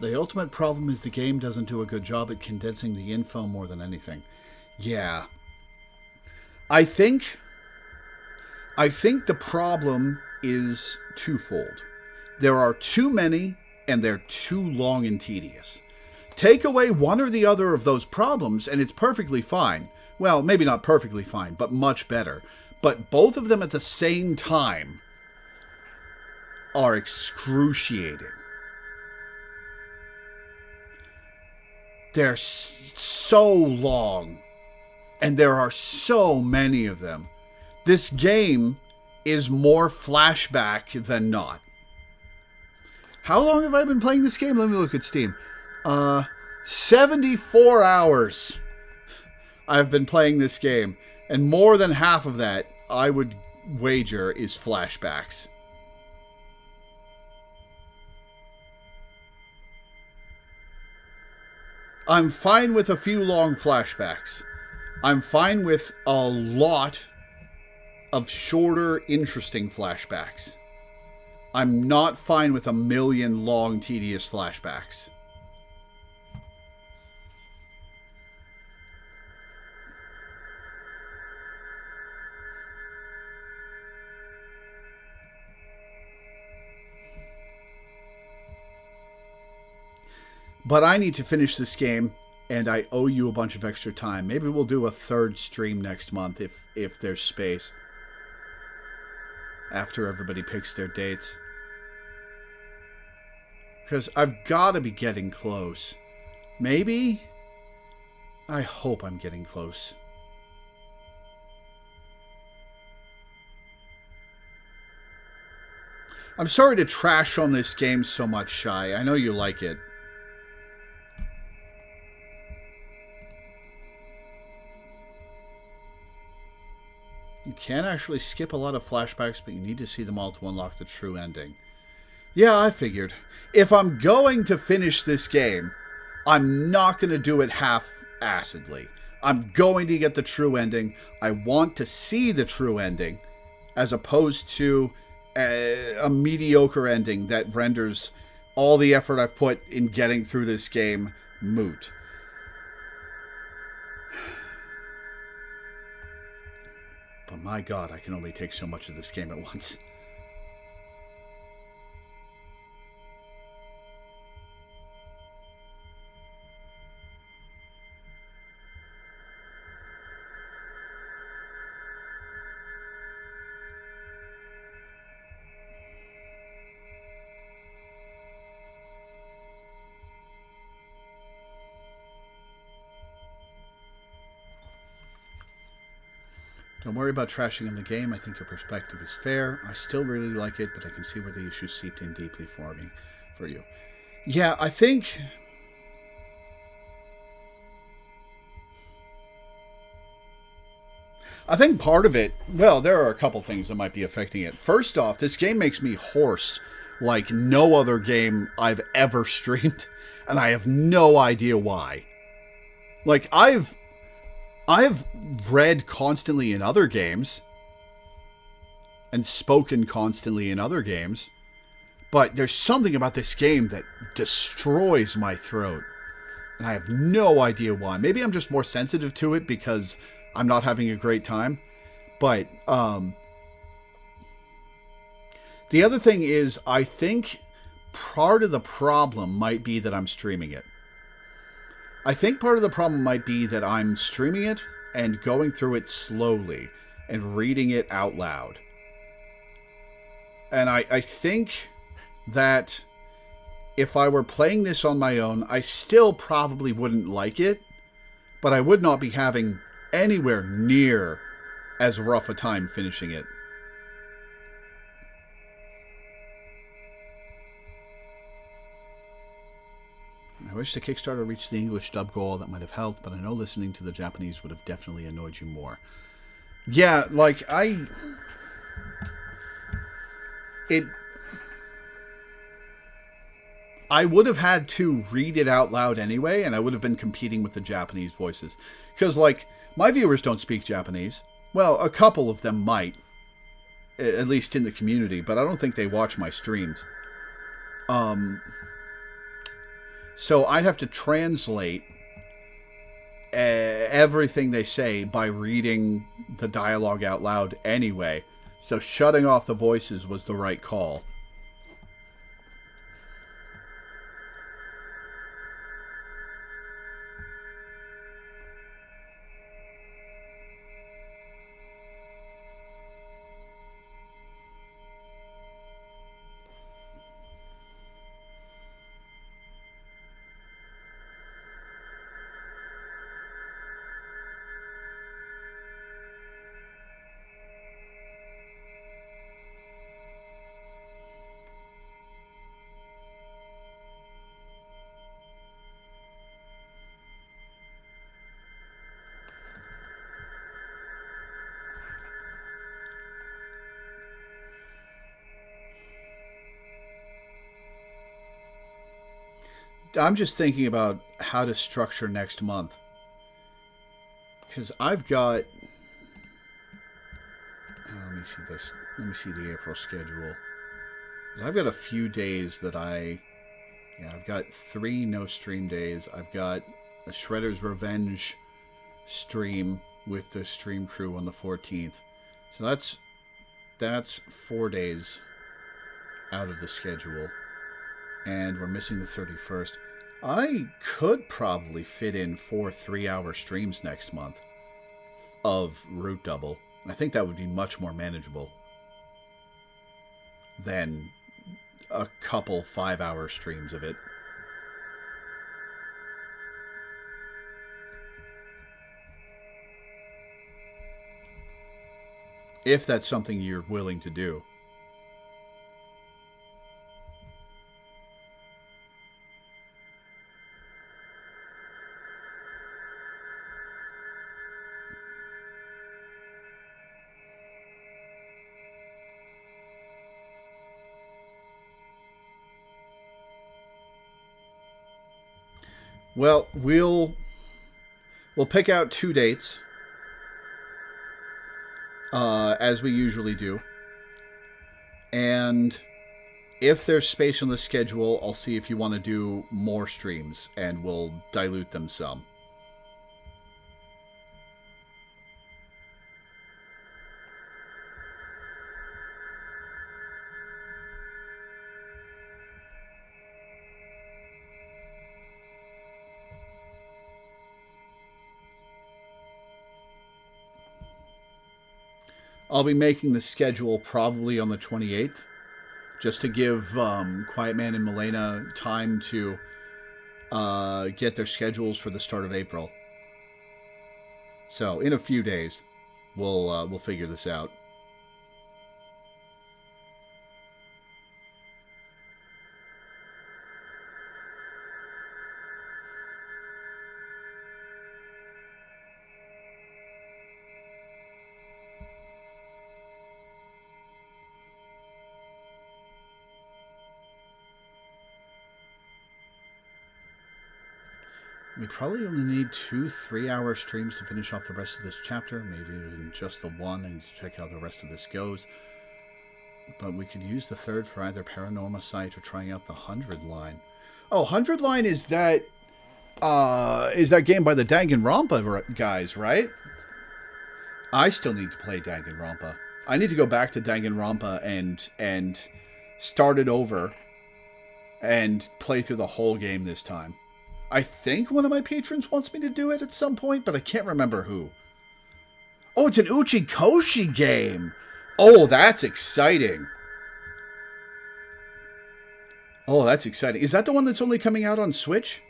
The ultimate problem is the game doesn't do a good job at condensing the info more than anything. Yeah. I think the problem is twofold. There are too many and they're too long and tedious. Take away one or the other of those problems and it's perfectly fine. Well, maybe not perfectly fine, but much better. But both of them at the same time are excruciating. They're so long, and there are so many of them. This game is more flashback than not. How long have I been playing this game? Let me look at Steam. 74 hours I've been playing this game, and more than half of that, I would wager, is flashbacks. I'm fine with a few long flashbacks. I'm fine with a lot of shorter, interesting flashbacks. I'm not fine with a million long, tedious flashbacks. But I need to finish this game, and I owe you a bunch of extra time. Maybe we'll do a third stream next month if there's space. After everybody picks their dates. Because I've got to be getting close. Maybe? I hope I'm getting close. I'm sorry to trash on this game so much, Shy. I know you like it. You can actually skip a lot of flashbacks, but you need to see them all to unlock the true ending. Yeah, I figured. If I'm going to finish this game, I'm not going to do it half-assedly. I'm going to get the true ending. I want to see the true ending, as opposed to a mediocre ending that renders all the effort I've put in getting through this game moot. But my God, I can only take so much of this game at once. Don't worry about trashing in the game. I think your perspective is fair. I still really like it, but I can see where the issues seeped in deeply for you. Yeah, I think... I think part of it, well, there are a couple things that might be affecting it. First off, this game makes me hoarse like no other game I've ever streamed, and I have no idea why. Like I've read constantly in other games and spoken constantly in other games, but there's something about this game that destroys my throat. And I have no idea why. Maybe I'm just more sensitive to it because I'm not having a great time. But the other thing is, I think part of the problem might be that I'm streaming it. I think part of the problem might be that I'm streaming it and going through it slowly and reading it out loud. And I think that if I were playing this on my own, I still probably wouldn't like it, but I would not be having anywhere near as rough a time finishing it. I wish the Kickstarter reached the English dub goal. That might have helped, but I know listening to the Japanese would have definitely annoyed you more. Yeah, like, I would have had to read it out loud anyway, and I would have been competing with the Japanese voices. Because, like, my viewers don't speak Japanese. Well, a couple of them might, at least in the community, but I don't think they watch my streams. So I'd have to translate everything they say by reading the dialogue out loud anyway. So shutting off the voices was the right call. I'm just thinking about how to structure next month. Because I've got... let me see this. Let me see the April schedule. I've got a few days that I've got 3 no stream days. I've got a Shredder's Revenge stream with the stream crew on the 14th. So that's 4 days out of the schedule. And we're missing the 31st. I could probably fit in 4 3-hour streams next month of Root Double. And I think that would be much more manageable than a couple 5-hour streams of it. If that's something you're willing to do. Well, we'll pick out 2 dates, as we usually do. And if there's space on the schedule, I'll see if you want to do more streams, and we'll dilute them some. I'll be making the schedule probably on the 28th, just to give Quiet Man and Milena time to get their schedules for the start of April. So in a few days, we'll figure this out. We probably only need 2 3-hour streams to finish off the rest of this chapter. Maybe even just the one and check how the rest of this goes. But we could use the third for either Paranormal Sight or trying out the 100 line. Oh, 100 line is that game by the Danganronpa guys, right? I still need to play Danganronpa. I need to go back to Danganronpa and start it over and play through the whole game this time. I think one of my patrons wants me to do it at some point, but I can't remember who. Oh, it's an Uchikoshi game. Oh, that's exciting. Oh, that's exciting. Is that the one that's only coming out on Switch?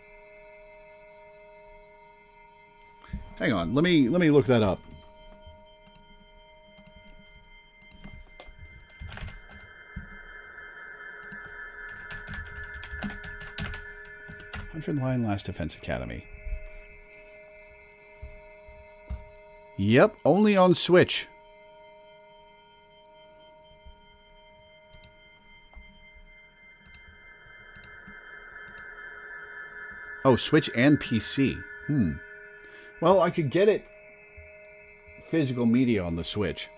Hang on, let me look that up. Line Last Defense Academy. Yep, only on Switch. Oh, Switch and PC. Well, I could get it physical media on the Switch.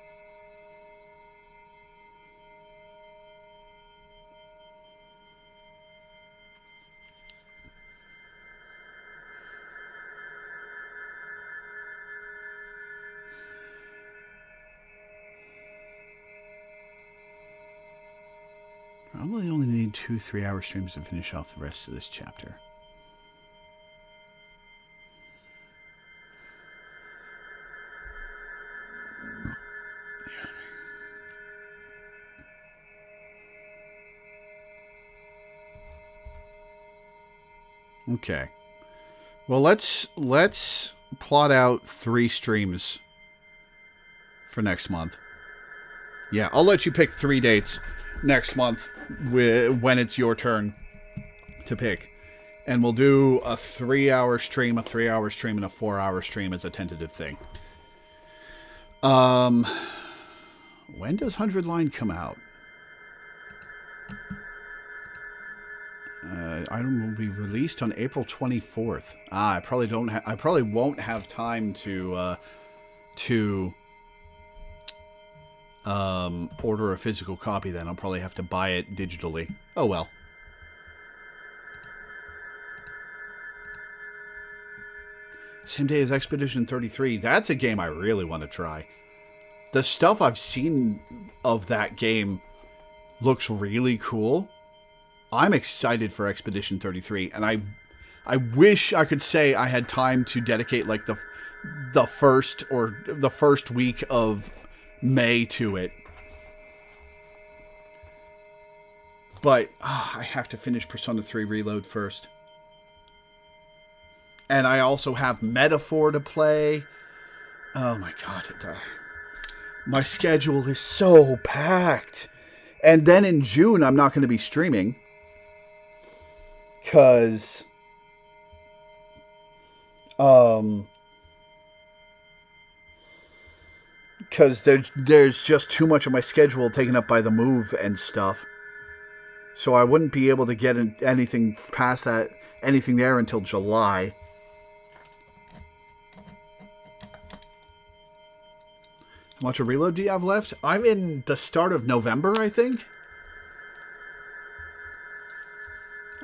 Probably only need 2 3-hour streams to finish off the rest of this chapter. Okay. Well, let's plot out 3 streams for next month. Yeah, I'll let you pick 3 dates next month when it's your turn to pick. And we'll do a 3-hour stream, a 3-hour stream, and a 4-hour stream as a tentative thing. When does 100 Line come out? Item will be released on April 24th. I probably don't. I probably won't have time to order a physical copy. Then I'll probably have to buy it digitally. Oh well. Same day as Expedition 33. That's a game I really want to try. The stuff I've seen of that game looks really cool. I'm excited for Expedition 33, and I wish I could say I had time to dedicate like the first week of May to it. But I have to finish Persona 3 Reload first. And I also have Metaphor to play. Oh my god. My schedule is so packed. And then in June, I'm not going to be streaming. Because there's just too much of my schedule taken up by the move and stuff. So I wouldn't be able to get anything past that, anything there until July. How much of Reload do you have left? I'm in the start of November, I think.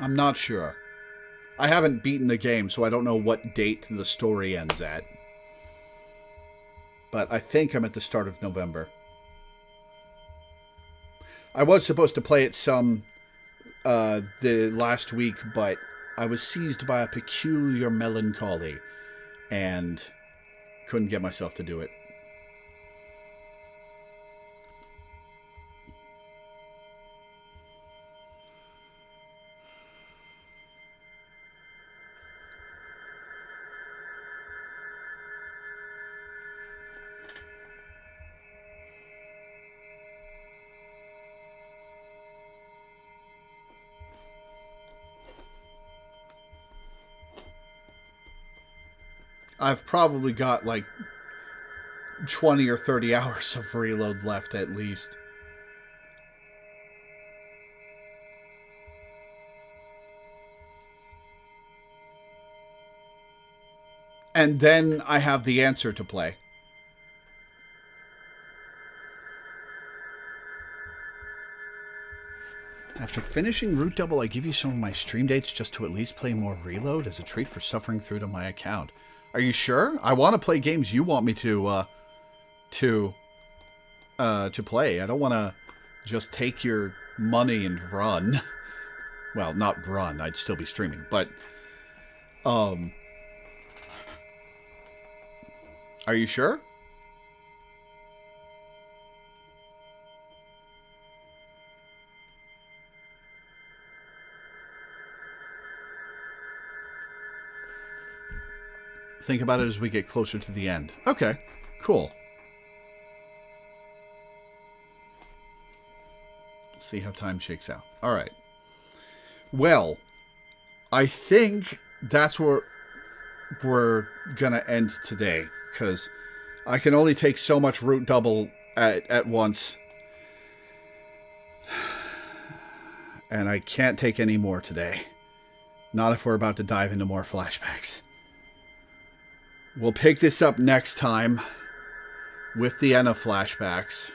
I'm not sure. I haven't beaten the game, so I don't know what date the story ends at. But I think I'm at the start of November. I was supposed to play it some the last week, but I was seized by a peculiar melancholy and couldn't get myself to do it. I've probably got like 20 or 30 hours of Reload left at least. and then I have the answer to play. After finishing Root Double, I give you some of my stream dates just to at least play more Reload as a treat for suffering through to my account. Are you sure? I want to play games you want me to play. I don't want to just take your money and run. Well, not run. I'd still be streaming, but are you sure? Think about it as we get closer to the end. Okay, cool. See how time shakes out. All right. Well, I think that's where we're going to end today, because I can only take so much Root Double at once. And I can't take any more today. Not if we're about to dive into more flashbacks. We'll pick this up next time with the end of flashbacks.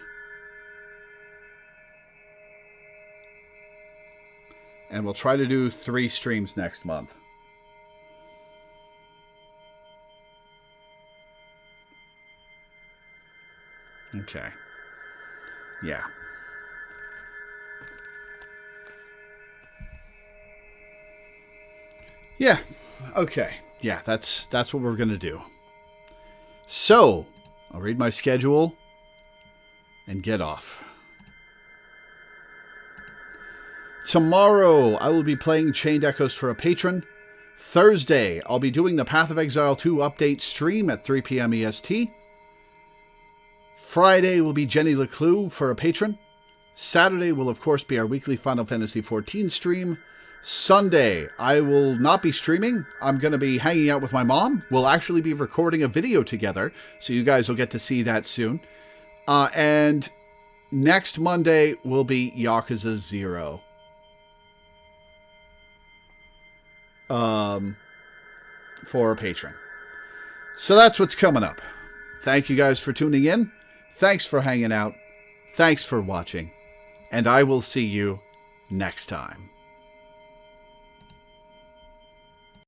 And we'll try to do 3 streams next month. Okay. Yeah. Yeah. Okay. Yeah, that's what we're going to do. So, I'll read my schedule and get off. Tomorrow, I will be playing Chained Echoes for a patron. Thursday, I'll be doing the Path of Exile 2 update stream at 3 p.m. EST. Friday will be Jenny Leclue for a patron. Saturday will, of course, be our weekly Final Fantasy XIV stream. Sunday, I will not be streaming. I'm going to be hanging out with my mom. We'll actually be recording a video together, so you guys will get to see that soon. And next Monday will be Yakuza 0. For a patron. So that's what's coming up. Thank you guys for tuning in. Thanks for hanging out. Thanks for watching. And I will see you next time.